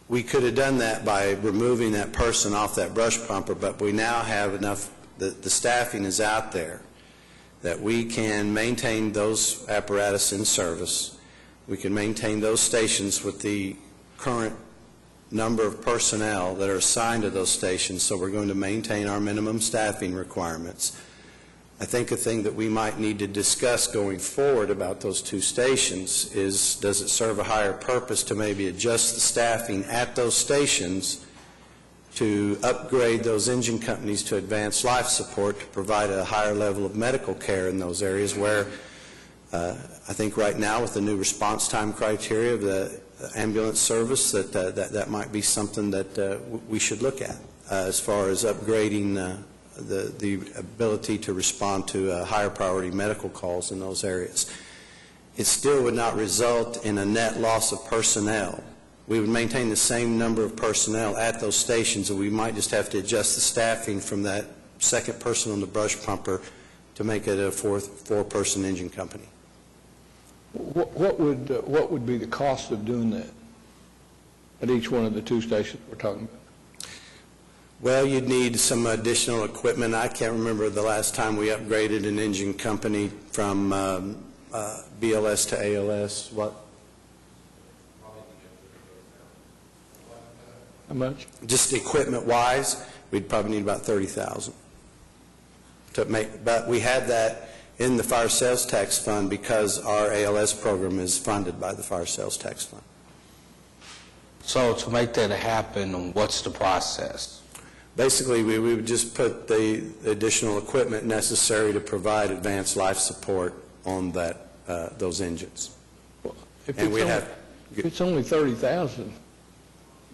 We could have done that by removing that person off that brush pumper, but we now have enough, the staffing is out there that we can maintain those apparatus in service. We can maintain those stations with the current number of personnel that are assigned to those stations, so we're going to maintain our minimum staffing requirements. I think a thing that we might need to discuss going forward about those two stations is, does it serve a higher purpose to maybe adjust the staffing at those stations to upgrade those engine companies to advanced life support to provide a higher level of medical care in those areas where I think right now with the new response time criteria of the ambulance service that might be something that we should look at as far as upgrading the ability to respond to higher priority medical calls in those areas. It still would not result in a net loss of personnel. We would maintain the same number of personnel at those stations, and we might just have to adjust the staffing from that second person on the brush pumper to make it a four-person engine company. What would be the cost of doing that at each one of the two stations we're talking about? Well, you'd need some additional equipment. I can't remember the last time we upgraded an engine company from BLS to ALS. What? How much? Just equipment-wise, we'd probably need about $30,000 to make. But we had that in the fire sales tax fund because our ALS program is funded by the fire sales tax fund. So to make that happen, what's the process? Basically, we would just put the additional equipment necessary to provide advanced life support on that those engines. If it's only $30,000,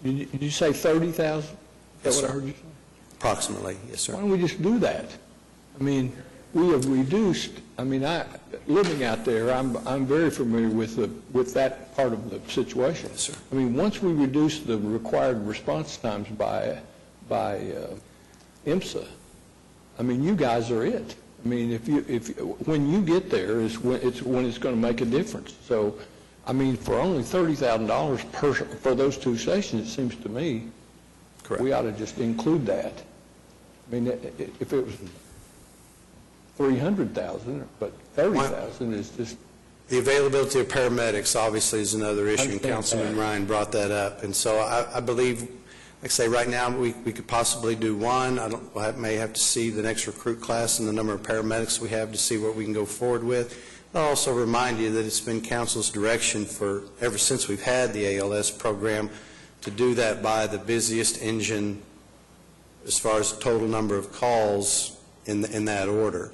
did you say $30,000? Is that what I heard you say? Approximately, yes, sir. Why don't we just do that? I mean, we have reduced. I mean, living out there, I'm very familiar with that part of the situation. Yes, sir. I mean, once we reduce the required response times by IMSA, I mean, you guys are it. I mean, when you get there is when it's going to make a difference. So, I mean, for only $30,000 for those two stations, it seems to me, Correct. We ought to just include that. I mean, if it was $300,000, but $30,000 is just. The availability of paramedics obviously is another issue, and Councilman Ryan brought that up. And so I believe, like I say, right now we could possibly do one. I may have to see the next recruit class and the number of paramedics we have to see what we can go forward with. I'll also remind you that it's been council's direction ever since we've had the ALS program to do that by the busiest engine as far as total number of calls in that order.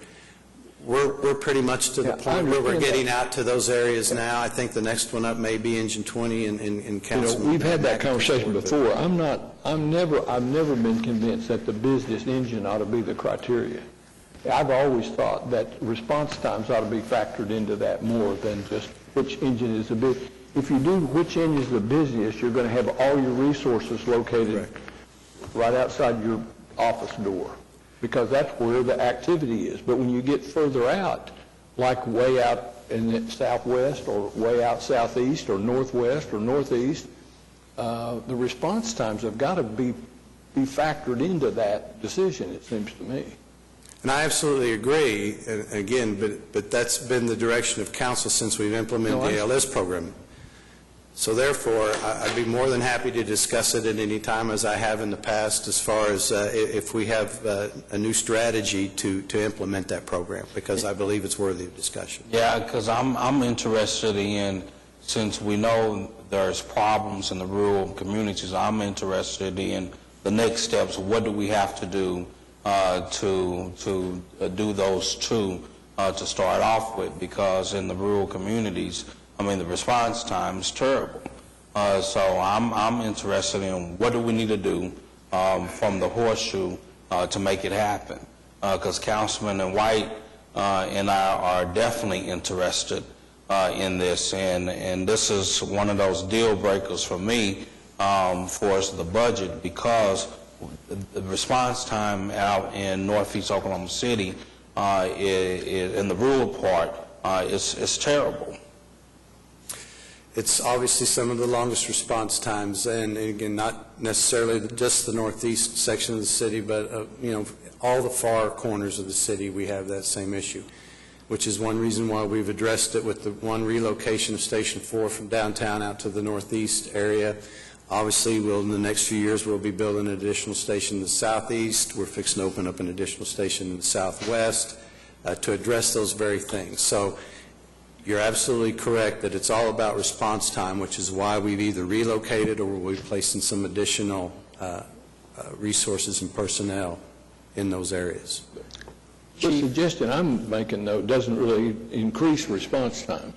We're pretty much to the point where we're getting out to those areas now. I think the next one up may be engine 20 in Councilman. We've had that conversation before. I've never been convinced that the busiest engine ought to be the criteria. I've always thought that response times ought to be factored into that more than just which engine is the busiest. If you do which engine is the busiest, you're going to have all your resources located right outside your office door, because that's where the activity is. But when you get further out, like way out in the southwest or way out southeast or northwest or northeast, the response times have got to be factored into that decision, it seems to me. And I absolutely agree, again, but that's been the direction of council since we've implemented the ALS program. So therefore, I'd be more than happy to discuss it at any time, as I have in the past, as far as if we have a new strategy to implement that program, because I believe it's worthy of discussion. Yeah, because I'm interested in, since we know there's problems in the rural communities, I'm interested in the next steps. What do we have to do to do those two to start off with? Because in the rural communities, I mean, the response time is terrible. So I'm interested in what do we need to do from the horseshoe to make it happen. Because Councilman White and I are definitely interested in this, and this is one of those deal breakers for me for the budget, because the response time out in northeast Oklahoma City in the rural part is terrible. It's obviously some of the longest response times, and again, not necessarily just the northeast section of the city, but all the far corners of the city we have that same issue, which is one reason why we've addressed it with the one relocation of Station 4 from downtown out to the northeast area. Obviously, in the next few years, we'll be building an additional station in the southeast. We're fixing to open up an additional station in the southwest. to address those very things. So you're absolutely correct that it's all about response time, which is why we've either relocated or we've placed in some additional resources and personnel in those areas. The suggestion I'm making, though, doesn't really increase response times.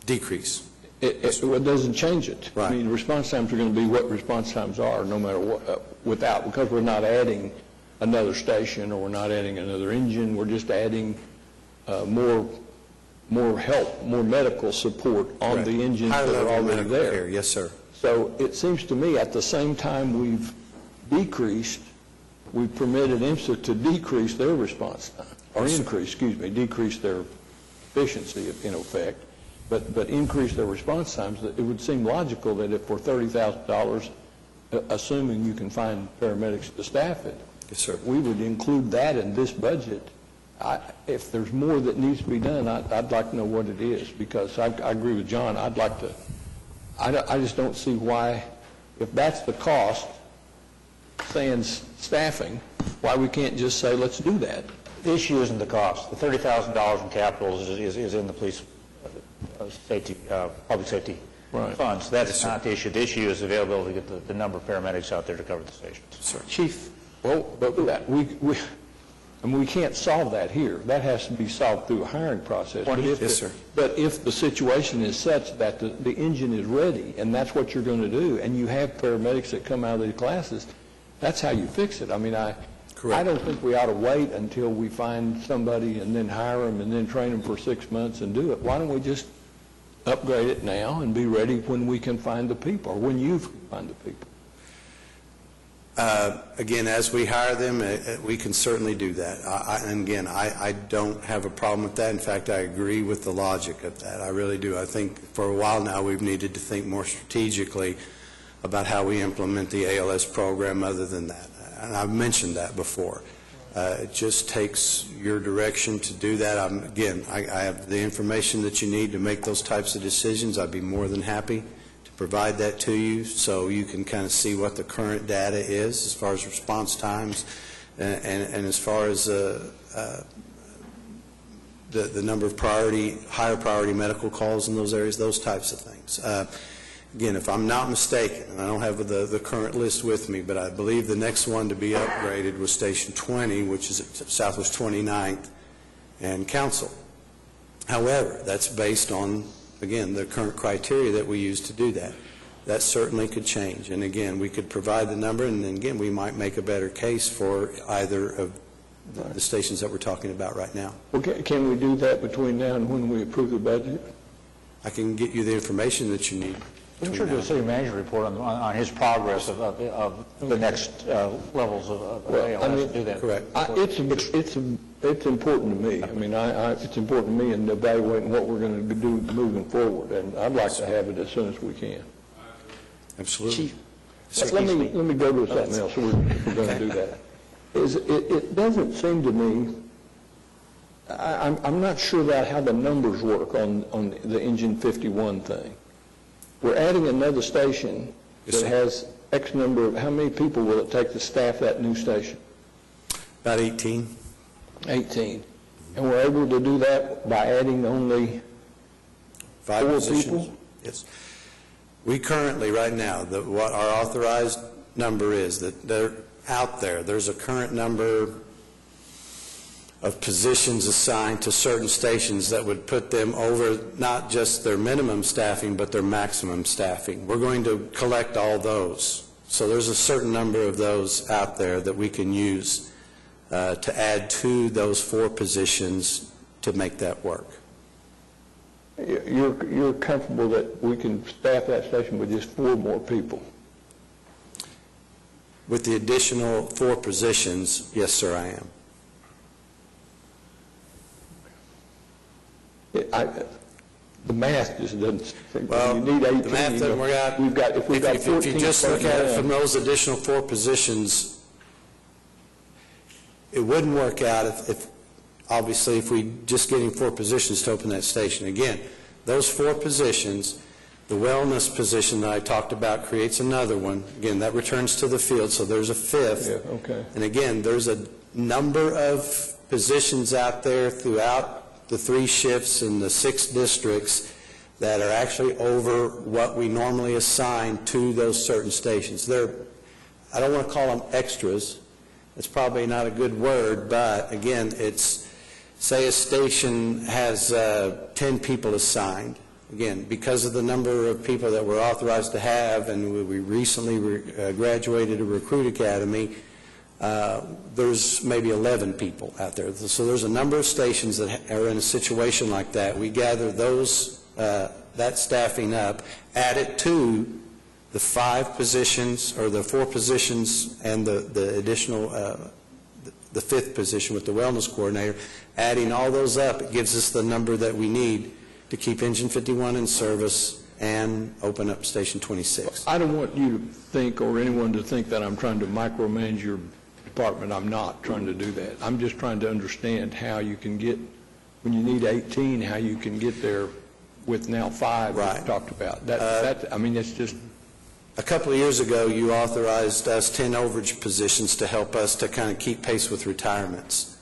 Decrease. It doesn't change it. Right. I mean, response times are going to be what response times are, no matter what, because we're not adding another station or we're not adding another engine. We're just adding more help, more medical support on Correct. the engines Higher that are level already medical there. care. Yes, sir. So it seems to me at the same time we've permitted IMSA to decrease their response time, or decrease their efficiency in effect, but increase their response times. It would seem logical that if for $30,000, assuming you can find paramedics to staff it, Yes, sir. we would include that in this budget. If there's more that needs to be done, I'd like to know what it is, because I agree with John. I'd like to, I just don't see why, if that's the cost, saying staffing, why we can't just say, let's do that. The issue isn't the cost. The $30,000 in capital is in the police safety, public safety Right. funds. That's not the issue. The issue is availability to get the number of paramedics out there to cover the stations. Sir. Chief, well, but we can't solve that here. That has to be solved through a hiring process. Yes, sir. But if the situation is such that the engine is ready, and that's what you're going to do, and you have paramedics that come out of these classes, that's how you fix it. I mean, I don't think we ought to wait until we find somebody and then hire them and then train them for 6 months and do it. Why don't we just upgrade it now and be ready when we can find the people, or when you can find the people? Again, as we hire them, we can certainly do that. And again, I don't have a problem with that. In fact, I agree with the logic of that. I really do. I think for a while now we've needed to think more strategically about how we implement the ALS program other than that. And I've mentioned that before. It just takes your direction to do that. I have the information that you need to make those types of decisions. I'd be more than happy to provide that to you so you can kind of see what the current data is as far as response times and as far as the number of higher priority medical calls in those areas, those types of things. Again, if I'm not mistaken, and I don't have the current list with me, but I believe the next one to be upgraded was Station 20, which is at Southwest 29th and Council. However, that's based on, again, the current criteria that we use to do that. That certainly could change. And again, we could provide the number, and then again, we might make a better case for either of the stations that we're talking about right now. Okay, can we do that between now and when we approve the budget? I can get you the information that you need. I'm sure do a city manager report on his progress of the next levels of ALS. Do that. Correct. It's important to me. I mean, it's important to me in evaluating what we're going to do moving forward, and I'd like to have it as soon as we can. Absolutely. Let me go to something else. We're going to do that. It doesn't seem to me. I'm not sure about how the numbers work on the Engine 51 thing. We're adding another station that has X number of, how many people will it take to staff that new station? About 18. 18. And we're able to do that by adding only 5 4 positions. people? Yes. We currently, right now, what our authorized number is, that they're out there. There's a current number of positions assigned to certain stations that would put them over not just their minimum staffing, but their maximum staffing. We're going to collect all those. So there's a certain number of those out there that we can use to add to those 4 positions to make that work. You're comfortable that we can staff that station with just 4 more people? With the additional 4 positions, yes, sir, I am. The math just doesn't. Well, you need 18. the math doesn't work out. If you just look at it from those additional 4 positions, it wouldn't work out if obviously, if we just getting 4 positions to open that station. Again, those 4 positions, the wellness position that I talked about creates another one. Again, that returns to the field, so there's a 5th. Yeah, okay. And again, there's a number of positions out there throughout the 3 shifts in the 6 districts that are actually over what we normally assign to those certain stations. I don't want to call them extras. It's probably not a good word, but again, it's, say a station has 10 people assigned. Again, because of the number of people that we're authorized to have, and we recently graduated a recruit academy, there's maybe 11 people out there. So there's a number of stations that are in a situation like that. We gather those, that staffing up, add it to the 5 positions, or the 4 positions, and the additional, the 5th position with the wellness coordinator. Adding all those up, it gives us the number that we need to keep Engine 51 in service and open up Station 26. I don't want you to think, or anyone to think, that I'm trying to micromanage your department. I'm not trying to do that. I'm just trying to understand how you can get, when you need 18, how you can get there with now 5 Right. we've talked about. That I mean, it's just... A couple of years ago, you authorized us 10 overage positions to help us to kind of keep pace with retirements.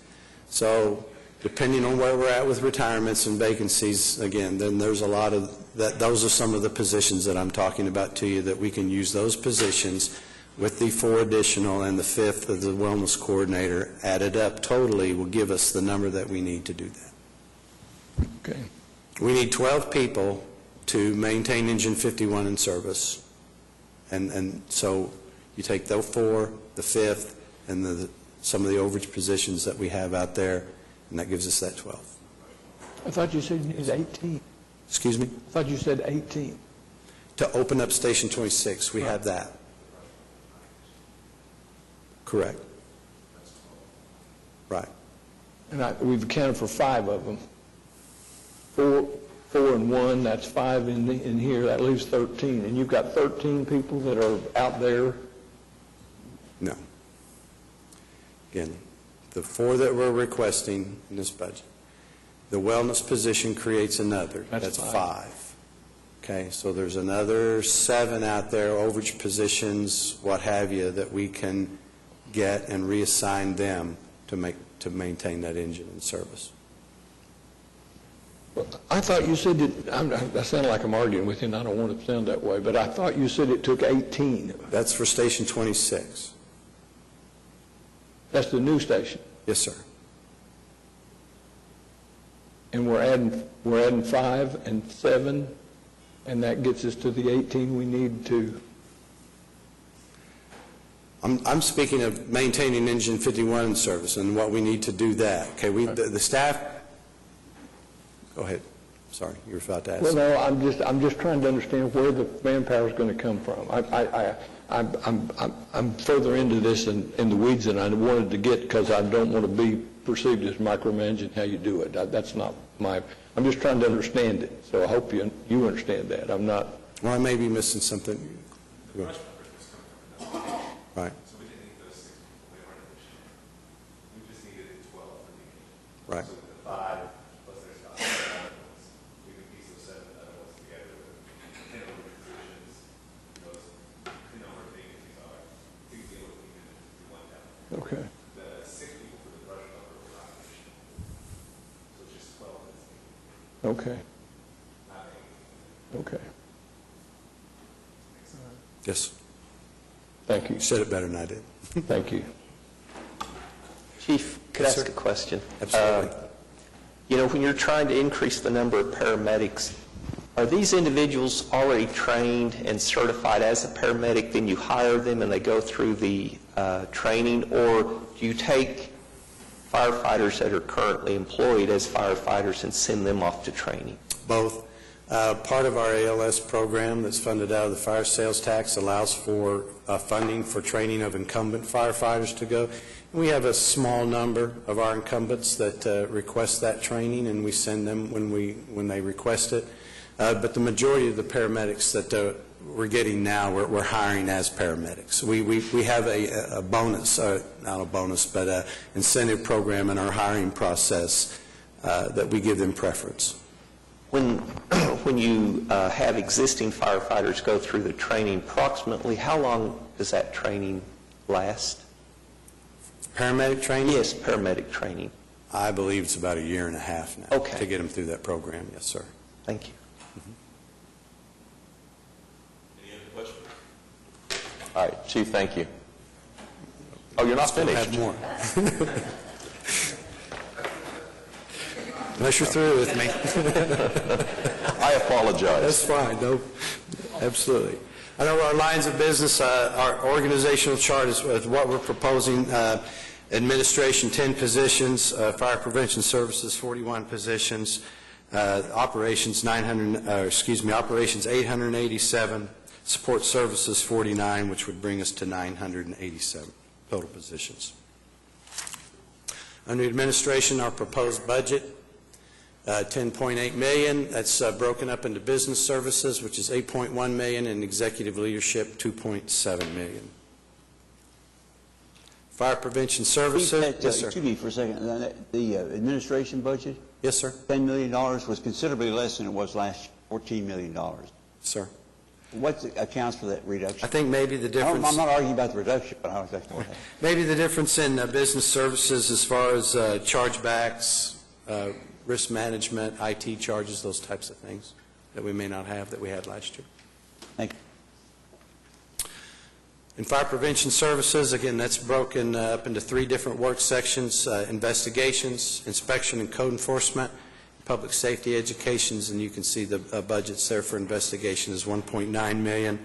So depending on where we're at with retirements and vacancies, again, then there's a lot of that. Those are some of the positions that I'm talking about to you, that we can use those positions with the 4 additional and the 5th of the wellness coordinator added up totally will give us the number that we need to do that. Okay. We need 12 people to maintain Engine 51 in service. And so you take the 4, the 5th, and some of the overage positions that we have out there, and that gives us that 12. I thought you said you needed 18. Excuse me? I thought you said 18. To open up Station 26, we have that. Correct. Right. And we've accounted for 5 of them. 4 and 1, that's 5 in here, that leaves 13. And you've got 13 people that are out there? No. Again, the 4 that we're requesting in this budget, the wellness position creates another. That's 5. Okay, so there's another 7 out there, overage positions, what have you, that we can get and reassign them to maintain that engine in service. Well, I thought you said that, I sound like I'm arguing with you, and I don't want to sound that way, but I thought you said it took 18. That's for Station 26. That's the new station. Yes, sir. And we're adding 5 and 7, and that gets us to the 18 we need to. I'm speaking of maintaining Engine 51 in service and what we need to do that. Okay, the staff. Go ahead. Sorry, you were about to ask. Well, no, I'm just trying to understand where the manpower is going to come from. I'm further into this in the weeds than I wanted to get, because I don't want to be perceived as micromanaging how you do it. That's not my. I'm just trying to understand it. So I hope you understand that. I'm not. Well, I may be missing something. Go ahead. Right. So we didn't need those 6 people. They weren't additional. We just needed 12 for the engine. Right. So with the 5 plus there's cost, we could piece those 7 other ones together with 10 over positions. Those 10 over vacancies are to deal with even if we went down. Okay. The 6 people for the brush number were not additional. So it's just 12 that's needed. Okay. Not 8. Okay. Yes. Thank you. You said it better than I did. Thank you. Chief, could I Yes, ask sir. a question? Absolutely. When you're trying to increase the number of paramedics, are these individuals already trained and certified as a paramedic, then you hire them and they go through the training, or do you take firefighters that are currently employed as firefighters and send them off to training? Both. Part of our ALS program that's funded out of the fire sales tax allows for funding for training of incumbent firefighters to go. We have a small number of our incumbents that request that training, and we send them when they request it. But the majority of the paramedics that we're getting now, we're hiring as paramedics. We have a bonus, not a bonus, but an incentive program in our hiring process that we give them preference. When you have existing firefighters go through the training, approximately how long does that training last? Paramedic training? Yes, paramedic training. I believe it's about a year and a half now. Okay. To get them through that program, yes, sir. Thank you. Any other questions? All right, Chief, thank you. Oh, you're not finished. Have more. Unless you're through with me. I apologize. That's fine, no, absolutely. I know our lines of business, our organizational chart is what we're proposing. Administration, 10 positions, fire prevention services, 41 positions, operations 887, support services 49, which would bring us to 987 total positions. Under administration, our proposed budget, $10.8 million. That's broken up into business services, which is $8.1 million, and executive leadership, $2.7 million. Fire prevention services. Yes, sir. Excuse me for a second. The administration budget, Yes, sir. $10 million, was considerably less than it was last year, $14 million. Sir. What accounts for that reduction? I think maybe the difference. I'm not arguing about the reduction, but I was asking. Maybe the difference in business services as far as chargebacks, risk management, IT charges, those types of things that we may not have that we had last year. Thank you. In fire prevention services, again, that's broken up into 3 different work sections: investigations, inspection and code enforcement, public safety educations, and you can see the budgets there for investigation is $1.9 million,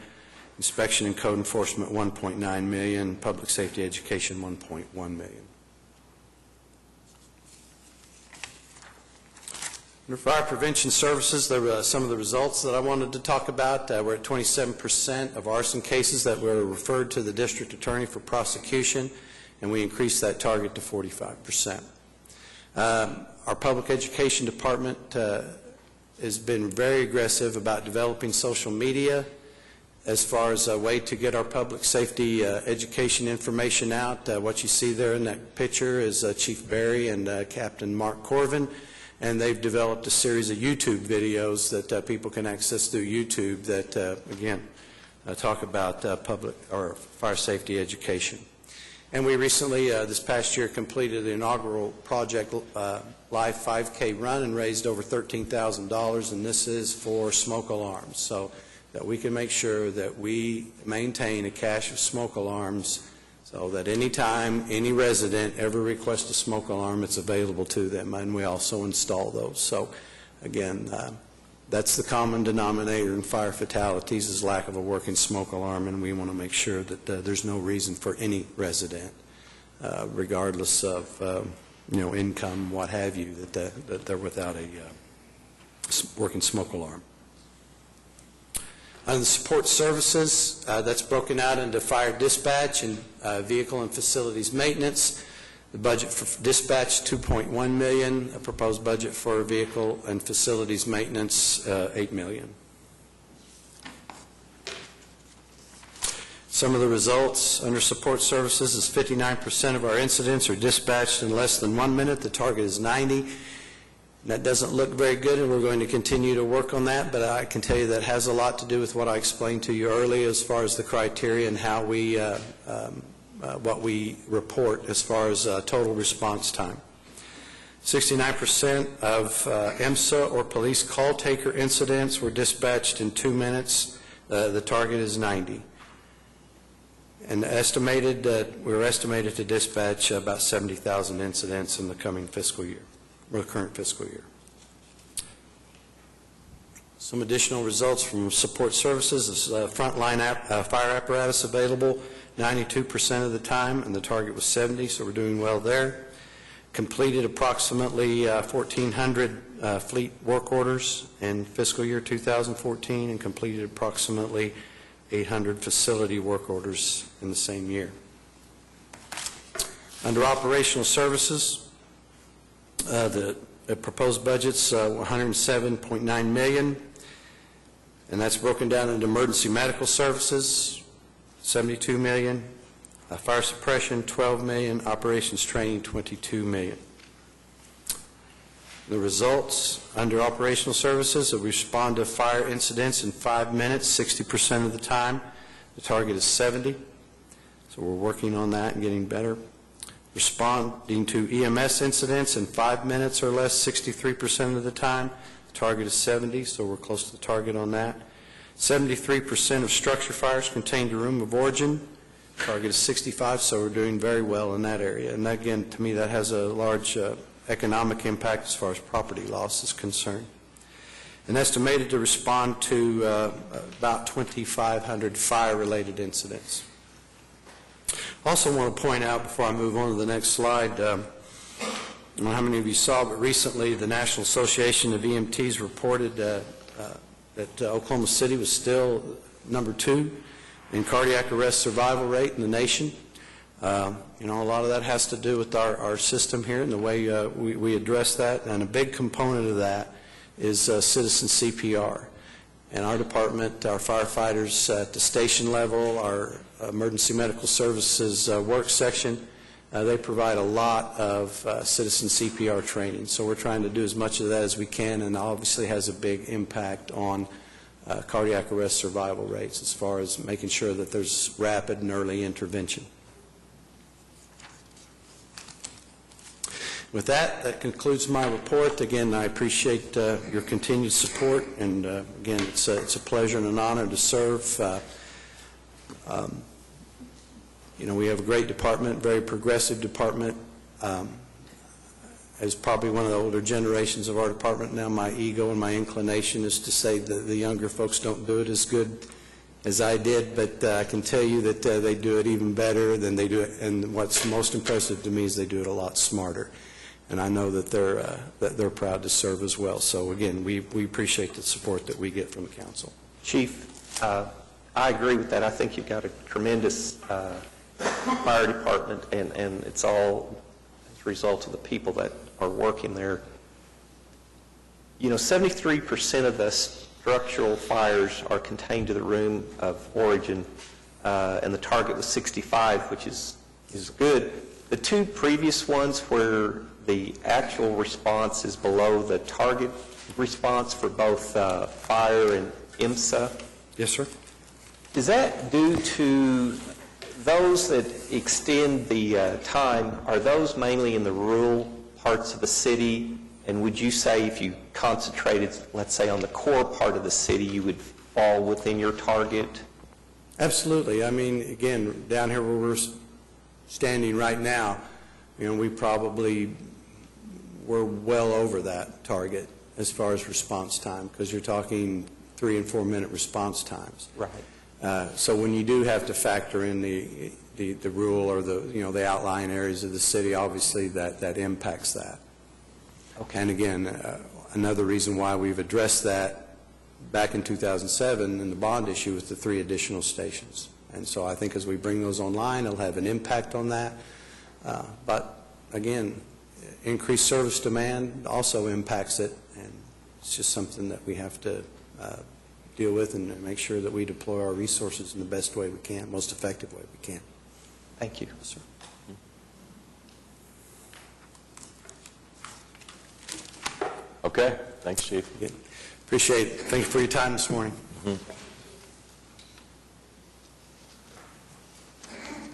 inspection and code enforcement $1.9 million, public safety education $1.1 million. Under fire prevention services, there were some of the results that I wanted to talk about. We're at 27% of arson cases that were referred to the district attorney for prosecution, and we increased that target to 45%. Our public education department has been very aggressive about developing social media as far as a way to get our public safety education information out. What you see there in that picture is Chief Barry and Captain Mark Corvin, and they've developed a series of YouTube videos that people can access through YouTube that, again, talk about public or fire safety education. And we recently, this past year, completed the inaugural Project Live 5K run and raised over $13,000, and this is for smoke alarms, so that we can make sure that we maintain a cache of smoke alarms so that any time any resident ever requests a smoke alarm, it's available to them, and we also install those. So, again, that's the common denominator in fire fatalities is lack of a working smoke alarm, and we want to make sure that there's no reason for any resident, regardless of income, what have you, that they're without a working smoke alarm. On the support services, that's broken out into fire dispatch and vehicle and facilities maintenance. The budget for dispatch, $2.1 million. A proposed budget for vehicle and facilities maintenance, $8 million. Some of the results under support services is 59% of our incidents are dispatched in less than 1 minute. The target is 90. That doesn't look very good, and we're going to continue to work on that, but I can tell you that has a lot to do with what I explained to you earlier as far as the criteria and how we, what we report as far as total response time. 69% of EMSA or police call taker incidents were dispatched in 2 minutes. The target is 90. And we're estimated to dispatch about 70,000 incidents in the coming fiscal year. Or the current fiscal year. Some additional results from support services is frontline fire apparatus available 92% of the time, and the target was 70, so we're doing well there. Completed approximately 1,400 fleet work orders in fiscal year 2014, and completed approximately 800 facility work orders in the same year. Under operational services, the proposed budget's $107.9 million, and that's broken down into emergency medical services, $72 million, fire suppression, $12 million, operations training, $22 million. The results under operational services, we respond to fire incidents in 5 minutes, 60% of the time. The target is 70, so we're working on that and getting better. responding to EMS incidents in 5 minutes or less 63% of the time. The target is 70, so we're close to the target on that. 73% of structure fires contained a room of origin. Target is 65, so we're doing very well in that area. And again, to me, that has a large economic impact as far as property loss is concerned. And estimated to respond to about 2,500 fire-related incidents. Also want to point out, before I move on to the next slide, I don't know how many of you saw, but recently the National Association of EMTs reported that Oklahoma City was still number 2 in cardiac arrest survival rate in the nation. A lot of that has to do with our system here and the way we address that, and a big component of that is citizen CPR. And our department, our firefighters at the station level, our emergency medical services work section, they provide a lot of citizen CPR training. So we're trying to do as much of that as we can, and obviously has a big impact on cardiac arrest survival rates as far as making sure that there's rapid and early intervention. With that, that concludes my report. Again, I appreciate your continued support, and again, it's a pleasure and an honor to serve. We have a great department, very progressive department. As probably one of the older generations of our department now, my ego and my inclination is to say that the younger folks don't do it as good as I did, but I can tell you that they do it even better than they do it, and what's most impressive to me is they do it a lot smarter. And I know that they're proud to serve as well. So again, we appreciate the support that we get from the council. Chief, I agree with that. I think you've got a tremendous fire department, and it's all as a result of the people that are working there. 73% of the structural fires are contained to the room of origin, and the target was 65, which is good. The 2 previous ones where the actual response is below the target response for both fire and IMSA. Yes, sir. Is that due to those that extend the time, are those mainly in the rural parts of the city? And would you say if you concentrated, let's say, on the core part of the city, you would fall within your target? Absolutely. I mean, again, down here where we're standing right now, we probably were well over that target as far as response time, because you're talking 3 and 4 minute response times. Right. So when you do have to factor in the rural or the outlying areas of the city, obviously that impacts that. Okay. And again, another reason why we've addressed that back in 2007 in the bond issue with the 3 additional stations. And so I think as we bring those online, it'll have an impact on that. But again, increased service demand also impacts it, and it's just something that we have to deal with and make sure that we deploy our resources in the best way we can, most effective way we can. Thank you. Yes, sir. Okay. Thanks, Chief. Again, appreciate it. Thank you for your time this morning.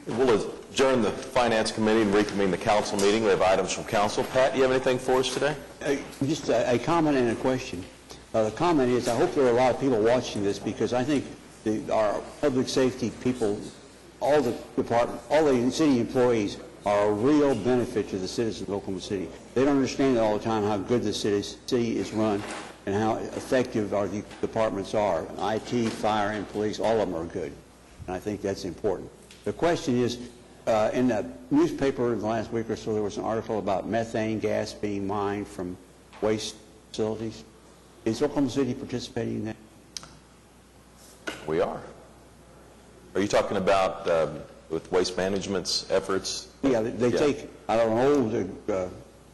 We'll adjourn the Finance Committee and reconvene the council meeting. We have items from council. Pat, do you have anything for us today? Just a comment and a question. The comment is, I hope there are a lot of people watching this, because I think our public safety people, all the city employees are a real benefit to the citizens of Oklahoma City. They don't understand all the time how good the city is run and how effective our departments are. IT, fire, and police, all of them are good. And I think that's important. The question is, in the newspaper the last week or so, there was an article about methane gas being mined from waste facilities. Is Oklahoma City participating in that? We are. Are you talking about with Waste Management's efforts? Yeah, they take, I don't know, the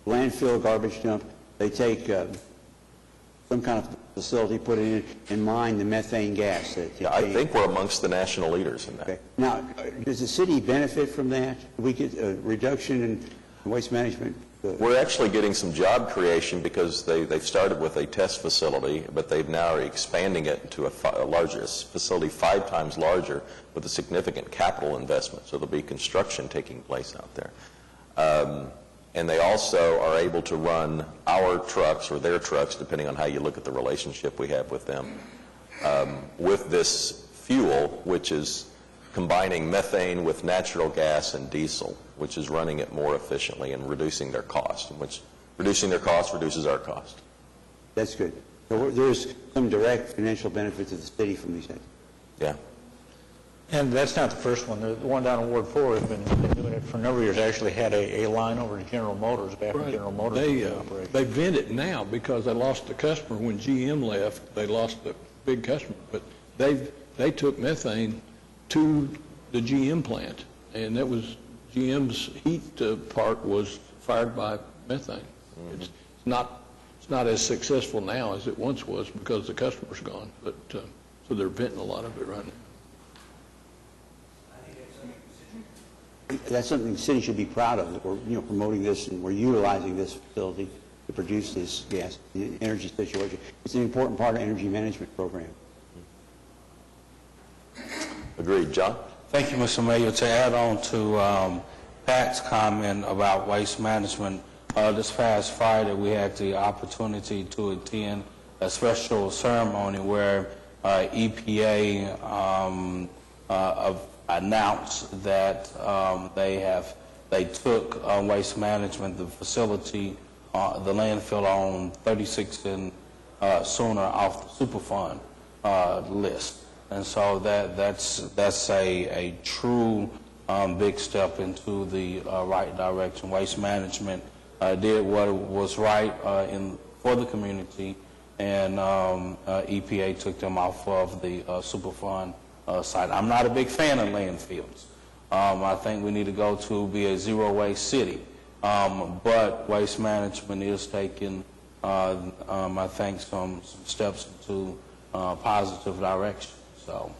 landfill garbage dump, they take some kind of facility, put it in, and mine the methane gas. I think we're amongst the national leaders in that. Okay. Now, does the city benefit from that? Do we get a reduction in waste management? We're actually getting some job creation because they've started with a test facility, but they've now are expanding it to a larger facility, 5 times larger, with a significant capital investment. So there'll be construction taking place out there. And they also are able to run our trucks or their trucks, depending on how you look at the relationship we have with them, with this fuel, which is combining methane with natural gas and diesel, which is running it more efficiently and reducing their cost, which reducing their cost reduces our cost. That's good. So there's some direct financial benefit to the city from these things. Yeah. And that's not the first one. The one down in Ward 4 has been doing it for a number of years. Actually had a line over to General Motors, back when General Motors was operating. They vent it now because they lost the customer. When GM left, they lost the big customer. But they took methane to the GM plant, and that was GM's heat part was fired by methane. Mm-hmm. It's not as successful now as it once was because the customer's gone. But so they're venting a lot of it right now. That's something the city should be proud of, that we're promoting this and we're utilizing this facility to produce this gas in the energy situation. It's an important part of the energy management program. Agreed. John? Thank you, Mr. Mayor. To add on to Pat's comment about waste management, this past Friday we had the opportunity to attend a special ceremony where EPA announced that they took waste management, the facility, the landfill on 36 and Sooner off the Superfund list. And so that's a true big step into the right direction. Waste management did what was right for the community, and EPA took them off of the Superfund site. I'm not a big fan of landfills. I think we need to go to be a zero-waste city. But waste management is taking, I think, some steps into positive direction. So,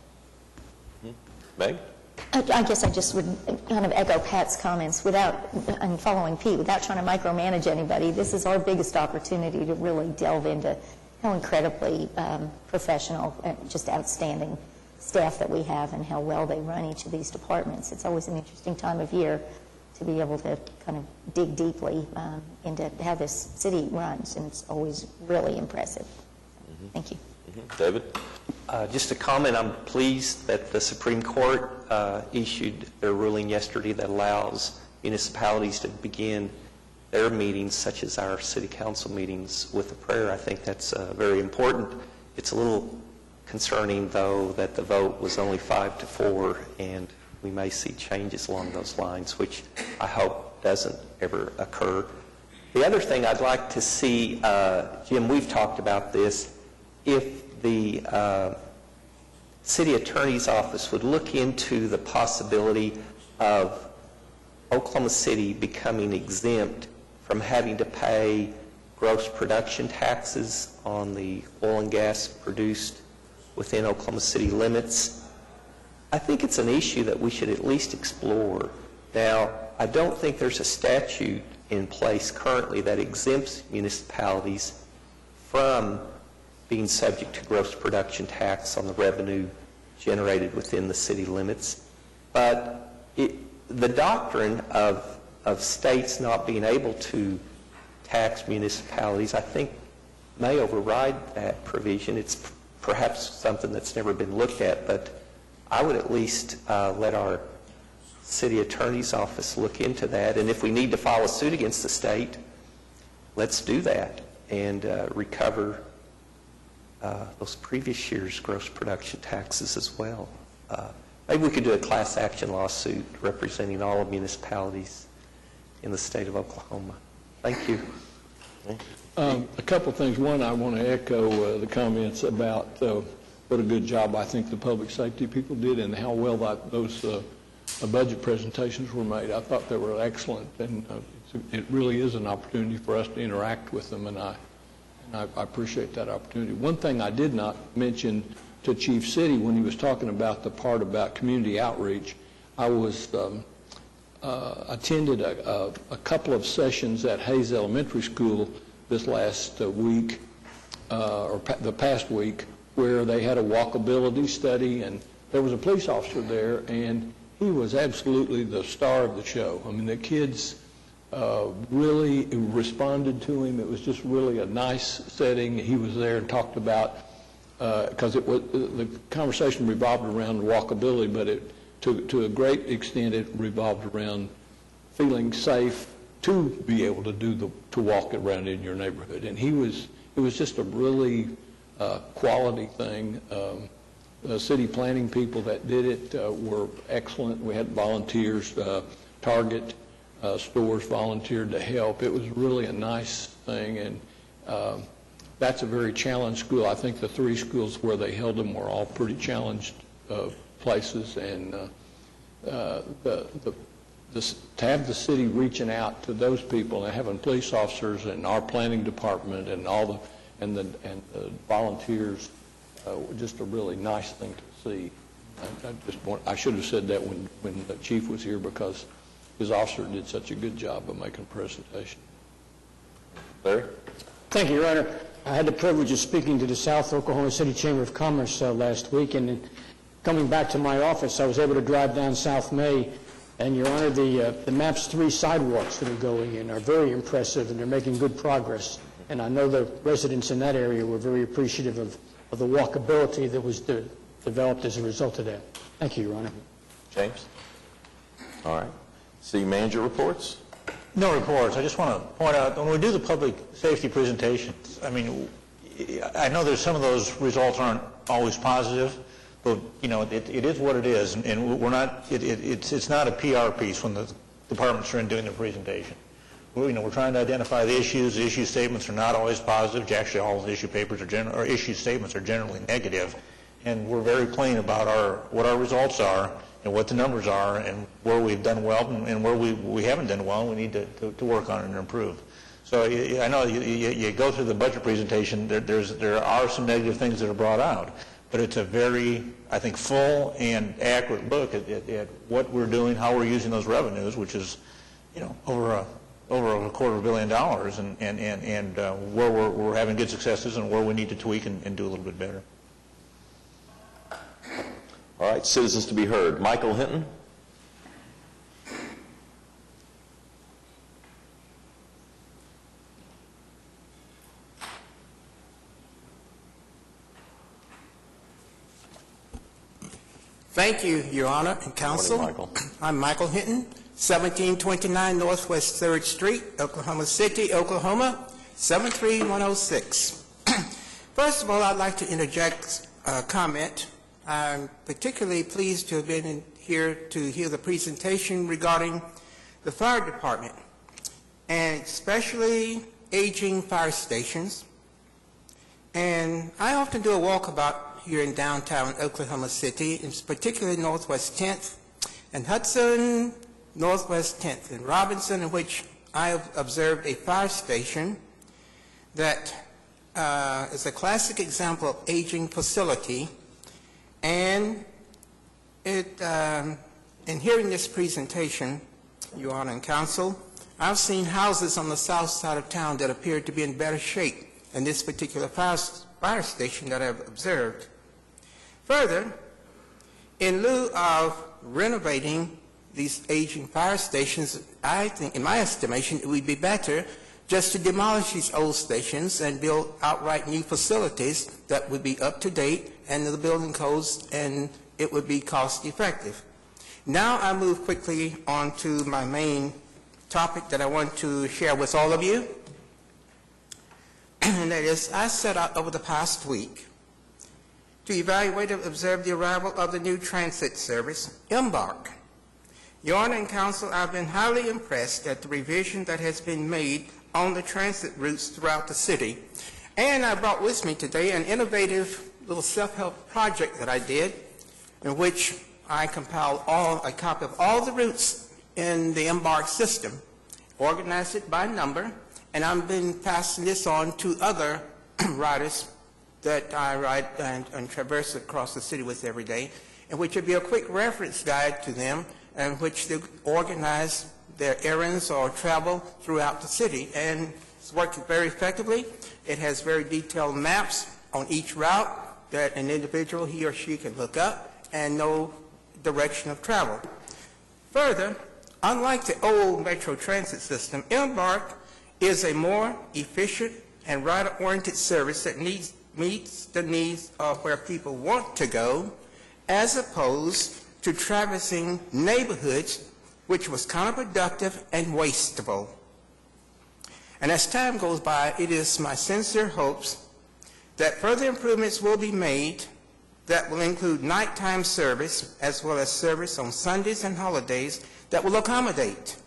Meg? I guess I just would kind of echo Pat's comments and following Pete, without trying to micromanage anybody. This is our biggest opportunity to really delve into how incredibly professional and just outstanding staff that we have and how well they run each of these departments. It's always an interesting time of year to be able to kind of dig deeply into how this city runs, and it's always really impressive. Mm-hmm. Thank you. Mm-hmm. David? Just a comment, I'm pleased that the Supreme Court issued their ruling yesterday that allows municipalities to begin their meetings, such as our city council meetings, with a prayer. I think that's very important. It's a little concerning, though, that the vote was only 5-4, and we may see changes along those lines, which I hope doesn't ever occur. The other thing I'd like to see, Jim, we've talked about this, if the city attorney's office would look into the possibility of Oklahoma City becoming exempt from having to pay gross production taxes on the oil and gas produced within Oklahoma City limits. I think it's an issue that we should at least explore. Now, I don't think there's a statute in place currently that exempts municipalities from being subject to gross production tax on the revenue generated within the city limits. But the doctrine of states not being able to tax municipalities, I think, may override that provision. It's perhaps something that's never been looked at, but I would at least let our city attorney's office look into that. And if we need to file a suit against the state, let's do that and recover those previous year's gross production taxes as well. Maybe we could do a class action lawsuit representing all of municipalities in the state of Oklahoma. Thank you. A couple of things. One, I want to echo the comments about what a good job I think the public safety people did and how well those budget presentations were made. I thought they were excellent, and it really is an opportunity for us to interact with them, and I appreciate that opportunity. One thing I did not mention to Chief City when he was talking about the part about community outreach, I was attended a couple of sessions at Hayes Elementary School this last week, or the past week, where they had a walkability study, and there was a police officer there, and he was absolutely the star of the show. I mean, the kids really responded to him. It was just really a nice setting. He was there and talked about, because the conversation revolved around walkability, but to a great extent it revolved around feeling safe to be able to walk around in your neighborhood. And it was just a really quality thing. The city planning people that did it were excellent. We had volunteers, Target stores volunteered to help. It was really a nice thing, and that's a very challenged school. I think the 3 schools where they held them were all pretty challenged places, and to have the city reaching out to those people and having police officers and our planning department and the volunteers, just a really nice thing to see. I should have said that when the chief was here, because his officer did such a good job of making a presentation. Larry? Thank you, Your Honor. I had the privilege of speaking to the South Oklahoma City Chamber of Commerce last week, and coming back to my office, I was able to drive down South May, and, Your Honor, the MAPS 3 sidewalks that are going in are very impressive, and they're making good progress. And I know the residents in that area were very appreciative of the walkability that was developed as a result of that. Thank you, Your Honor. James? All right. City manager reports? No reports. I just want to point out, when we do the public safety presentations, I mean, I know there's some of those results aren't always positive, but, you know, it is what it is, and we're not, it's not a PR piece when the departments are in doing the presentation. We're trying to identify the issues. The issue statements are not always positive. Actually, all of the issue papers or issue statements are generally negative, and we're very plain about what our results are and what the numbers are and where we've done well and where we haven't done well and we need to work on it and improve. So I know you go through the budget presentation, there are some negative things that are brought out, but it's a very, I think, full and accurate look at what we're doing, how we're using those revenues, which is, you know, over a $250 million, and where we're having good successes and where we need to tweak and do a little bit better. All right, citizens to be heard. Michael Hinton? Thank you, Your Honor and Council. Morning, Michael. I'm Michael Hinton, 1729 Northwest 3rd Street, Oklahoma City, Oklahoma, 73106. First of all, I'd like to interject a comment. I'm particularly pleased to have been here to hear the presentation regarding the fire department, and especially aging fire stations. And I often do a walkabout here in downtown Oklahoma City, particularly Northwest 10th and Hudson, Northwest 10th and Robinson, in which I have observed a fire station that is a classic example of aging facility. And in hearing this presentation, Your Honor and Council, I've seen houses on the south side of town that appear to be in better shape than this particular fire station that I've observed. Further, in lieu of renovating these aging fire stations, I think, in my estimation, it would be better just to demolish these old stations and build outright new facilities that would be up to date and the building codes, and it would be cost effective. Now I move quickly on to my main topic that I want to share with all of you. And that is, I set out over the past week to evaluate and observe the arrival of the new transit service, Embark. Your Honor and Council, I've been highly impressed at the revision that has been made on the transit routes throughout the city. And I brought with me today an innovative little self-help project that I did, in which I compiled a copy of all the routes in the Embark system, organized it by number, and I've been passing this on to other riders that I ride and traverse across the city with every day, in which would be a quick reference guide to them, in which they organize their errands or travel throughout the city. And it's working very effectively. It has very detailed maps on each route that an individual, he or she, can look up and know direction of travel. Further, Unlike the old Metro Transit system, Embark is a more efficient and rider-oriented service that meets the needs of where people want to go, as opposed to traversing neighborhoods, which was counterproductive and wasteful. And as time goes by, it is my sincere hopes that further improvements will be made that will include nighttime service as well as service on Sundays and holidays that will accommodate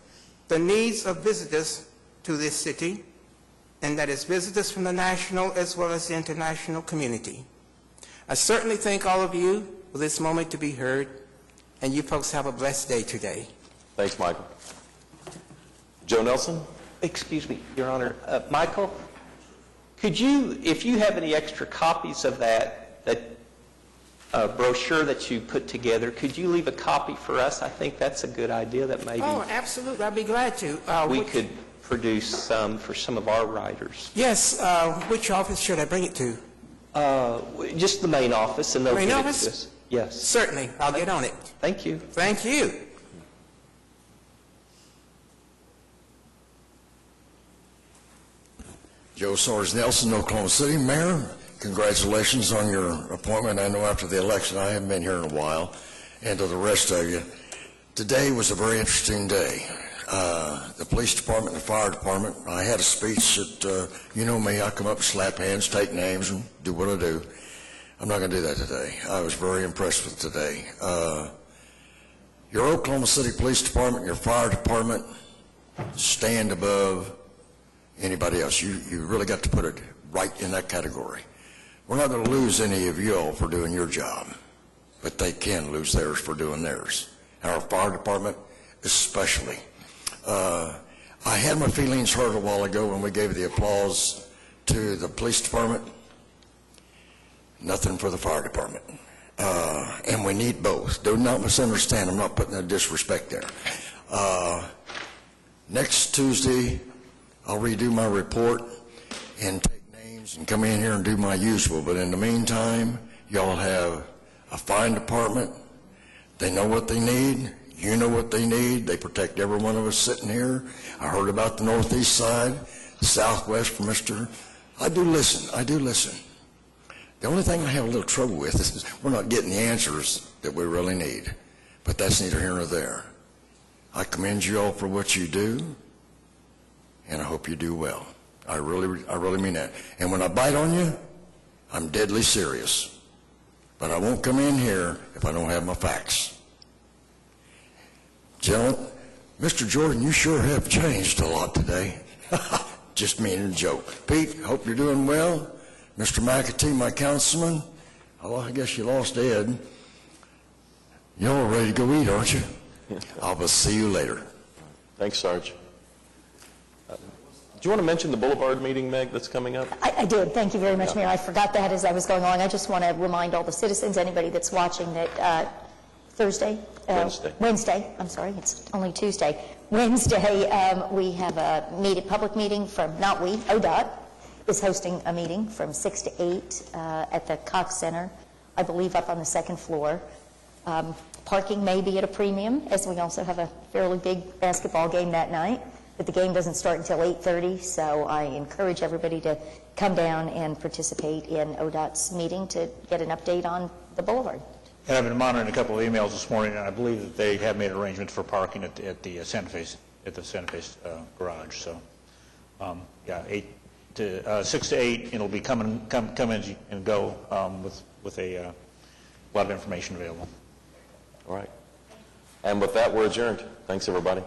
the needs of visitors to this city, and that is visitors from the national as well as the international community. I certainly thank all of you for this moment to be heard, and you folks have a blessed day today. Thanks, Michael. Joe Nelson? Excuse me, Your Honor. Michael, could you, if you have any extra copies of that brochure that you put together, could you leave a copy for us? I think that's a good idea that maybe Oh, absolutely. I'd be glad to. we could produce some for some of our riders. Yes. Which office should I bring it to? Just the main office, and they'll Main get office? it to us. Yes. Certainly. I'll get on it. Thank you. Thank you. Joe Soares Nelson, Oklahoma City. Mayor, congratulations on your appointment. I know after the election I haven't been here in a while. And to the rest of you, today was a very interesting day. The police department and the fire department, I had a speech that, you know me, I come up and slap hands, take names, and do what I do. I'm not going to do that today. I was very impressed with today. Your Oklahoma City Police Department, your fire department stand above anybody else. You really got to put it right in that category. We're not going to lose any of you all for doing your job, but they can lose theirs for doing theirs. Our fire department especially. I had my feelings hurt a while ago when we gave the applause to the police department. Nothing for the fire department. And we need both. Do not misunderstand. I'm not putting a disrespect there. Next Tuesday, I'll redo my report and take names and come in here and do my usual. But in the meantime, y'all have a fine department. They know what they need. You know what they need. They protect every one of us sitting here. I heard about the northeast side, the southwest from Mr. I do listen. The only thing I have a little trouble with is we're not getting the answers that we really need. But that's neither here nor there. I commend you all for what you do, and I hope you do well. I really mean that. And when I bite on you, I'm deadly serious. But I won't come in here if I don't have my facts. Gentlemen, Mr. Jordan, you sure have changed a lot today. Just meaning a joke. Pete, hope you're doing well. Mr. McAtee, my councilman. Oh, I guess you lost Ed. Y'all ready to go eat, aren't you? I'll see you later. Thanks, Sarge. Do you want to mention the Boulevard meeting, Meg, that's coming up? I did. Thank you very much, Mayor. I forgot that as I was going along. I just want to remind all the citizens, anybody that's watching, that Wednesday, I'm sorry, it's only Tuesday. Wednesday, we have a public meeting from, not we, ODOT is hosting a meeting from 6 to 8 at the Cox Center, I believe up on the second floor. Parking may be at a premium, as we also have a fairly big basketball game that night, but the game doesn't start until 8:30, so I encourage everybody to come down and participate in ODOT's meeting to get an update on the Boulevard. And I've been monitoring a couple of emails this morning, and I believe that they have made arrangements for parking at the Santa Fe garage. So, 6 to 8, it'll be come in and go with a lot of information available. All right. And with that, we're adjourned. Thanks, everybody.